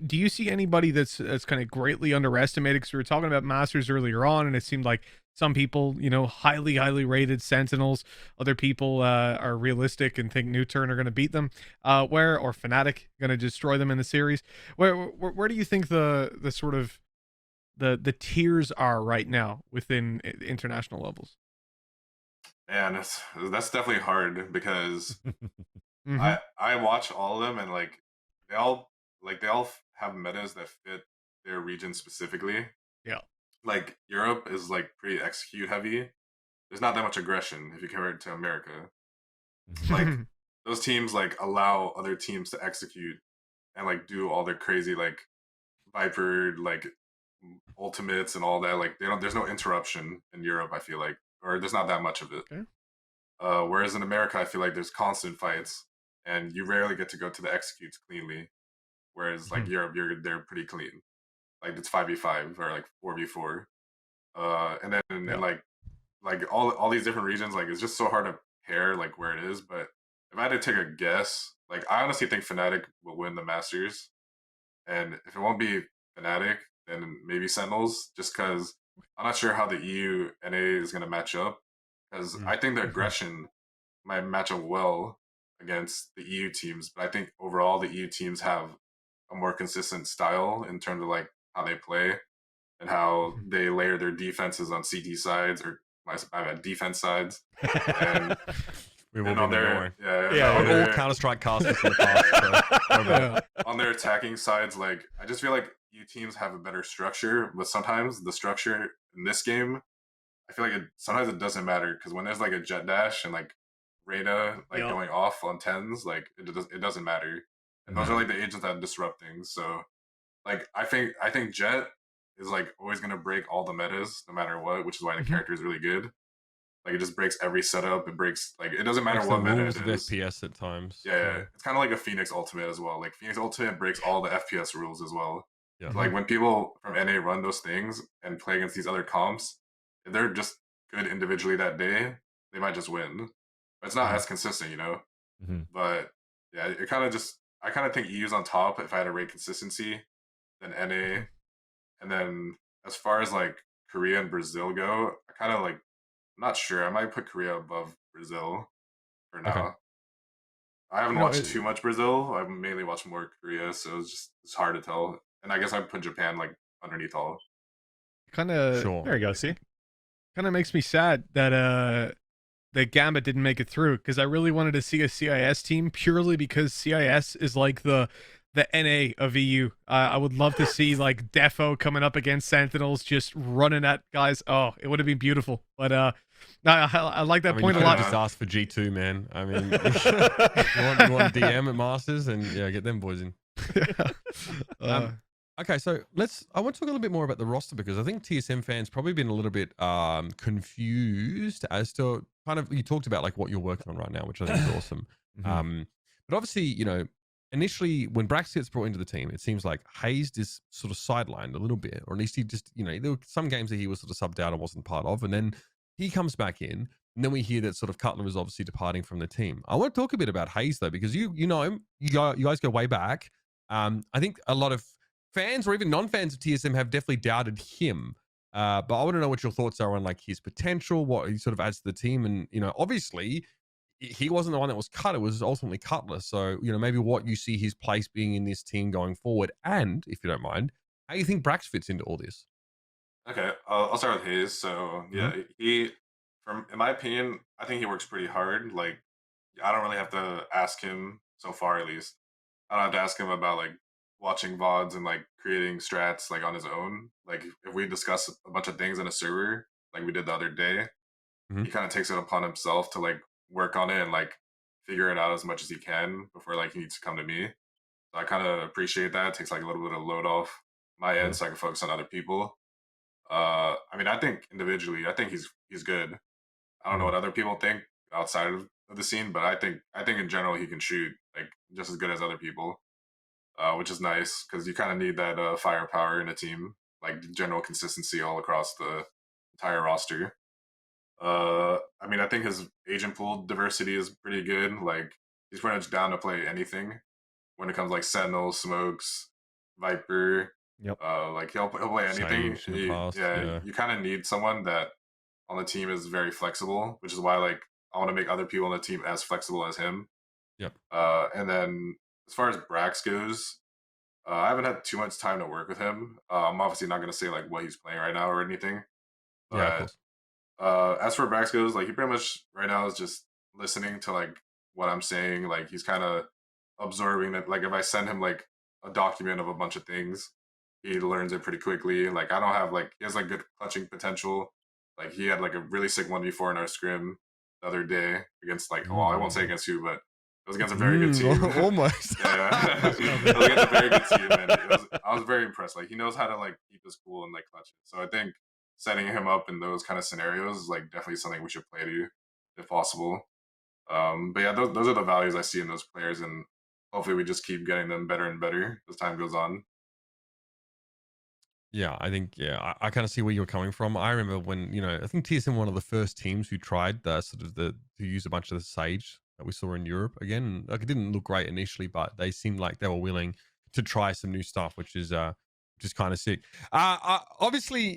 S5: Do you see anybody that's kind of greatly underestimated? Because we were talking about Masters earlier on, and it seemed like some people, highly rated Sentinels. Other people are realistic and think New Turn are going to beat them. Or Fnatic going to destroy them in the series. Where do you think the sort of the tiers are right now within international levels?
S4: And that's definitely hard because
S5: Mhm.
S4: I watch all of them, and like they all have metas that fit their region specifically.
S5: Yeah.
S4: Like Europe is like pretty execute heavy. There's not that much aggression if you compare it to America. Like those teams like allow other teams to execute and like do all their crazy like Viper like ultimates and all that. Like there's no interruption in Europe, I feel like, or there's not that much of it.
S5: Okay.
S4: Whereas in America, I feel like there's constant fights, and you rarely get to go to the executes cleanly. Whereas like Europe, they're pretty clean. Like it's 5v5 or like 4v4. And then
S5: Yeah.
S4: and like all these different regions, like it's just so hard to pair like where it is. But if I had to take a guess, like I honestly think Fnatic will win the Masters, and if it won't be Fnatic, then maybe Sentinels, just because I'm not sure how the EU NA is going to match up. Because I think the aggression might match up well against the EU teams, but I think overall the EU teams have a more consistent style in terms of like how they play and how they layer their defenses on CT sides or my defense sides. And
S1: We will
S4: and
S1: be
S4: on
S1: no
S4: their
S1: more.
S3: Yeah,
S4: on
S1: We're all
S4: their,
S1: Counter-Strike casters from the past. So,
S5: Yeah.
S4: on their attacking sides, like I just feel like EU teams have a better structure, but sometimes the structure in this game, I feel like sometimes it doesn't matter because when there's like a jet dash and like Reyna like
S5: Yeah.
S4: going off on tens, like it doesn't matter. And those are like the agents that disrupt things. So like I think Jet is like always gonna break all the metas no matter what, which is why the character is really good. Like it just breaks every setup. It breaks like it doesn't matter
S1: Breaks
S4: what
S1: the
S4: meta
S1: rules
S4: it
S1: of
S4: is.
S1: FPS at times.
S4: Yeah, it's kind of like a Phoenix Ultimate as well. Like Phoenix Ultimate breaks all the FPS rules as well.
S1: Yeah.
S4: So, like when people from NA run those things and play against these other comps, if they're just good individually that day, they might just win. But it's not as consistent, you know. But yeah, it kind of just I kind of think EU's on top if I had to rate consistency, then NA, and then as far as like Korea and Brazil go, I kind of like I'm not sure. I might put Korea above Brazil for now.
S1: Okay.
S4: I haven't
S5: No,
S4: watched too much Brazil. I've mainly watched more Korea, so it's hard to tell. And I guess I'd put Japan like underneath all.
S5: Kind of.
S1: Sure.
S3: There you go. See,
S5: Kind of makes me sad that Gambit didn't make it through, because I really wanted to see a CIS team purely because CIS is like the NA of EU. I would love to see like Defo coming up against Sentinels, just running at guys. Oh, it would have been beautiful. But I like that point a
S1: you
S5: lot.
S1: could've just asked for G2, man. I mean, you want DM at Masters and yeah, get them boys in. Okay, so I want to talk a little bit more about the roster, because I think TSM fans probably been a little bit confused as to kind of, you talked about like what you're working on right now, which I think is awesome. But obviously, initially when Brax gets brought into the team, it seems like Hayes is sort of sidelined a little bit, or at least he just, there were some games that he was sort of subbed out and wasn't part of, and then he comes back in, and then we hear that sort of Cutler is obviously departing from the team. I want to talk a bit about Hayes though, because you know him, you guys go way back. I think a lot of fans or even non-fans of TSM have definitely doubted him. But I want to know what your thoughts are on like his potential, what he sort of adds to the team. And, obviously he wasn't the one that was cut. It was ultimately Cutler. So, maybe what you see his place being in this team going forward. And if you don't mind, how you think Brax fits into all this?
S4: Okay, I'll start with Hayes. So yeah, in my opinion, I think he works pretty hard. Like I don't really have to ask him so far, at least. I don't have to ask him about like watching VODs and like creating strats like on his own. Like if we discuss a bunch of things in a server, like we did the other day, he kind of takes it upon himself to like work on it and like figure it out as much as he can before like he needs to come to me. So I kind of appreciate that. It takes like a little bit of load off my end so I can focus on other people. I mean, I think individually, I think he's good. I don't know what other people think outside of the scene, but I think in general he can shoot like just as good as other people, which is nice because you kind of need that firepower in a team, like general consistency all across the entire roster. I mean, I think his agent pool diversity is pretty good. Like he's pretty much down to play anything when it comes like Sentinel, Smokes, Viper.
S3: Yep.
S4: Like he'll play anything.
S1: Sage in the past, yeah.
S4: You kind of need someone that on the team is very flexible, which is why like I want to make other people on the team as flexible as him.
S1: Yep.
S4: And then as far as Brax goes, I haven't had too much time to work with him. I'm obviously not gonna say like what he's playing right now or anything. But,
S1: Yeah, of course.
S4: as for Brax goes, like he pretty much right now is just listening to like what I'm saying. Like he's kind of absorbing it. Like if I send him like a document of a bunch of things, he learns it pretty quickly. Like I don't have like he has like good clutching potential. Like he had like a really sick 1v4 in our scrim the other day against like well I won't say against you, but it was against a very good team.
S1: Almost.
S4: Yeah. It was against a very good team, and I was very impressed. Like he knows how to like keep his cool and like clutch it. So I think setting him up in those kind of scenarios is like definitely something we should play to if possible. But yeah, those are the values I see in those players, and hopefully we just keep getting them better and better as time goes on.
S1: Yeah, I think I kind of see where you're coming from. I remember when I think TSM one of the first teams who tried the sort of to use a bunch of the Sage that we saw in Europe again. Like it didn't look great initially, but they seemed like they were willing to try some new stuff, which is kind of sick. Obviously,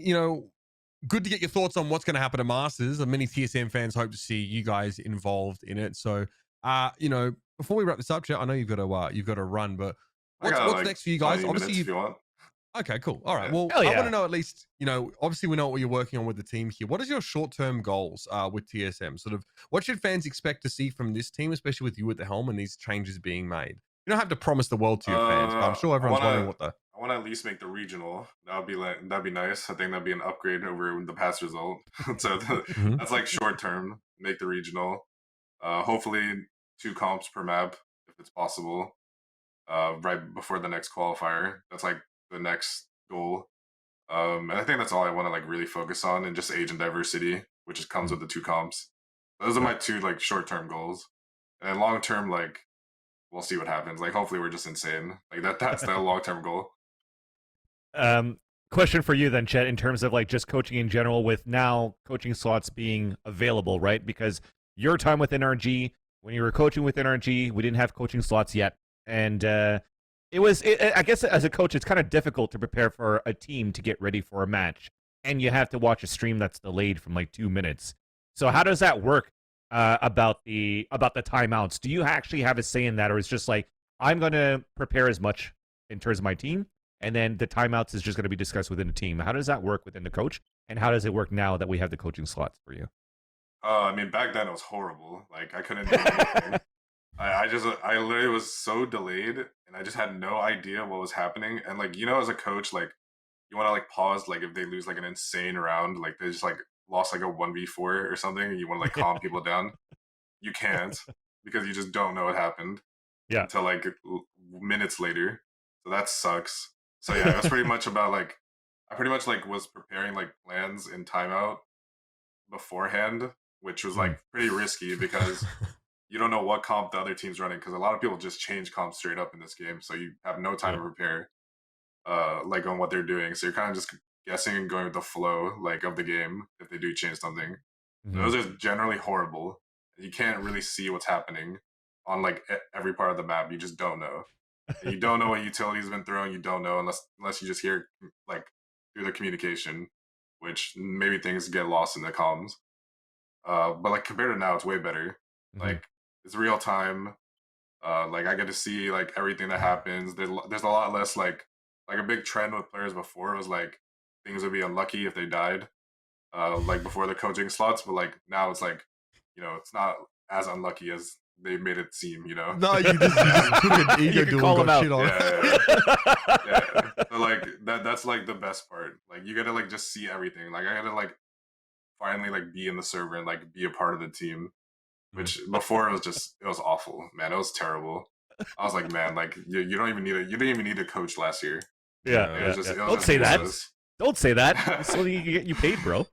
S1: good to get your thoughts on what's going to happen to Masters. Many TSM fans hope to see you guys involved in it. So, before we wrap this up, Chet, I know you've got to run, but what's
S4: like,
S1: next for you guys? Obviously,
S4: if you want.
S1: Okay, cool. All right. Well,
S3: Hell yeah.
S1: I want to know at least, obviously we know what you're working on with the team here. What is your short-term goals with TSM? Sort of what should fans expect to see from this team, especially with you at the helm and these changes being made? You don't have to promise the world to your fans, but I'm sure everyone's wondering what the...
S4: I want to at least make the regional. That'd be nice. I think that'd be an upgrade over the past result. So that's like short term. Make the regional. Hopefully 2 comps per map if it's possible. Right before the next qualifier. That's like the next goal. And I think that's all I want to like really focus on, and just agent diversity, which just comes with the 2 comps. Those are my 2 like short term goals. And then long term, like we'll see what happens. Like hopefully we're just insane. Like that's the long term goal.
S3: Question for you then, Chet, in terms of like just coaching in general, with now coaching slots being available, right? Because your time with NRG, when you were coaching with NRG, we didn't have coaching slots yet. And I guess as a coach, it's kind of difficult to prepare for a team to get ready for a match. And you have to watch a stream that's delayed from like 2 minutes. So how does that work about the timeouts? Do you actually have a say in that? Or it's just like, I'm going to prepare as much in terms of my team, and then the timeouts is just going to be discussed within the team? How does that work within the coach? And how does it work now that we have the coaching slots for you?
S4: I mean, back then it was horrible. Like I couldn't do anything. I literally was so delayed, and I just had no idea what was happening. And like, as a coach, like you want to like pause, like if they lose like an insane round, like they just like lost like a 1v4 or something, and you want to like calm people down. You can't, because you just don't know what happened.
S3: Yeah.
S4: Until like minutes later. So that sucks. So yeah, it was pretty much about like, I pretty much like was preparing like plans in timeout beforehand, which was like pretty risky because you don't know what comp the other team's running, because a lot of people just change comps straight up in this game, so you have no time to prepare like on what they're doing. So you're kind of just guessing and going with the flow like of the game if they do change something. Those are generally horrible. You can't really see what's happening on like every part of the map. You just don't know. And you don't know what utility's been thrown. You don't know unless you just hear like through the communication, which maybe things get lost in the comms. But like compared to now, it's way better. Like it's real time. Like I get to see like everything that happens. There's a lot less like a big trend with players before was like things would be unlucky if they died, like before the coaching slots. But like now it's like, it's not as unlucky as they made it seem.
S1: No, you just took an ego duel and got shit on.
S4: Yeah. So like that's like the best part. Like you gotta like just see everything. Like I gotta like finally like be in the server and like be a part of the team. Which before it was awful, man. It was terrible. I was like, man, like you don't even need you didn't even need a coach last year.
S3: Yeah,
S4: It was just
S3: Don't say that.
S4: useless.
S3: Don't say that. So you get you paid, bro.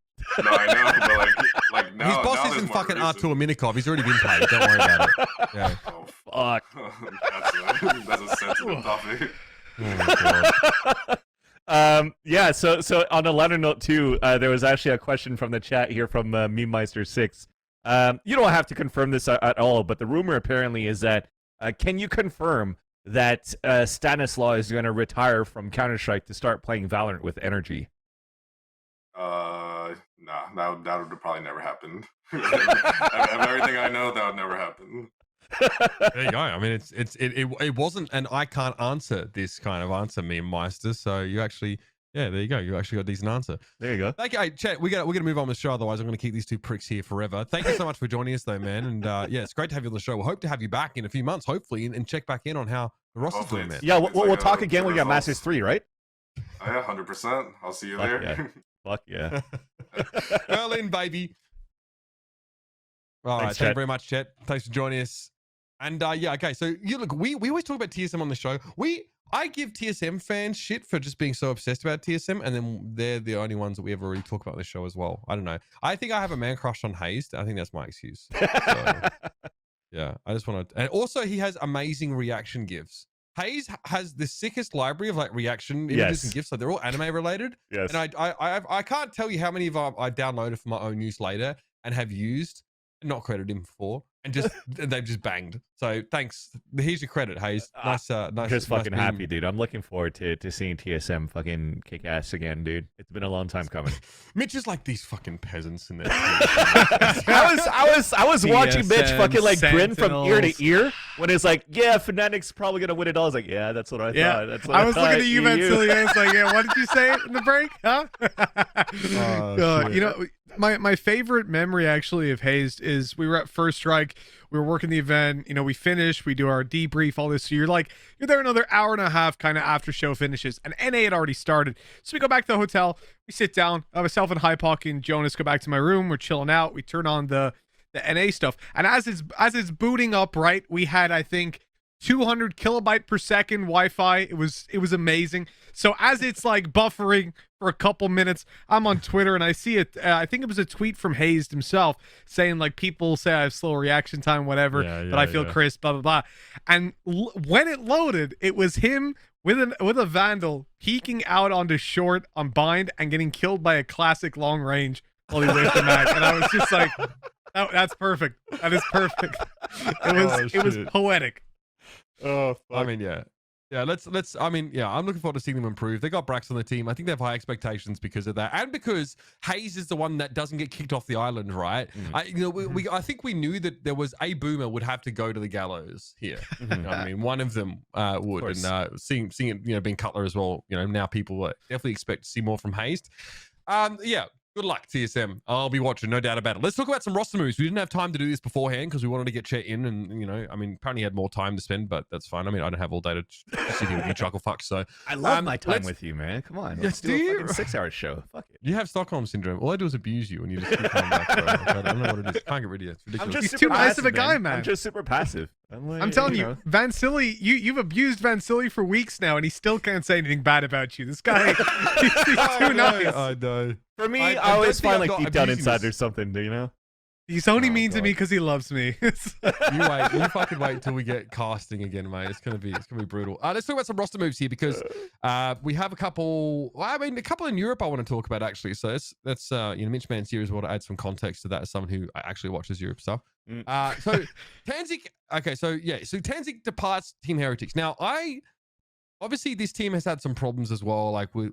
S4: No, I know, but like now
S1: His boss
S4: now
S1: isn't
S4: there's more
S1: fucking
S4: reason.
S1: Artur Minikov. He's already been paid. Don't worry about it. Yeah.
S4: Oh,
S3: Fuck.
S4: that's a sensitive topic.
S1: Oh my God.
S3: Yeah, so on a lighter note too, there was actually a question from the chat here from MeMeister6. You don't have to confirm this at all, but the rumor apparently is that can you confirm that Stanislaw is going to retire from Counter-Strike to start playing Valorant with Energy?
S4: Nah, that would probably never happen. Of everything I know, that would never happen.
S1: There you go. I mean, it wasn't, and I can't answer this kind of answer, me and Meister. So you actually, yeah, there you go. You actually got a decent answer.
S3: There you go.
S1: Thank you. Hey, Chet, we're gonna move on with the show. Otherwise, I'm gonna keep these two pricks here forever. Thank you so much for joining us, though, man. And yeah, it's great to have you on the show. We'll hope to have you back in a few months, hopefully, and check back in on how the roster's
S4: Hopefully
S1: doing, man.
S3: Yeah,
S4: It's
S3: we'll
S4: like
S3: talk
S4: a
S3: again when we got
S4: results.
S3: Masters 3, right?
S4: Oh, yeah, 100%. I'll see you
S3: Fuck
S4: there.
S3: yeah. Fuck yeah.
S1: Berlin, baby. All right,
S3: Thanks,
S1: thank you
S3: Chet.
S1: very much, Chet. Thanks for joining us. And yeah, okay. So you look, we always talk about TSM on the show. I give TSM fans shit for just being so obsessed about TSM, and then they're the only ones that we ever really talk about on the show as well. I don't know. I think I have a man crush on Hazed. I think that's my excuse. So, yeah, I just want to. And also, he has amazing reaction gifs. Hayes has the sickest library of like reaction images
S3: Yes.
S1: and gifs. Like they're all anime related.
S3: Yes.
S1: And I can't tell you how many of them I downloaded for my own use later and have used, and not credited him for, and just they've just banged. So thanks. Here's your credit, Hayes. Nice.
S3: I'm just fucking
S1: nice
S3: happy,
S1: being-
S3: dude. I'm looking forward to seeing TSM fucking kick ass again, dude. It's been a long time coming.
S1: Mitch is like these fucking peasants in there.
S3: I was watching Mitch
S5: TSM
S3: fucking like grin from ear
S5: Sentinels.
S3: to ear when it's like, yeah, Fnatic's probably gonna win it all. I was like, yeah, that's what I
S5: Yeah,
S3: thought. That's what
S5: I was
S3: thought.
S5: looking at you, Vansilli. I was like, yeah, what did you say in the break? Huh?
S1: shit.
S5: You know, my favorite memory actually of Hazed is we were at First Strike. We were working the event. You know, we finished. We do our debrief, all this. So you're there another hour and a half kind of after show finishes. And NA had already started. So we go back to the hotel. We sit down. Myself and Hypock and Jonas go back to my room. We're chilling out. We turn on the NA stuff. And as it's booting up, right, we had, I think, 200 kilobyte per second Wi-Fi. It was amazing. So as it's like buffering for a couple minutes, I'm on Twitter and I see it. I think it was a tweet from Hazed himself saying like, people say I have slow reaction time, whatever, but I feel crisp, blah, blah, blah. And when it loaded, it was him with a Vandal peeking out onto short on bind and getting killed by a classic long range while he waved the mag. And I was just like, oh, that's perfect. That is perfect. It was poetic.
S3: Oh, fuck.
S1: I mean, yeah. Let's. I mean, yeah. I'm looking forward to seeing them improve. They got Brax on the team. I think they have high expectations because of that, and because Hayes is the one that doesn't get kicked off the island, right? I think we knew that there was a boomer would have to go to the gallows here. I mean, one of them would, and seeing it, being Cutler as well. Now people definitely expect to see more from Hayes. Yeah. Good luck, TSM. I'll be watching, no doubt about it. Let's talk about some roster moves. We didn't have time to do this beforehand because we wanted to get Chet in, and apparently he had more time to spend, but that's fine. I mean, I don't have all day to sit here with you chuckle fucks. So
S3: I love my time with you, man. Come on, let's do a fucking 6-hour show. Fuck it.
S1: you have Stockholm syndrome. All I do is abuse you, and you just keep coming back. Bro. I don't know what it is. Can't get rid of you. It's ridiculous.
S5: He's too nice of a guy, man.
S3: I'm just super passive.
S5: I'm telling you, Vansilli, you've abused Vansilli for weeks now, and he still can't say anything bad about you. This guy, he's too nice.
S1: I know.
S3: For me,
S1: I
S3: I always
S1: don't think
S3: find
S1: I've
S3: like
S1: got
S3: deep down
S1: abusing
S3: inside
S1: this.
S3: there's something,
S5: He's only
S1: Oh,
S5: mean to
S1: God.
S5: me because he loves me.
S1: You wait. You fucking wait until we get casting again, mate. It's gonna be brutal. Let's talk about some roster moves here because we have a couple. Well, I mean, a couple in Europe I want to talk about actually. So that's Mitch Man series. I want to add some context to that as someone who actually watches Europe stuff. So Tanzik. Okay, so Tanzik departs Team Heretics. Now obviously this team has had some problems as well, like with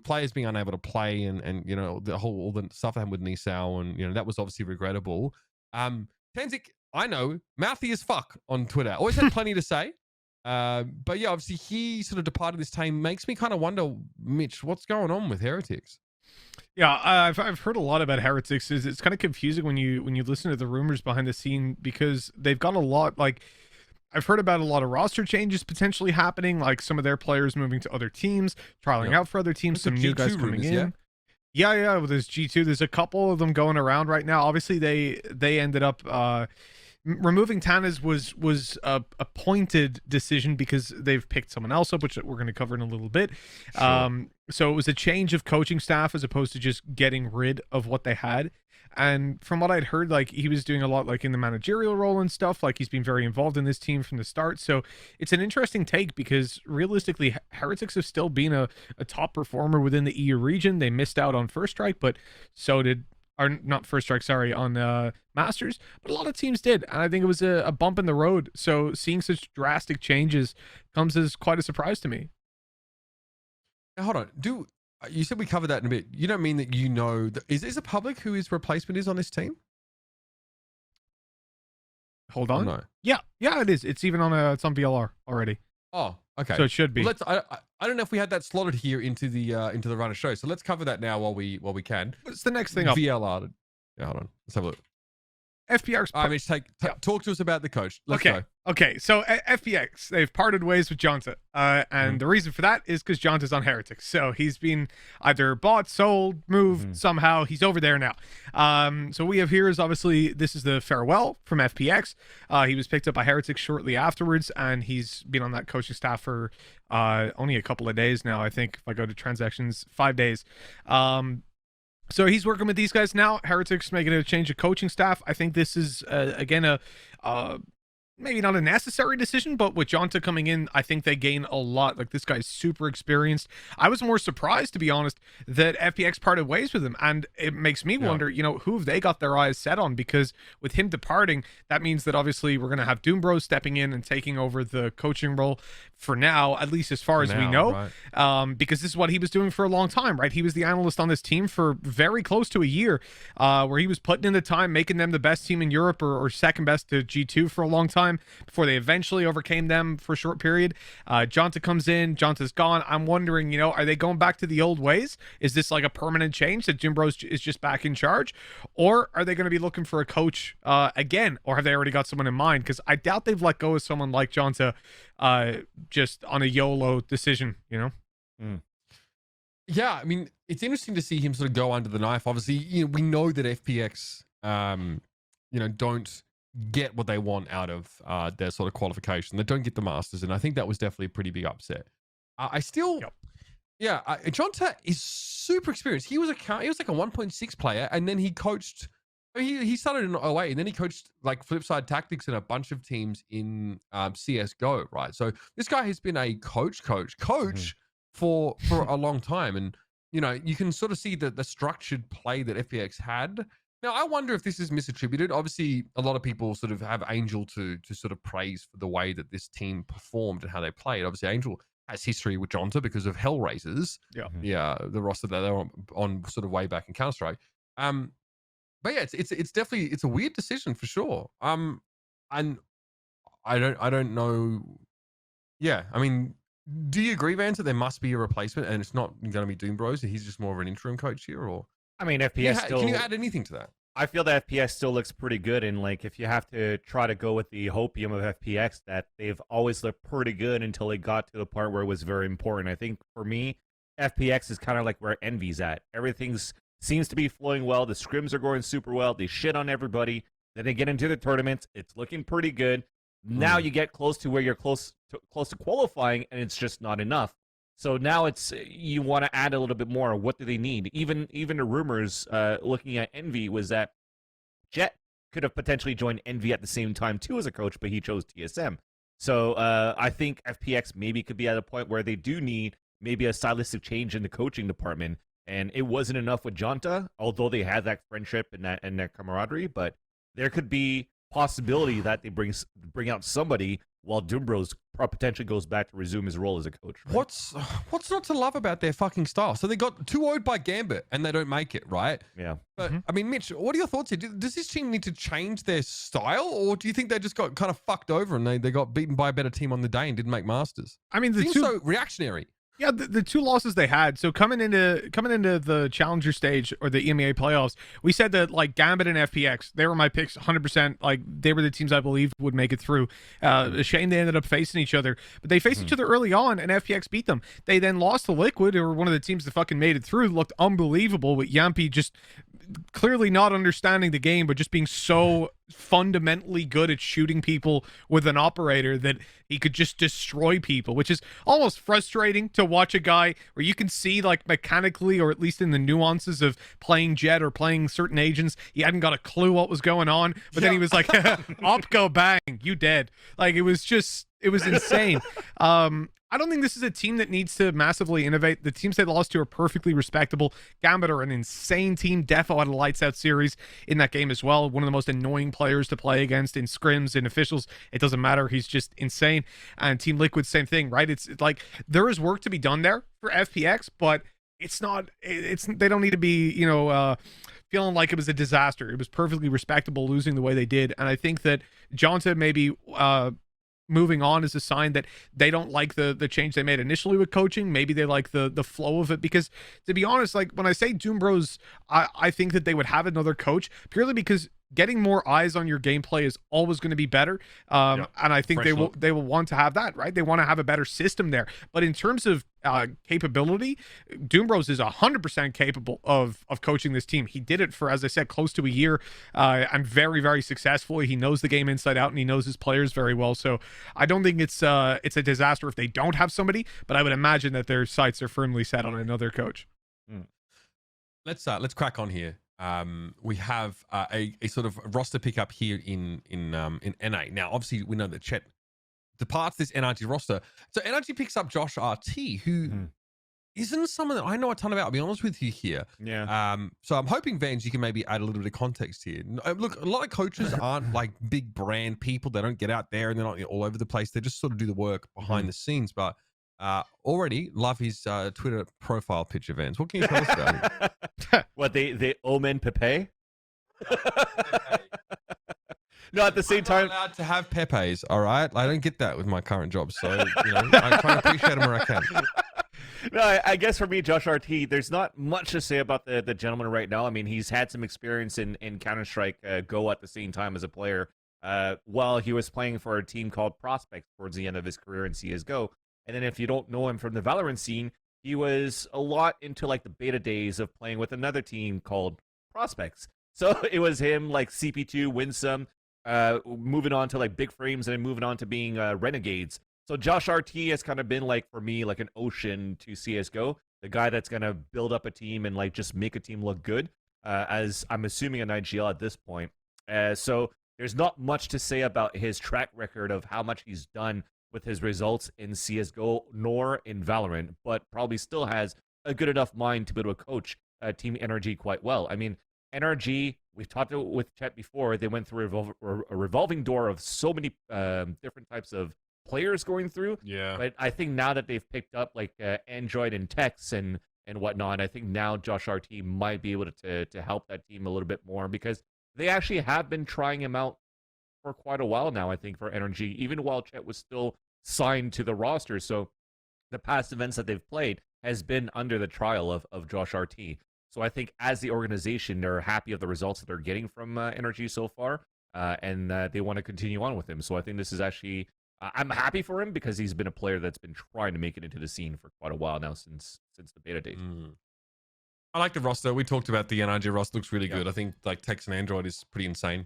S1: players being unable to play and all the stuff that happened with Nisao, and that was obviously regrettable. Tanzik, I know, mouthy as fuck on Twitter. Always had plenty to say. But yeah, obviously he sort of departed this team. Makes me kind of wonder, Mitch, what's going on with Heretics?
S5: Yeah, I've heard a lot about Heretics. It's kind of confusing when you listen to the rumors behind the scene because they've got a lot like. I've heard about a lot of roster changes potentially happening, like some of their players moving to other teams, trialing out for other teams, some new guys coming in. Yeah, well, there's G2. There's a couple of them going around right now. Obviously, they ended up removing Tana's was a pointed decision because they've picked someone else up, which we're going to cover in a little bit.
S1: Sure.
S5: So it was a change of coaching staff as opposed to just getting rid of what they had. And from what I'd heard, like he was doing a lot like in the managerial role and stuff. Like he's been very involved in this team from the start. So it's an interesting take because realistically, Heretics have still been a top performer within the EU region. They missed out on First Strike, but so did, or not First Strike, sorry, on Masters. But a lot of teams did. And I think it was a bump in the road. So seeing such drastic changes comes as quite a surprise to me.
S1: Now, hold on. You said we covered that in a bit. You don't mean that you know is it public who his replacement is on this team?
S5: Hold on.
S1: No.
S5: Yeah, it is. It's even on it's on VLR already.
S1: Oh, okay.
S5: So it should be.
S1: Well, I don't know if we had that slotted here into the runner show. So let's cover that now while we can.
S5: What's the next thing up?
S1: VLR. Yeah, hold on. Let's have a look.
S5: FPX.
S1: I mean, talk to us about the coach. Let's go.
S5: Okay. So FPX, they've parted ways with Jonta, and the reason for that is because Jonta's on Heretics. So he's been either bought, sold, moved somehow. He's over there now. So we have here is obviously this is the farewell from FPX. He was picked up by Heretics shortly afterwards, and he's been on that coaching staff for only a couple of days now. I think if I go to Transgressions, 5 days. So he's working with these guys now. Heretics making a change of coaching staff. I think this is, again, maybe not a necessary decision, but with Jonta coming in, I think they gain a lot. Like, this guy's super experienced. I was more surprised, to be honest, that FPX parted ways with him. And it makes me wonder, who have they got their eyes set on? Because with him departing, that means that obviously we're going to have Doombros stepping in and taking over the coaching role for now, at least as far as we know. Right. Because this is what he was doing for a long time, right? He was the analyst on this team for very close to a year, where he was putting in the time, making them the best team in Europe or second best to G2 for a long time before they eventually overcame them for a short period. Jonta comes in, Jonta's gone. I'm wondering, are they going back to the old ways? Is this like a permanent change that Doombros is just back in charge? Or are they going to be looking for a coach again? Or have they already got someone in mind? Because I doubt they've let go of someone like Jonta just on a YOLO decision,
S1: Yeah, I mean, it's interesting to see him sort of go under the knife. Obviously, we know that FPX, don't get what they want out of their sort of qualification. They don't get the Masters, and I think that was definitely a pretty big upset. Jonta is super experienced. He was like a 1.6 player, and then he coached. He started in 08, and then he coached like Flipside Tactics and a bunch of teams in CS:GO, right? So this guy has been a coach for a long time, and you can sort of see the structured play that FPX had. Now, I wonder if this is misattributed. Obviously, a lot of people sort of have Angel to sort of praise for the way that this team performed and how they played. Obviously, Angel has history with Jonta because of Hellraisers. Yeah, the roster that they were on sort of way back in Counter-Strike. But yeah, it's definitely a weird decision for sure. And I don't know. Yeah, I mean, do you agree, Vance, that there must be a replacement and it's not going to be Doombros? He's just more of an interim coach here, or
S3: I mean, FPS
S1: can you add anything to that?
S3: I feel that FPS still looks pretty good, and like if you have to try to go with the hopium of FPX, that they've always looked pretty good until they got to the part where it was very important. I think for me, FPX is kind of like where Envy's at. Everything's seems to be flowing well. The scrims are going super well. They shit on everybody. Then they get into the tournaments. It's looking pretty good. Now you get close to where you're close to qualifying, and it's just not enough. So now it's you want to add a little bit more. What do they need? Even the rumors looking at Envy was that Chet could have potentially joined Envy at the same time too as a coach, but he chose TSM. So I think FPX maybe could be at a point where they do need maybe a stylistic change in the coaching department. And it wasn't enough with Jonta, although they had that friendship and that camaraderie. But there could be possibility that they bring out somebody while Doombros potentially goes back to resume his role as a coach. Right?
S1: What's not to love about their fucking style? So they got 2-0'd by Gambit and they don't make it, right?
S3: Yeah.
S1: But I mean, Mitch, what are your thoughts here? Does this team need to change their style, or do you think they just got kind of fucked over and they got beaten by a better team on the day and didn't make Masters?
S5: I mean,
S1: Seems so reactionary.
S5: Yeah, the two losses they had. So coming into the challenger stage or the EMEA playoffs, we said that like Gambit and FPX, they were my picks 100%. Like they were the teams I believed would make it through. A shame they ended up facing each other, but they faced each other early on, and FPX beat them. They then lost to Liquid, who were one of the teams that fucking made it through. Looked unbelievable with Yampi just clearly not understanding the game, but just being so fundamentally good at shooting people with an operator that he could just destroy people, which is almost frustrating to watch a guy where you can see like mechanically, or at least in the nuances of playing Jet or playing certain agents, he hadn't got a clue what was going on, but then he was like, op go bang, you dead. Like it was insane. I don't think this is a team that needs to massively innovate. The teams they lost to are perfectly respectable. Gambit are an insane team. Defo had a lights out series in that game as well. One of the most annoying players to play against in scrims, in officials. It doesn't matter. He's just insane. And Team Liquid, same thing, right? It's like there is work to be done there for FPX, but it's not. They don't need to be, feeling like it was a disaster. It was perfectly respectable losing the way they did. And I think that Jonta maybe moving on is a sign that they don't like the change they made initially with coaching. Maybe they like the flow of it, because to be honest, like when I say Doom Bros, I think that they would have another coach purely because getting more eyes on your gameplay is always going to be better. And I think they will want to have that, right? They want to have a better system there. But in terms of capability, Doom Bros is 100% capable of coaching this team. He did it for, as I said, close to a year, and very, very successfully. He knows the game inside out, and he knows his players very well. So I don't think it's a disaster if they don't have somebody, but I would imagine that their sights are firmly set on another coach.
S1: Let's crack on here. We have a sort of roster pickup here in NA. Now, obviously, we know that Chet departs this NRG roster. So NRG picks up Josh RT, who isn't someone that I know a ton about, I'll be honest with you here.
S3: Yeah.
S1: So I'm hoping, Vans, you can maybe add a little bit of context here. Look, a lot of coaches aren't like big brand people. They don't get out there and they're not all over the place. They just sort of do the work behind the scenes. But already love his Twitter profile picture, Vans. What can you tell us about him?
S3: What, they Omen Pepe? No, at the same time,
S1: I'm allowed to have Pepes, all right? I don't get that with my current job, so I try and appreciate them where I can.
S3: No, I guess for me, Josh RT, there's not much to say about the gentleman right now. I mean, he's had some experience in Counter-Strike Go at the same time as a player, while he was playing for a team called Prospects towards the end of his career in CSGO. And then if you don't know him from the Valorant scene, he was a lot into like the beta days of playing with another team called Prospects. So it was him, like CP2, Winsome, moving on to like Big Frames, and then moving on to being Renegades. So Josh RT has kind of been like, for me, like an ocean to CSGO, the guy that's going to build up a team and like just make a team look good, as I'm assuming an IGL at this point. So there's not much to say about his track record of how much he's done with his results in CSGO nor in Valorant, but probably still has a good enough mind to be able to coach Team NRG quite well. I mean, NRG, we've talked with Chet before, they went through a revolving door of so many different types of players going through.
S1: Yeah.
S3: But I think now that they've picked up like Android and Tex and whatnot, I think now Josh RT might be able to help that team a little bit more, because they actually have been trying him out for quite a while now, I think, for NRG, even while Chet was still signed to the roster. So the past events that they've played has been under the trial of Josh RT. So I think as the organization, they're happy of the results that they're getting from NRG so far, and they want to continue on with him. So I think this is actually, I'm happy for him, because he's been a player that's been trying to make it into the scene for quite a while now, since the beta days.
S1: I like the roster. We talked about the NRG roster. Looks really good. I think like Tex and Android is pretty insane,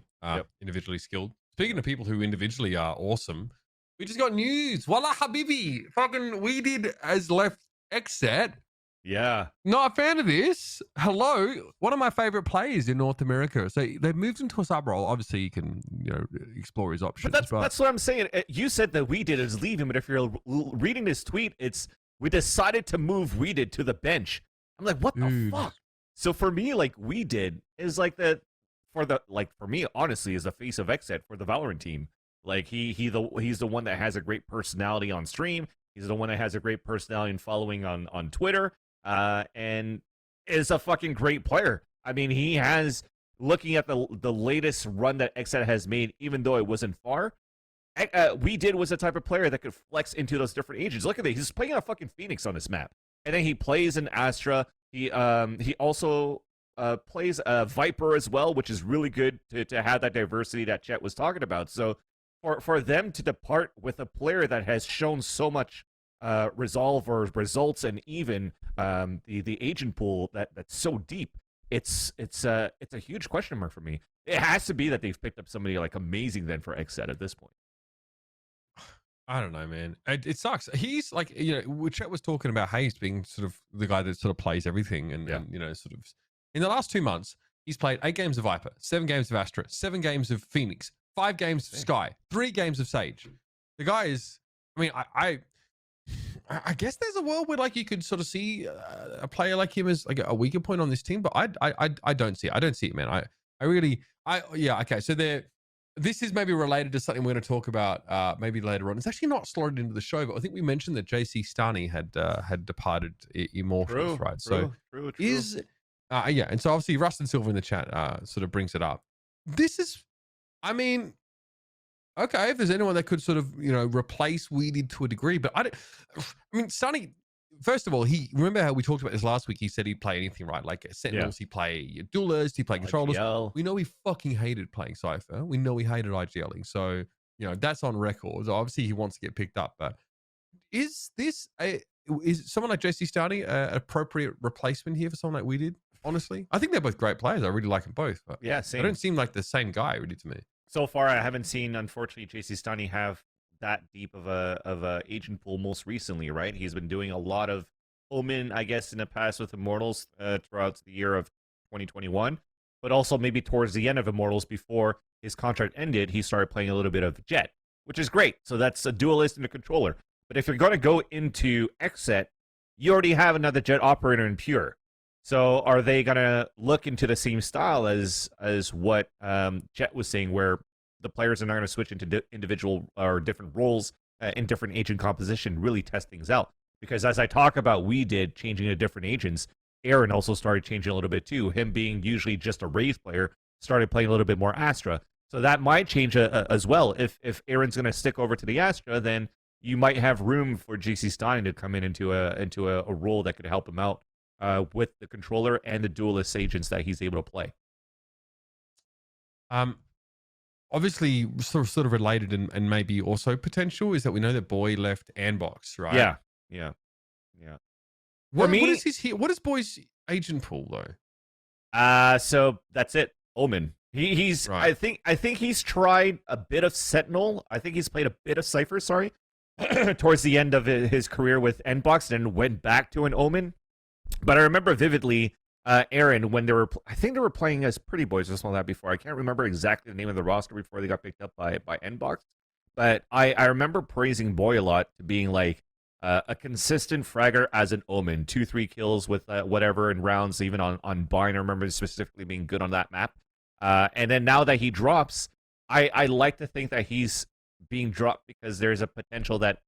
S1: individually skilled. Speaking of people who individually are awesome, we just got news. Wallah Habibi. Fucking We Did has left XSET.
S3: Yeah.
S1: Not a fan of this. Hello. One of my favorite players in North America. So they've moved into a sub role. Obviously, you can explore his options.
S3: But that's what I'm saying. You said that We Did is leaving, but if you're reading this tweet, it's we decided to move We Did to the bench. I'm like, what the fuck? So for me, like, We Did is like for me, honestly, is the face of XSET for the Valorant team. Like he's the one that has a great personality on stream. He's the one that has a great personality and following on Twitter. And is a fucking great player. I mean, he has, looking at the latest run that XSET has made, even though it wasn't far, We Did was the type of player that could flex into those different agents. Look at this. He's playing a fucking Phoenix on this map. And then he plays an Astra. He also plays a Viper as well, which is really good to have that diversity that Chet was talking about. So for them to depart with a player that has shown so much resolve or results, and even the agent pool that's so deep, it's a huge question mark for me. It has to be that they've picked up somebody like amazing then for XZ at this point.
S1: I don't know, man. It sucks. He's like, Chet was talking about Hayes being sort of the guy that sort of plays everything, and sort of in the last 2 months, he's played 8 games of Viper, 7 games of Astra, 7 games of Phoenix, 5 games of Sky, 3 games of Sage. The guy is, I mean, I guess there's a world where like you could sort of see a player like him as like a weaker point on this team, but I don't see it. I don't see it, man. Okay. So this is maybe related to something we're going to talk about maybe later on. It's actually not slotted into the show, but I think we mentioned that JC Stani had departed Immortals, right? So
S3: true.
S1: and so obviously Rustin Silver in the chat sort of brings it up. This is, I mean, okay, if there's anyone that could sort of replace Weeded to a degree, but I mean, Stani. First of all, remember how we talked about this last week? He said he'd play anything, right? Like Sentinels, he'd play duelist, he'd play controllers.
S3: IGL.
S1: We know he fucking hated playing Cypher. We know he hated IGLing. So, that's on record. So obviously he wants to get picked up. But is someone like JC Stani an appropriate replacement here for someone like we did? Honestly, I think they're both great players. I really like them both. But
S3: Yeah, same.
S1: they don't seem like the same guy really to me.
S3: So far, I haven't seen, unfortunately, JC Stani have that deep of a agent pool most recently, right? He's been doing a lot of Omen, I guess, in the past with Immortals throughout the year of 2021, but also maybe towards the end of Immortals before his contract ended, he started playing a little bit of Jet, which is great. So that's a duelist and a controller. But if you're going to go into XSET, you already have another Jet operator in Pure. So are they going to look into the same style as what Chet was saying, where the players are not going to switch into individual or different roles in different agent composition, really test things out? Because as I talk about, we did changing to different agents. Aaron also started changing a little bit too. Him being usually just a Wraith player, started playing a little bit more Astra. So that might change as well. If Aaron's going to stick over to the Astra, then you might have room for JC Stein to come into a role that could help him out with the controller and the duelist agents that he's able to play.
S1: Obviously, sort of related and maybe also potential is that we know that Boy left Andbox, right?
S3: Yeah.
S1: What is Boy's agent pool though?
S3: So that's it. Omen. He's right. I think he's tried a bit of Sentinel. I think he's played a bit of Cypher, sorry, towards the end of his career with Endbox, and went back to an Omen. But I remember vividly Aaron, when I think they were playing as Pretty Boys or something like that before. I can't remember exactly the name of the roster before they got picked up by Endbox. But I remember praising Boy a lot to being like a consistent fragger as an Omen. 2-3 kills with whatever in rounds, even on Bind. I remember specifically being good on that map. And then now that he drops, I like to think that he's being dropped because there's a potential that,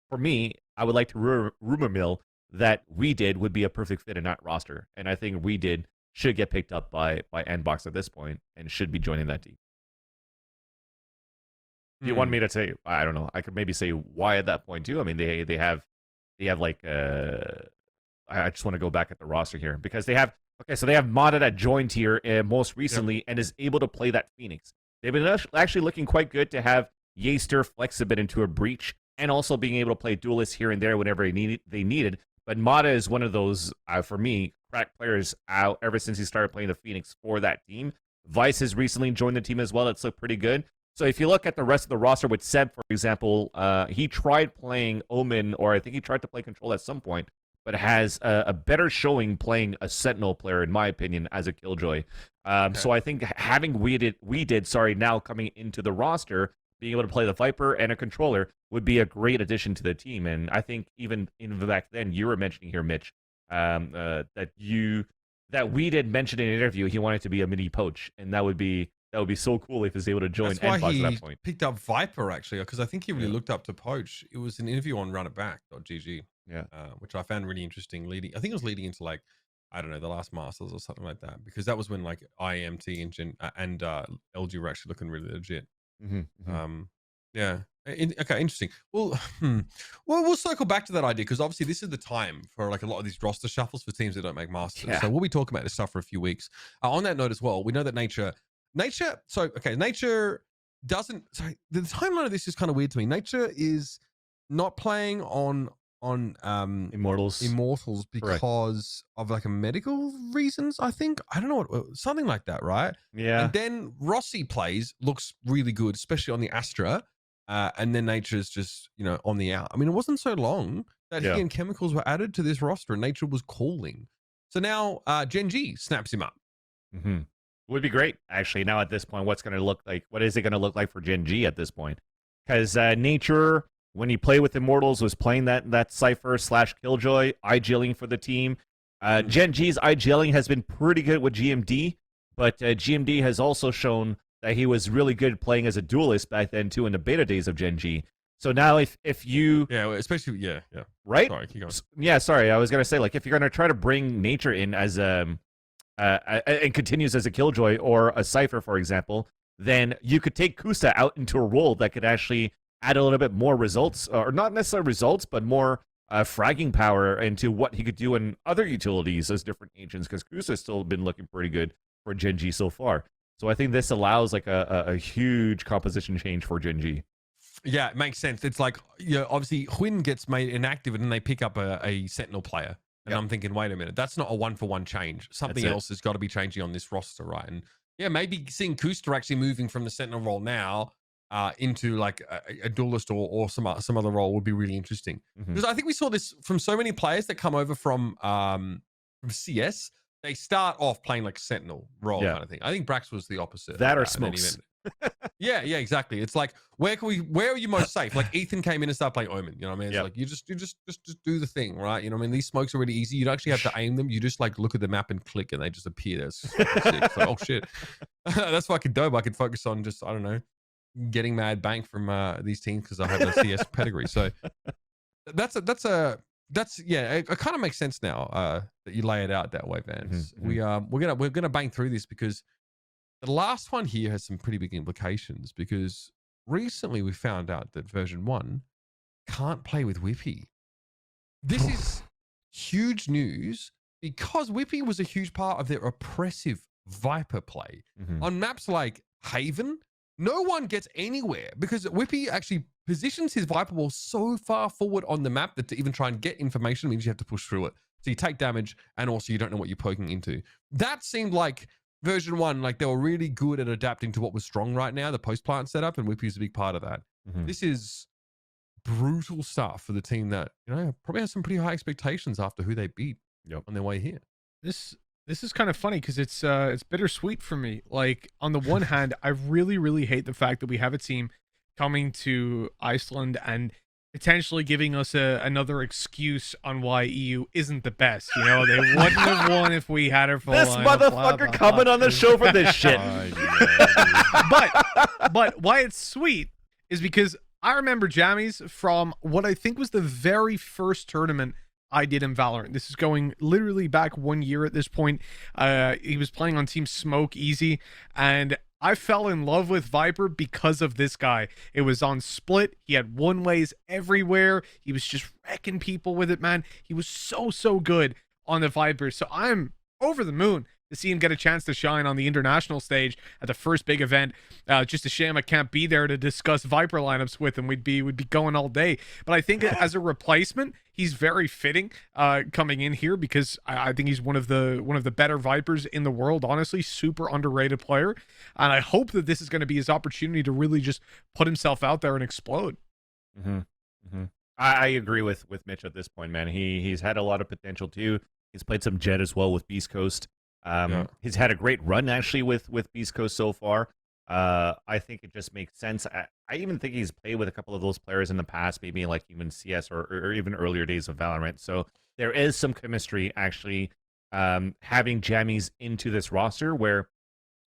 S3: for me, I would like to rumor mill that We Did would be a perfect fit in that roster. And I think We Did should get picked up by Endbox at this point and should be joining that team. Do you want me to say, I don't know, I could maybe say why at that point too. I mean, they have like I just want to go back at the roster here because they have Mata that joined here most recently and is able to play that Phoenix. They've been actually looking quite good to have Yaster flex a bit into a Breach and also being able to play duelists here and there whenever they needed. But Mata is one of those, for me, crack players out ever since he started playing the Phoenix for that team. Vice has recently joined the team as well. That's looked pretty good. So if you look at the rest of the roster with Seb, for example, he tried playing Omen, or I think he tried to play Control at some point, but has a better showing playing a Sentinel player, in my opinion, as a Killjoy. Okay. So I think having We Did now coming into the roster, being able to play the Viper and a controller would be a great addition to the team. And I think even back then, you were mentioning here, Mitch, that We Did mention in an interview he wanted to be a mini poach, and that would be so cool if he's able to join Endbox at that point.
S1: Picked up Viper actually, because I think he really looked up to Poach. It was an interview on runitback.gg, which I found really interesting. I think it was leading into like, I don't know, the last Masters or something like that, because that was when like IMT and LG were actually looking really legit. Yeah. Okay, interesting. Well, we'll circle back to that idea because obviously this is the time for like a lot of these roster shuffles for teams that don't make masters.
S3: Yeah.
S1: So we'll be talking about this stuff for a few weeks. On that note as well, we know that nature. Nature doesn't. Sorry, the timeline of this is kind of weird to me. Nature is not playing on
S3: Immortals
S1: because of like a medical reasons. I think I don't know what something like that, right?
S3: Yeah.
S1: And then Rossi looks really good, especially on the Astra. And then Nature's just, on the out. I mean, it wasn't so long that he and Chemicals were added to this roster and Nature was calling. So now Gen G snaps him up.
S3: Mm-hmm. Would be great, actually, now at this point. What is it going to look like for Gen G at this point? Because Nature, when he played with Immortals, was playing that Cypher / Killjoy, IGLing for the team. Gen G's IGLing has been pretty good with GMD, but GMD has also shown that he was really good playing as a duelist back then too in the beta days of Gen G. So now if you
S1: especially
S3: right,
S1: sorry, keep going.
S3: Yeah, sorry, I was gonna say, like, if you're gonna try to bring Nature in as and continues as a Killjoy or a Cypher, for example, then you could take Kusa out into a role that could actually add a little bit more results, or not necessarily results, but more fragging power into what he could do in other utilities as different agents, because Kusa's still been looking pretty good for Gen G so far. So I think this allows like a huge composition change for Gen G.
S1: Yeah, it makes sense. It's like, obviously Huyn gets made inactive and then they pick up a Sentinel player. And I'm thinking, wait a minute, that's not a 1-for-1 change. Something else has got to be changing on this roster, right? And yeah, maybe seeing Kuster actually moving from the Sentinel role now into like a duelist or some other role would be really interesting. Because I think we saw this from so many players that come over from CS. They start off playing like a Sentinel role kind of thing. I think Brax was the opposite.
S3: That or Smokes.
S1: Yeah, exactly. It's like, where are you most safe? Like Ethan came in and started playing Omen. You know what I mean? It's like you just do the thing, right? You know what I mean? These smokes are really easy. You don't actually have to aim them. You just like look at the map and click, and they just appear. That's sick. It's like, oh shit, that's fucking dope. I could focus on just, I don't know, getting mad bank from these teams because I have a CS pedigree. So that's it kind of makes sense now that you lay it out that way, Vance. We're gonna bang through this because the last one here has some pretty big implications, because recently we found out that version 1 can't play with Whippy. This is huge news because Whippy was a huge part of their oppressive Viper play. On maps like Haven, no one gets anywhere because Whippy actually positions his Viper ball so far forward on the map that to even try and get information means you have to push through it. So you take damage and also you don't know what you're poking into. That seemed like version 1, like they were really good at adapting to what was strong right now, the post-plant setup, and Whippy is a big part of that. This is brutal stuff for the team that, probably has some pretty high expectations after who they beat on their way here.
S5: This is kind of funny because it's bittersweet for me. Like, on the one hand, I really, really hate the fact that we have a team coming to Iceland and potentially giving us another excuse on why EU isn't the best. They wouldn't have won if we had our full
S3: this
S5: lineup,
S3: motherfucker coming on the show for this shit.
S5: But why it's sweet is because I remember Jammies from what I think was the very first tournament I did in Valorant. This is going literally back 1 year at this point. He was playing on Team Smoke Easy, and I fell in love with Viper because of this guy. It was on Split. He had one-ways everywhere. He was just wrecking people with it, man. He was so good on the Viper. So I'm over the moon to see him get a chance to shine on the international stage at the first big event. Just a shame I can't be there to discuss Viper lineups with him. We'd be going all day. But I think as a replacement, he's very fitting coming in here because I think he's one of the better Vipers in the world. Honestly, super underrated player, and I hope that this is going to be his opportunity to really just put himself out there and explode.
S3: I agree with Mitch at this point, man. He's had a lot of potential too. He's played some Jet as well with Beast Coast. He's had a great run actually with Beast Coast so far. I think it just makes sense. I even think he's played with a couple of those players in the past, maybe like even CS or even earlier days of Valorant. So there is some chemistry actually having Jammies into this roster where,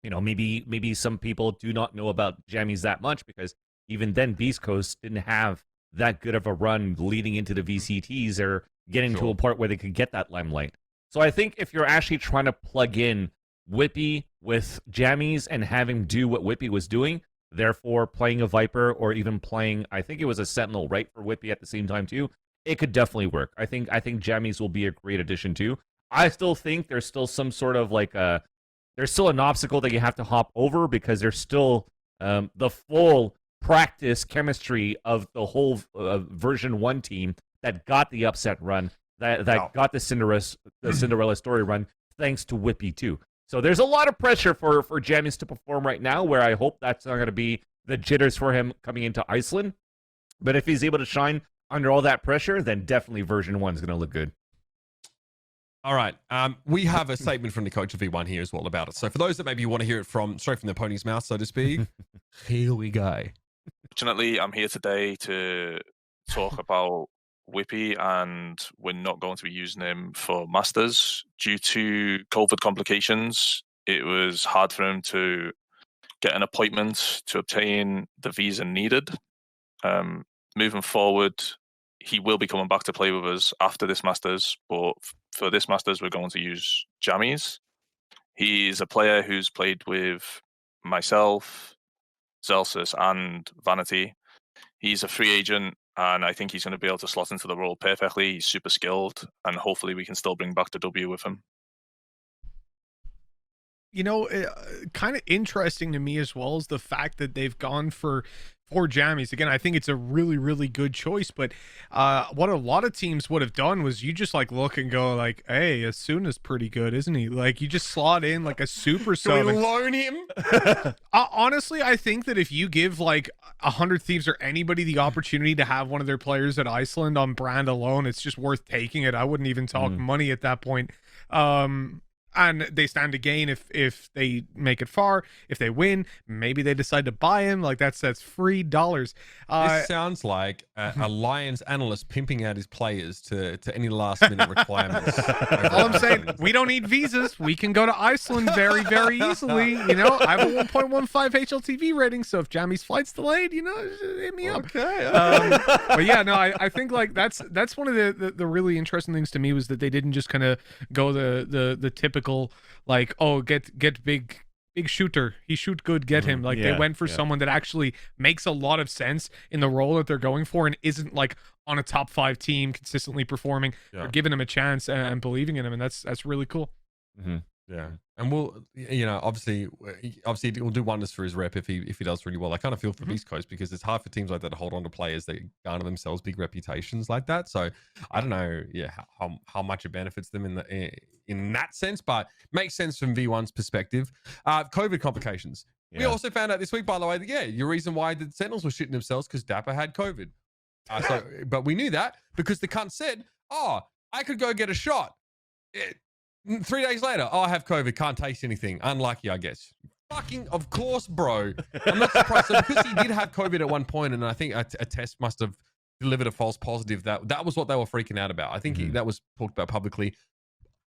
S3: maybe some people do not know about Jammies that much because even then Beast Coast didn't have that good of a run leading into the VCTs or getting to a part where they could get that limelight. So I think if you're actually trying to plug in Whippy with Jammies and have him do what Whippy was doing, Therefore, playing a Viper or even playing, I think it was a Sentinel right for Whippy at the same time too, it could definitely work. I think jammies will be a great addition too. I still think there's still some sort of like there's still an obstacle that you have to hop over because there's still the full practice chemistry of the whole version 1 team that got the upset run, that got the Cinderella story run, thanks to Whippy too. So there's a lot of pressure for Jammies to perform right now, where I hope that's not going to be the jitters for him coming into Iceland. But if he's able to shine under all that pressure, then definitely version 1 is going to look good.
S1: All right. We have a statement from the coach of V1 here as well about it. So for those that maybe want to hear it straight from the pony's mouth, so to speak, here we go.
S7: Fortunately, I'm here today to talk about Whippy, and we're not going to be using him for Masters due to COVID complications. It was hard for him to get an appointment to obtain the visa needed. Moving forward, he will be coming back to play with us after this Masters, but for this Masters, we're going to use Jammies. He's a player who's played with myself, Celsius, and Vanity. He's a free agent, and I think he's going to be able to slot into the role perfectly. He's super skilled, and hopefully we can still bring back the W with him.
S5: You know, kind of interesting to me as well is the fact that they've gone for Jammies. Again, I think it's a really, really good choice, but what a lot of teams would have done was you just like look and go like, hey, Asuna's pretty good, isn't he? Like you just slot in like a super sub.
S1: Can we loan him?
S5: Honestly, I think that if you give like 100 Thieves or anybody the opportunity to have one of their players at Iceland on brand alone, it's just worth taking it. I wouldn't even talk money at that point. And they stand to gain if they make it far. If they win, maybe they decide to buy him. Like that's free dollars.
S1: This sounds like a Lions analyst pimping out his players to any last minute requirements.
S5: All I'm saying, we don't need visas. We can go to Iceland very, very easily. You know, I have a 1.15 HLTV rating, so if Jamie's flight's delayed, you know, hit me up.
S1: Okay.
S5: But yeah, no, I think like that's one of the really interesting things to me was that they didn't just kind of go the typical like, oh, get big shooter, he shoot good, get him. Like they went for someone that actually makes a lot of sense in the role that they're going for and isn't like on a top 5 team consistently performing. They're giving him a chance and believing in him, and that's really cool.
S1: Yeah, and we'll, you know, obviously it will do wonders for his rep if he does really well. I kind of feel for Beast Coast because it's hard for teams like that to hold on to players that garner themselves big reputations like that. So I don't know, how much it benefits them in that sense, but makes sense from V1's perspective. COVID complications. We also found out this week, by the way, that your reason why the Sentinels were shitting themselves because Dapper had COVID. But we knew that because the cunt said, "Oh, I could go get a shot." 3 days later, I have COVID, can't taste anything. Unlucky, I guess. Fucking, of course, bro. I'm not surprised. So because he did have COVID at one point, and I think a test must have delivered a false positive, that was what they were freaking out about. I think that was talked about publicly.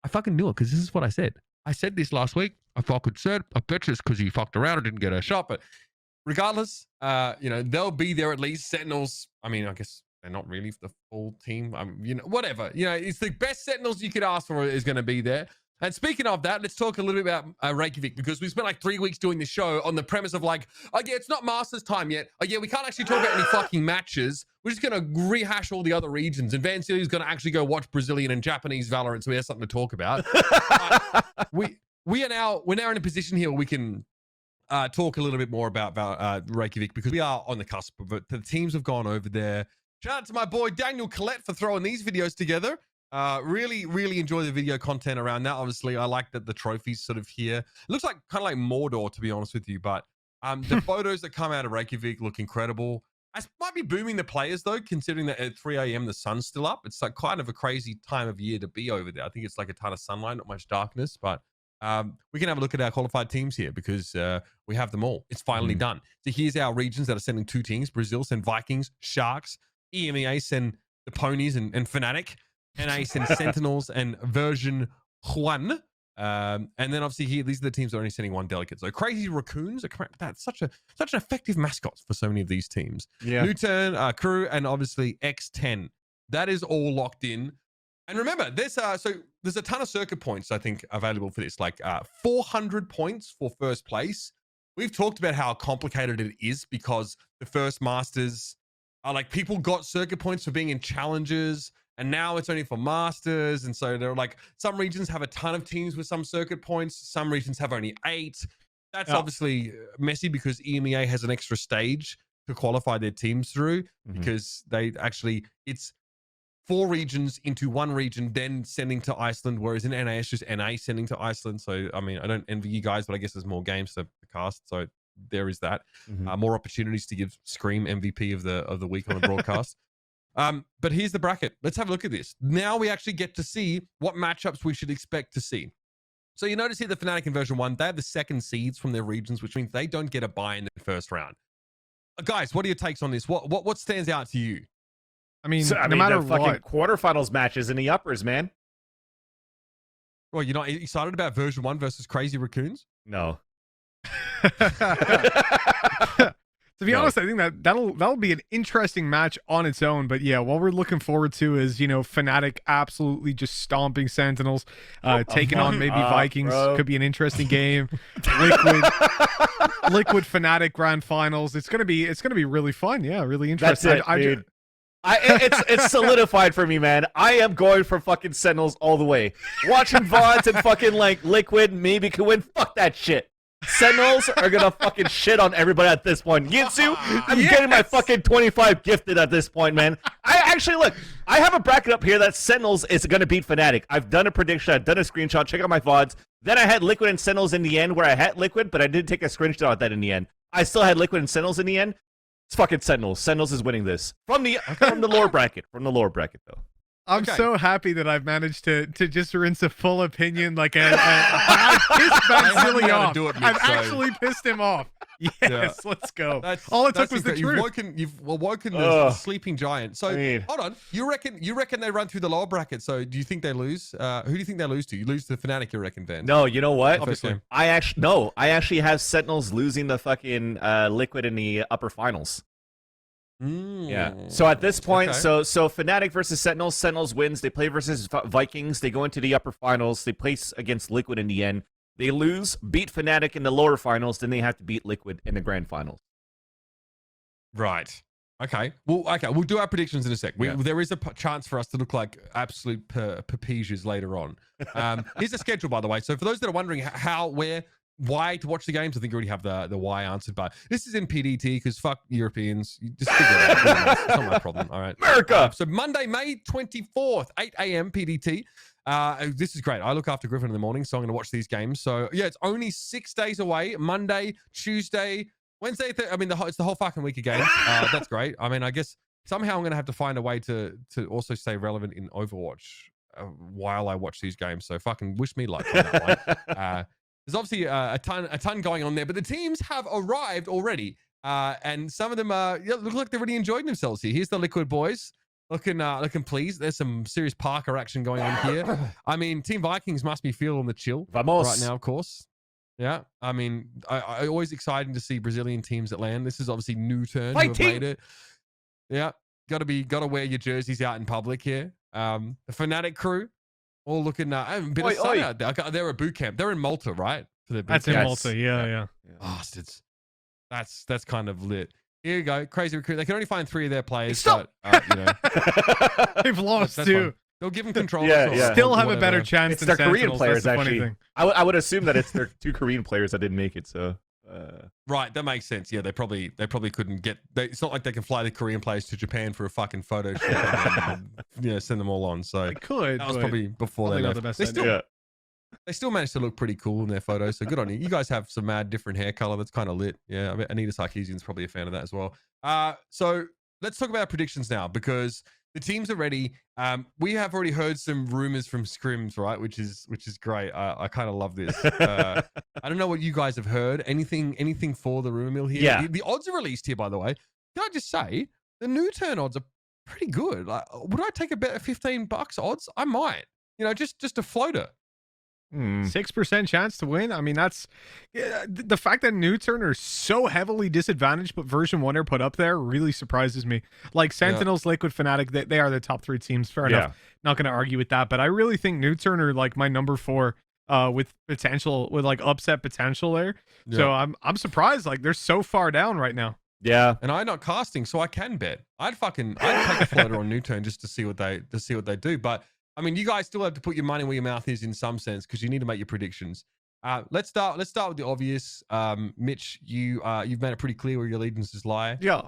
S1: I fucking knew it because this is what I said. I said this last week. I fucking said, I bet you it's because he fucked around and didn't get a shot. But regardless, you know, they'll be there at least. Sentinels, I mean, I guess they're not really the full team. You know, whatever. You know, it's the best Sentinels you could ask for is going to be there. And speaking of that, let's talk a little bit about Reykjavik, because we spent like 3 weeks doing this show on the premise of like, oh yeah, it's not Masters time yet. Oh yeah, we can't actually talk about any fucking matches. We're just going to rehash all the other regions. And Vansilli is going to actually go watch Brazilian and Japanese Valorant, so we have something to talk about. We're now in a position here where we can talk a little bit more about Reykjavik, because we are on the cusp of it. The teams have gone over there. Shout out to my boy Daniel Collette for throwing these videos together. Really enjoy the video content around that. Obviously, I like that the trophies sort of here. It looks like kind of like Mordor, to be honest with you. But the photos that come out of Reykjavik look incredible. I might be booming the players though, considering that at 3 a.m. the sun's still up. It's like kind of a crazy time of year to be over there. I think it's like a ton of sunlight, not much darkness. But we can have a look at our qualified teams here, because we have them all. It's finally done. So here's our regions that are sending 2 teams. Brazil send Vikings, Sharks. EMEA send the Ponies and Fnatic. NA send Sentinels and version 1. And then obviously here, these are the teams that are only sending 1 delegate. So Crazy Raccoons, that's such an effective mascot for so many of these teams.
S3: Yeah.
S1: Newturn, Crew, and obviously X10. That is all locked in. And remember, there's a ton of circuit points, I think, available for this. Like 400 points for first place. we've talked about how complicated it is because the first Masters are like people got circuit points for being in challenges, and now it's only for Masters. And so they're like, some regions have a ton of teams with some circuit points, some regions have only 8. That's obviously messy because EMEA has an extra stage to qualify their teams through because they actually, it's 4 regions into 1 region, then sending to Iceland, whereas in NA, it's just NA sending to Iceland. So, I mean, I don't envy you guys, but I guess there's more games to cast. So there is that. More opportunities to give Scream MVP of the week on the broadcast. But here's the bracket. Let's have a look at this. Now we actually get to see what matchups we should expect to see. So you notice here the Fnatic in version 1, they have the 2nd seeds from their regions, which means they don't get a bye in the first round. Guys, what are your takes on this? What stands out to you?
S5: I mean, no matter
S3: the fucking
S5: what,
S3: quarterfinals matches in the uppers, man.
S1: Well, you're not excited about version 1 versus Crazy Raccoons?
S3: No.
S5: to be honest, I think that'll be an interesting match on its own. But yeah, what we're looking forward to is, you know, Fnatic absolutely just stomping Sentinels, taking on maybe Vikings. Could be an interesting game. Liquid Fnatic grand finals. It's gonna be really fun. Yeah, really interesting.
S3: That's it, dude. It's solidified for me, man. I am going for fucking Sentinels all the way. Watching VODs and fucking like Liquid maybe can win. Fuck that shit. Sentinels are gonna fucking shit on everybody at this point. Yinsu, I'm getting my fucking 25 gifted at this point, man. I actually, look, I have a bracket up here that Sentinels is gonna beat Fnatic. I've done a prediction, I've done a screenshot, check out my VODs. Then I had Liquid and Sentinels in the end where I had Liquid, but I did take a screenshot of that in the end. I still had Liquid and Sentinels in the end. It's fucking Sentinels. Sentinels is winning this. From the lower bracket. From the lower bracket, though.
S5: I'm so happy that I've managed to just rinse a full opinion like I pissed Vansilli off. I've actually pissed him off. Yes, let's go. All it took was the truth.
S1: You've woken the sleeping giant. So hold on. You reckon they run through the lower bracket? So do you think they lose? Who do you think they lose to? You lose to Fnatic, you reckon, Ben?
S3: No, you know what? I actually have Sentinels losing the fucking Liquid in the upper finals. Yeah. So at this point, so Fnatic versus Sentinels. Sentinels wins. They play versus Vikings. They go into the upper finals. They place against Liquid in the end. They lose, beat Fnatic in the lower finals. Then they have to beat Liquid in the grand finals.
S1: Right. Okay. Well, we'll do our predictions in a sec. There is a chance for us to look like absolute papesias later on. Here's the schedule, by the way. So for those that are wondering how, where, why to watch the games, I think you already have the why answered, but this is in PDT because fuck Europeans. You just figure it out. It's not my problem. All right.
S3: America.
S1: So Monday, May 24th, 8 a.m. PDT. This is great. I look after Griffin in the morning, so I'm going to watch these games. So yeah, it's only 6 days away. Monday, Tuesday, Wednesday. It's the whole fucking week of games. That's great. I mean, I guess somehow I'm going to have to find a way to also stay relevant in Overwatch while I watch these games. So fucking wish me luck on that one. There's obviously a ton going on there, but the teams have arrived already, and some of them look like they're really enjoying themselves here. Here's the Liquid boys looking pleased. There's some serious Parker action going on here. I mean, Team Vikings must be feeling the chill right now, of course. Yeah, I mean, I always exciting to see Brazilian teams that land. This is obviously new turn who have made it. Yeah, gotta wear your jerseys out in public here. The Fnatic crew. All looking a bit of sun out there. They're at boot camp. They're in Malta, right?
S5: That's in Malta. Yeah.
S1: Bastards. That's kind of lit. Here you go. Crazy recruit. They can only find 3 of their players.
S3: Stop.
S1: But,
S5: they've lost too.
S1: They'll give them control.
S5: Still have a better chance.
S3: It's
S5: than
S3: their Korean
S5: Sentinels.
S3: players, actually. I would assume that it's their 2 Korean players that didn't make it. So.
S1: Right, that makes sense. Yeah, they probably couldn't get. It's not like they can fly the Korean players to Japan for a fucking photo shoot and send them all on. So
S5: they could.
S1: That was probably before they left. They still managed to look pretty cool in their photos. So good on you. You guys have some mad different hair color that's kind of lit. Yeah, I mean, Anita Sarkeesian's probably a fan of that as well. So let's talk about our predictions now because the teams are ready. We have already heard some rumors from scrims, right? Which is great. I kind of love this. I don't know what you guys have heard. Anything for the rumor mill here?
S3: Yeah.
S1: The odds are released here, by the way. Can I just say the new turn odds are pretty good. Like, would I take a bet of $15 odds? I might. Just a floater.
S5: 6% chance to win. I mean, that's the fact that new turn are so heavily disadvantaged, but version 1 are put up there really surprises me. Like Sentinels, Liquid, Fnatic, they are the top 3 teams. Fair enough. Not going to argue with that, but I really think new turn are like my number 4 with potential, with like upset potential there. So I'm surprised. Like they're so far down right now.
S3: Yeah.
S1: And I'm not casting, so I can bet. I'd take a floater on Newturn just to see what they do. But I mean, you guys still have to put your money where your mouth is in some sense because you need to make your predictions. Let's start with the obvious. Mitch, you've made it pretty clear where your allegiances lie.
S5: Yeah.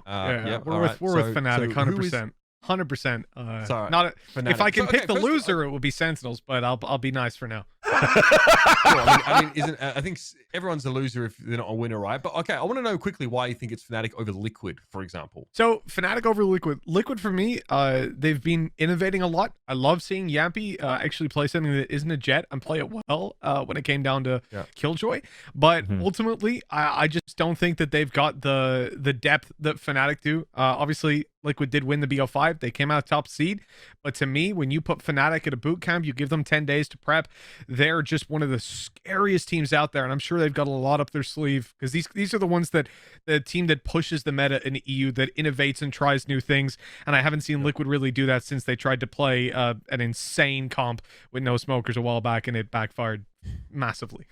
S5: We're with Fnatic 100%. 100%.
S1: Sorry,
S5: not if I can pick the loser, it will be Sentinels, but I'll be nice for now.
S1: I mean, I think everyone's a loser if they're not a winner, right? But okay, I want to know quickly why you think it's Fnatic over Liquid, for example.
S5: So Fnatic over Liquid. Liquid for me, they've been innovating a lot. I love seeing Yampy actually play something that isn't a jet and play it well when it came down to Killjoy. But ultimately, I just don't think that they've got the depth that Fnatic do. Obviously, Liquid did win the BO5. They came out top seed. But to me, when you put Fnatic at a boot camp, you give them 10 days to prep, they're just one of the scariest teams out there. And I'm sure they've got a lot up their sleeve because these are the ones that the team that pushes the meta in the EU, that innovates and tries new things. And I haven't seen Liquid really do that since they tried to play an insane comp with no smokers a while back, and it backfired massively.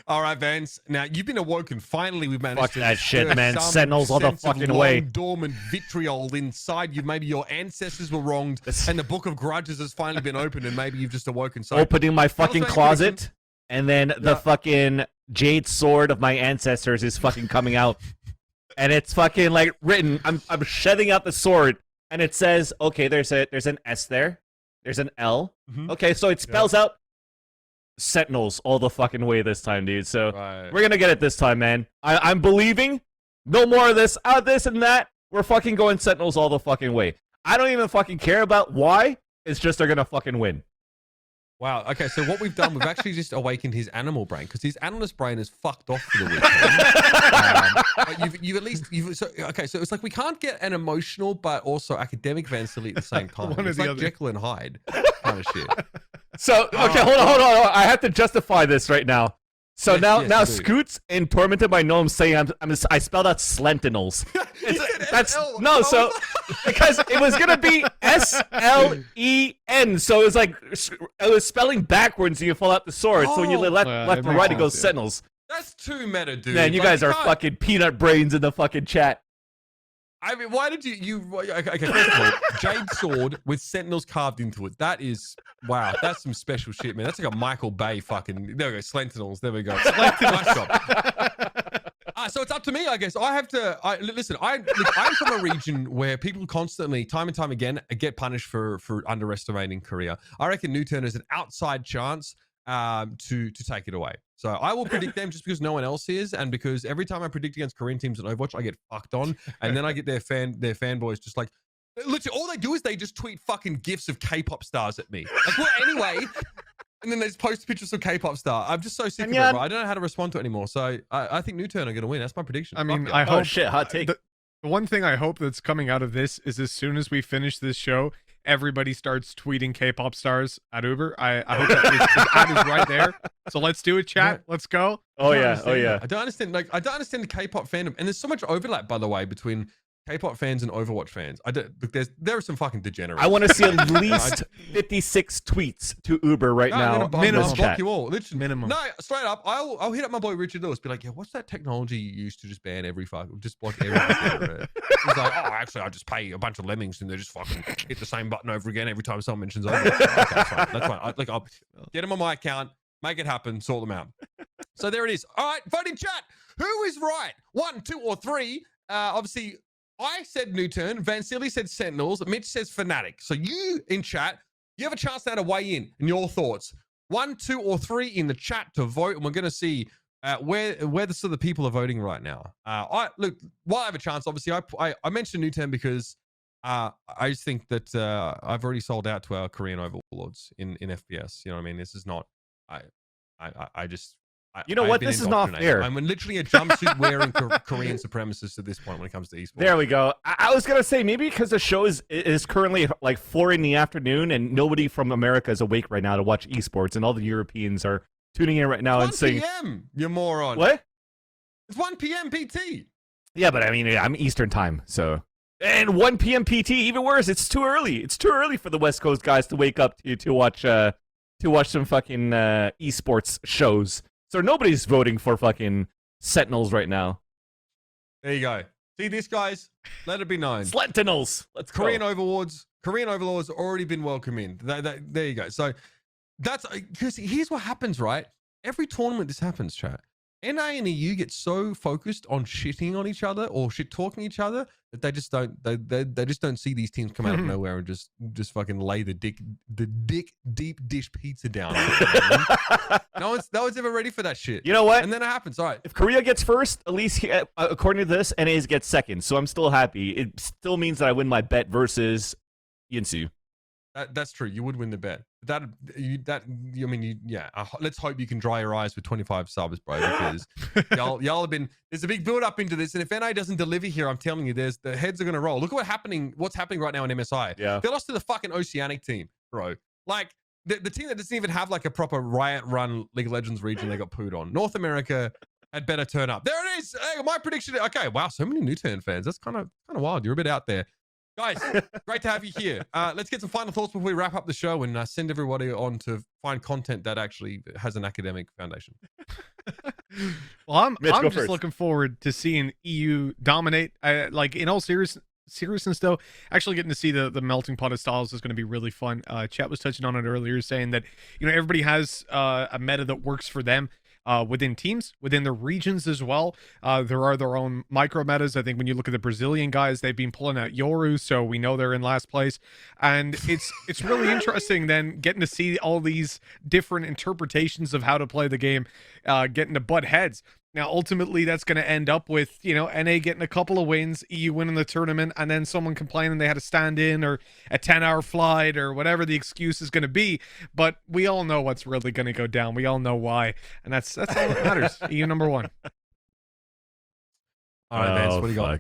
S1: All right, Vance. Now you've been awoken. Finally, we've managed
S3: Fuck
S1: to
S3: that shit,
S1: stir
S3: man.
S1: some
S3: Sentinels all the
S1: sense of
S3: fucking way.
S1: dormant vitriol inside you. Maybe your ancestors were wronged, and the Book of Grudges has finally been opened, and maybe you've just awoken. So
S3: opening my
S1: tell us
S3: fucking
S1: about your
S3: closet,
S1: prediction.
S3: and then the fucking jade sword of my ancestors is fucking coming out, and it's fucking like written. I'm shedding out the sword, and it says, okay, there's an S there, there's an L. Okay, so it spells out Sentinels all the fucking way this time, dude. So we're gonna get it this time, man. I'm believing. No more of this, this and that. We're fucking going Sentinels all the fucking way. I don't even fucking care about why. It's just they're gonna fucking win.
S1: Wow. Okay, so what we've done, we've actually just awakened his animal brain because his analyst brain is fucked off for the weekend. But you've at least so it's like we can't get an emotional but also academic Vansilli at the same time.
S5: One or
S1: It's
S5: the
S1: like
S5: other.
S1: Jekyll and Hyde kind of shit.
S3: So okay, hold on. I have to justify this right now. So now
S1: you do.
S3: Scoots and Tormented by Gnome saying I spelled out Slentinels. That's
S1: SL.
S3: no, so because it was gonna be SLEN, so it was like it was spelling backwards and you fall out the sword. So when you left and right, it goes Sentinels.
S1: That's too meta, dude.
S3: Man, you
S1: Like,
S3: guys are
S1: can't-
S3: fucking peanut brains in the fucking chat.
S1: I mean, why did you? Okay, first of all, jade sword with sentinels carved into it. That is wow. That's some special shit, man. That's like a Michael Bay fucking. There we go, Slentinels. There we go. Nice job. So it's up to me, I guess. I have to. Listen. I'm from a region where people constantly, time and time again, get punished for underestimating Korea. I reckon Newturn is an outside chance to take it away. So I will predict them just because no one else is, and because every time I predict against Korean teams in Overwatch, I get fucked on, and then I get their fanboys just like, literally all they do is they just tweet fucking gifs of K-pop stars at me. Like, well, anyway, and then they just post pictures of K-pop star. I'm just so sick of it, bro. I don't know how to respond to it anymore. So I think Newturn are going to win. That's my prediction.
S5: I mean,
S1: Fuck
S5: I
S1: it.
S5: hope.
S3: Oh shit, hot take.
S5: The one thing I hope that's coming out of this is as soon as we finish this show, everybody starts tweeting K-pop stars at Uber. I hope that his ad is right there. So let's do it, chat. Let's go.
S3: Oh
S1: I don't
S3: yeah,
S1: understand. I don't understand. Like, I don't understand the K-pop fandom, and there's so much overlap, by the way, between K-pop fans and Overwatch fans. Look, there are some fucking degenerates.
S3: I want to see at least 56 tweets to Uber right now.
S1: I'm
S3: in
S1: gonna
S3: this
S1: block
S3: chat.
S1: you all. Literally.
S5: Minimum.
S1: No, straight up. I'll hit up my boy Richard Lewis. Be like, yeah, what's that technology you used to just ban every just block every? He's like, oh, actually, I just pay a bunch of lemmings and they just fucking hit the same button over again every time someone mentions Overwatch. Okay, that's fine. I'll get them on my account, make it happen, sort them out. So there it is. All right, voting chat. Who is right? 1, 2, or 3? Obviously, I said Newturn. Vansilli said Sentinels. Mitch says Fnatic. So you in chat, you have a chance now to weigh in your thoughts. 1, 2, or 3 in the chat to vote, and we're going to see where the sort of people are voting right now. Look, while I have a chance, obviously, I mentioned Newturn because I just think that I've already sold out to our Korean overlords in FPS. You know what I mean? This is not. I just.
S3: You know what? This is not fair.
S1: I'm literally a jumpsuit wearing Korean supremacist at this point when it comes to esports.
S3: There we go. I was gonna say maybe because the show is currently like 4 in the afternoon and nobody from America is awake right now to watch esports, and all the Europeans are tuning in right now and
S1: It's 1
S3: saying,
S1: p.m. You moron.
S3: "What?
S1: It's 1 p.m. PT.
S3: Yeah, but I mean, I'm Eastern time, so." And 1 p.m. PT, even worse. It's too early. It's too early for the West Coast guys to wake up to watch to watch some fucking esports shows. So nobody's voting for fucking Sentinels right now.
S1: There you go. See this, guys? Let it be known.
S3: Sentinels. Let's go.
S1: Korean Overlords already been welcome in. There you go. So that's because here's what happens, right? Every tournament this happens, chat. NA and EU get so focused on shitting on each other or shit talking each other that they just don't see these teams come out of nowhere and just fucking lay the dick deep dish pizza down. no one's ever ready for that shit.
S3: You know what?
S1: And then it happens. All right.
S3: If Korea gets first, at least according to this, NA's gets second. So I'm still happy. It still means that I win my bet versus Yinsu.
S1: That's true. You would win the bet. Let's hope you can dry your eyes for 25 subs, bro, because y'all have been. There's a big build up into this, and if NA doesn't deliver here, I'm telling you, the heads are gonna roll. Look at what's happening right now in MSI.
S3: Yeah,
S1: they lost to the fucking Oceanic team, bro. Like the team that doesn't even have like a proper riot run League of Legends region, they got pooed on. North America had better turn up. There it is. Hey, my prediction. Okay, wow, so many new turn fans. That's kind of wild. You're a bit out there. Guys, great to have you here. Let's get some final thoughts before we wrap up the show and send everybody on to find content that actually has an academic foundation.
S5: Well, I'm just
S3: first.
S5: looking forward to seeing EU dominate. Like in all seriousness, though, actually getting to see the melting pot of styles is going to be really fun. Chet was touching on it earlier, saying that everybody has a meta that works for them. Within teams, within their regions as well. There are their own micro metas. I think when you look at the Brazilian guys, they've been pulling out Yoru, so we know they're in last place. And it's really interesting then getting to see all these different interpretations of how to play the game, getting to butt heads. Now, ultimately, that's going to end up with, NA getting a couple of wins, EU winning the tournament, and then someone complaining they had to stand in or a 10-hour flight or whatever the excuse is going to be. But we all know what's really going to go down. We all know why. And that's all that matters. EU number one.
S1: All right, Vance, what do you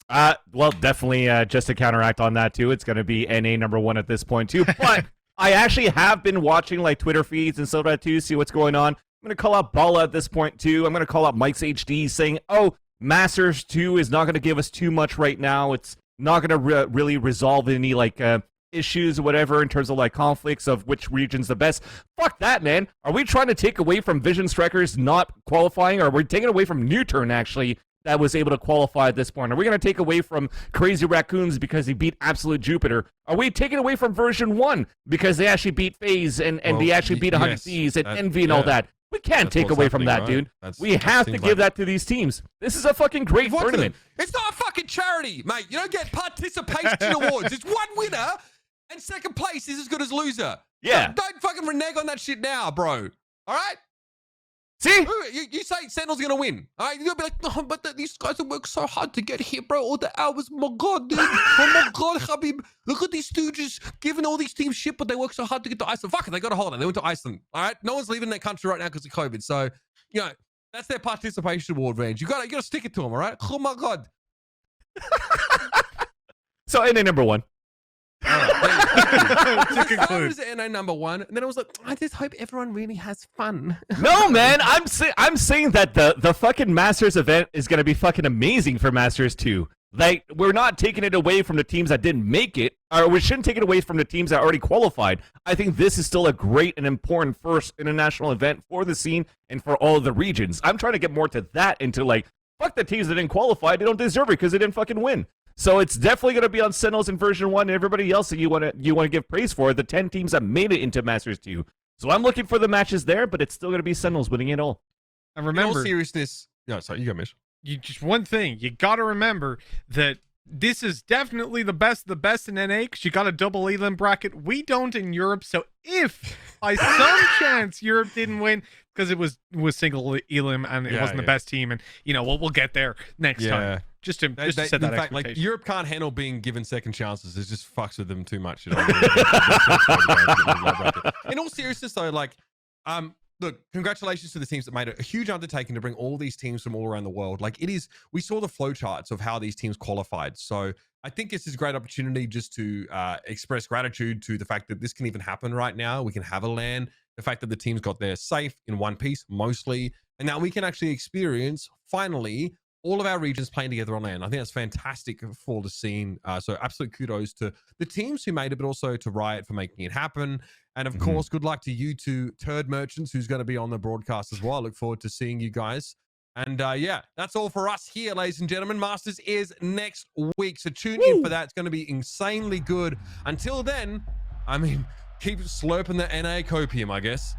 S1: got?
S3: Well, definitely just to counteract on that, too, it's going to be NA number one at this point, too. But I actually have been watching, like, Twitter feeds and stuff like that, too, see what's going on. I'm going to call out Bala at this point, too. I'm going to call out Mike's HD saying, Masters 2 is not going to give us too much right now. It's not going to really resolve any, like, issues or whatever in terms of, like, conflicts of which region's the best. Fuck that, man. Are we trying to take away from Vision Strikers not qualifying, or are we taking away from Newturn, actually, that was able to qualify at this point? Are we going to take away from Crazy Raccoons because he beat Absolute Jupiter? Are we taking away from version 1 because they actually beat FaZe and they actually beat 100 Thieves and Envy and all that? We can't take away from that, dude. We have to give that to these teams. This is a fucking great tournament.
S1: It's not a fucking charity, mate. You don't get participation awards. It's one winner, and second place is as good as loser.
S3: Yeah.
S1: Don't fucking renege on that shit now, bro. All right?
S3: See?
S1: You say Sentinel's going to win. All right? You're going to be like, no, but these guys have worked so hard to get here, bro. All the hours. Oh, my God, dude. Oh, my God, Habib. Look at these stooges giving all these teams shit, but they work so hard to get to Iceland. Fuck it, they got a holiday. They went to Iceland. All right? No one's leaving their country right now because of COVID. So, that's their participation award range. You got to stick it to them, all right? Oh, my God.
S3: So, NA number one.
S1: To conclude, was NA number one, and then I was like, I just hope everyone really has fun.
S3: No, man, I'm saying that the fucking Masters event is gonna be fucking amazing for Masters 2. Like, we're not taking it away from the teams that didn't make it, or we shouldn't take it away from the teams that already qualified. I think this is still a great and important first international event for the scene and for all of the regions. I'm trying to get more to that, into like, fuck the teams that didn't qualify, they don't deserve it because they didn't fucking win. So it's definitely going to be on Sentinels in version 1 and everybody else that you want to give praise for, the 10 teams that made it into Masters 2. So I'm looking for the matches there, but it's still going to be Sentinels winning it all.
S5: And remember,
S1: in all seriousness, sorry, you go, Mish.
S5: Just one thing, you got to remember that this is definitely the best in NA because you got a double Elim bracket. We don't in Europe, so if by some chance Europe didn't win because it was single Elim and it wasn't the best team, and we'll get there next time. Just to set that expectation.
S1: Like, Europe can't handle being given second chances. It just fucks with them too much. In all seriousness, though, like, look, congratulations to the teams that made it a huge undertaking to bring all these teams from all around the world. Like, we saw the flowcharts of how these teams qualified. So I think this is a great opportunity just to express gratitude to the fact that this can even happen right now. We can have a LAN. The fact that the teams got there safe in one piece, mostly. And now we can actually experience, finally, all of our regions playing together on LAN. I think that's fantastic for the scene. So absolute kudos to the teams who made it, but also to Riot for making it happen. And of course, good luck to you two Turd Merchants, who's going to be on the broadcast as well. I look forward to seeing you guys. And yeah, that's all for us here, ladies and gentlemen. Masters is next week, so tune in for that. It's going to be insanely good. Until then, I mean, keep slurping the NA copium, I guess.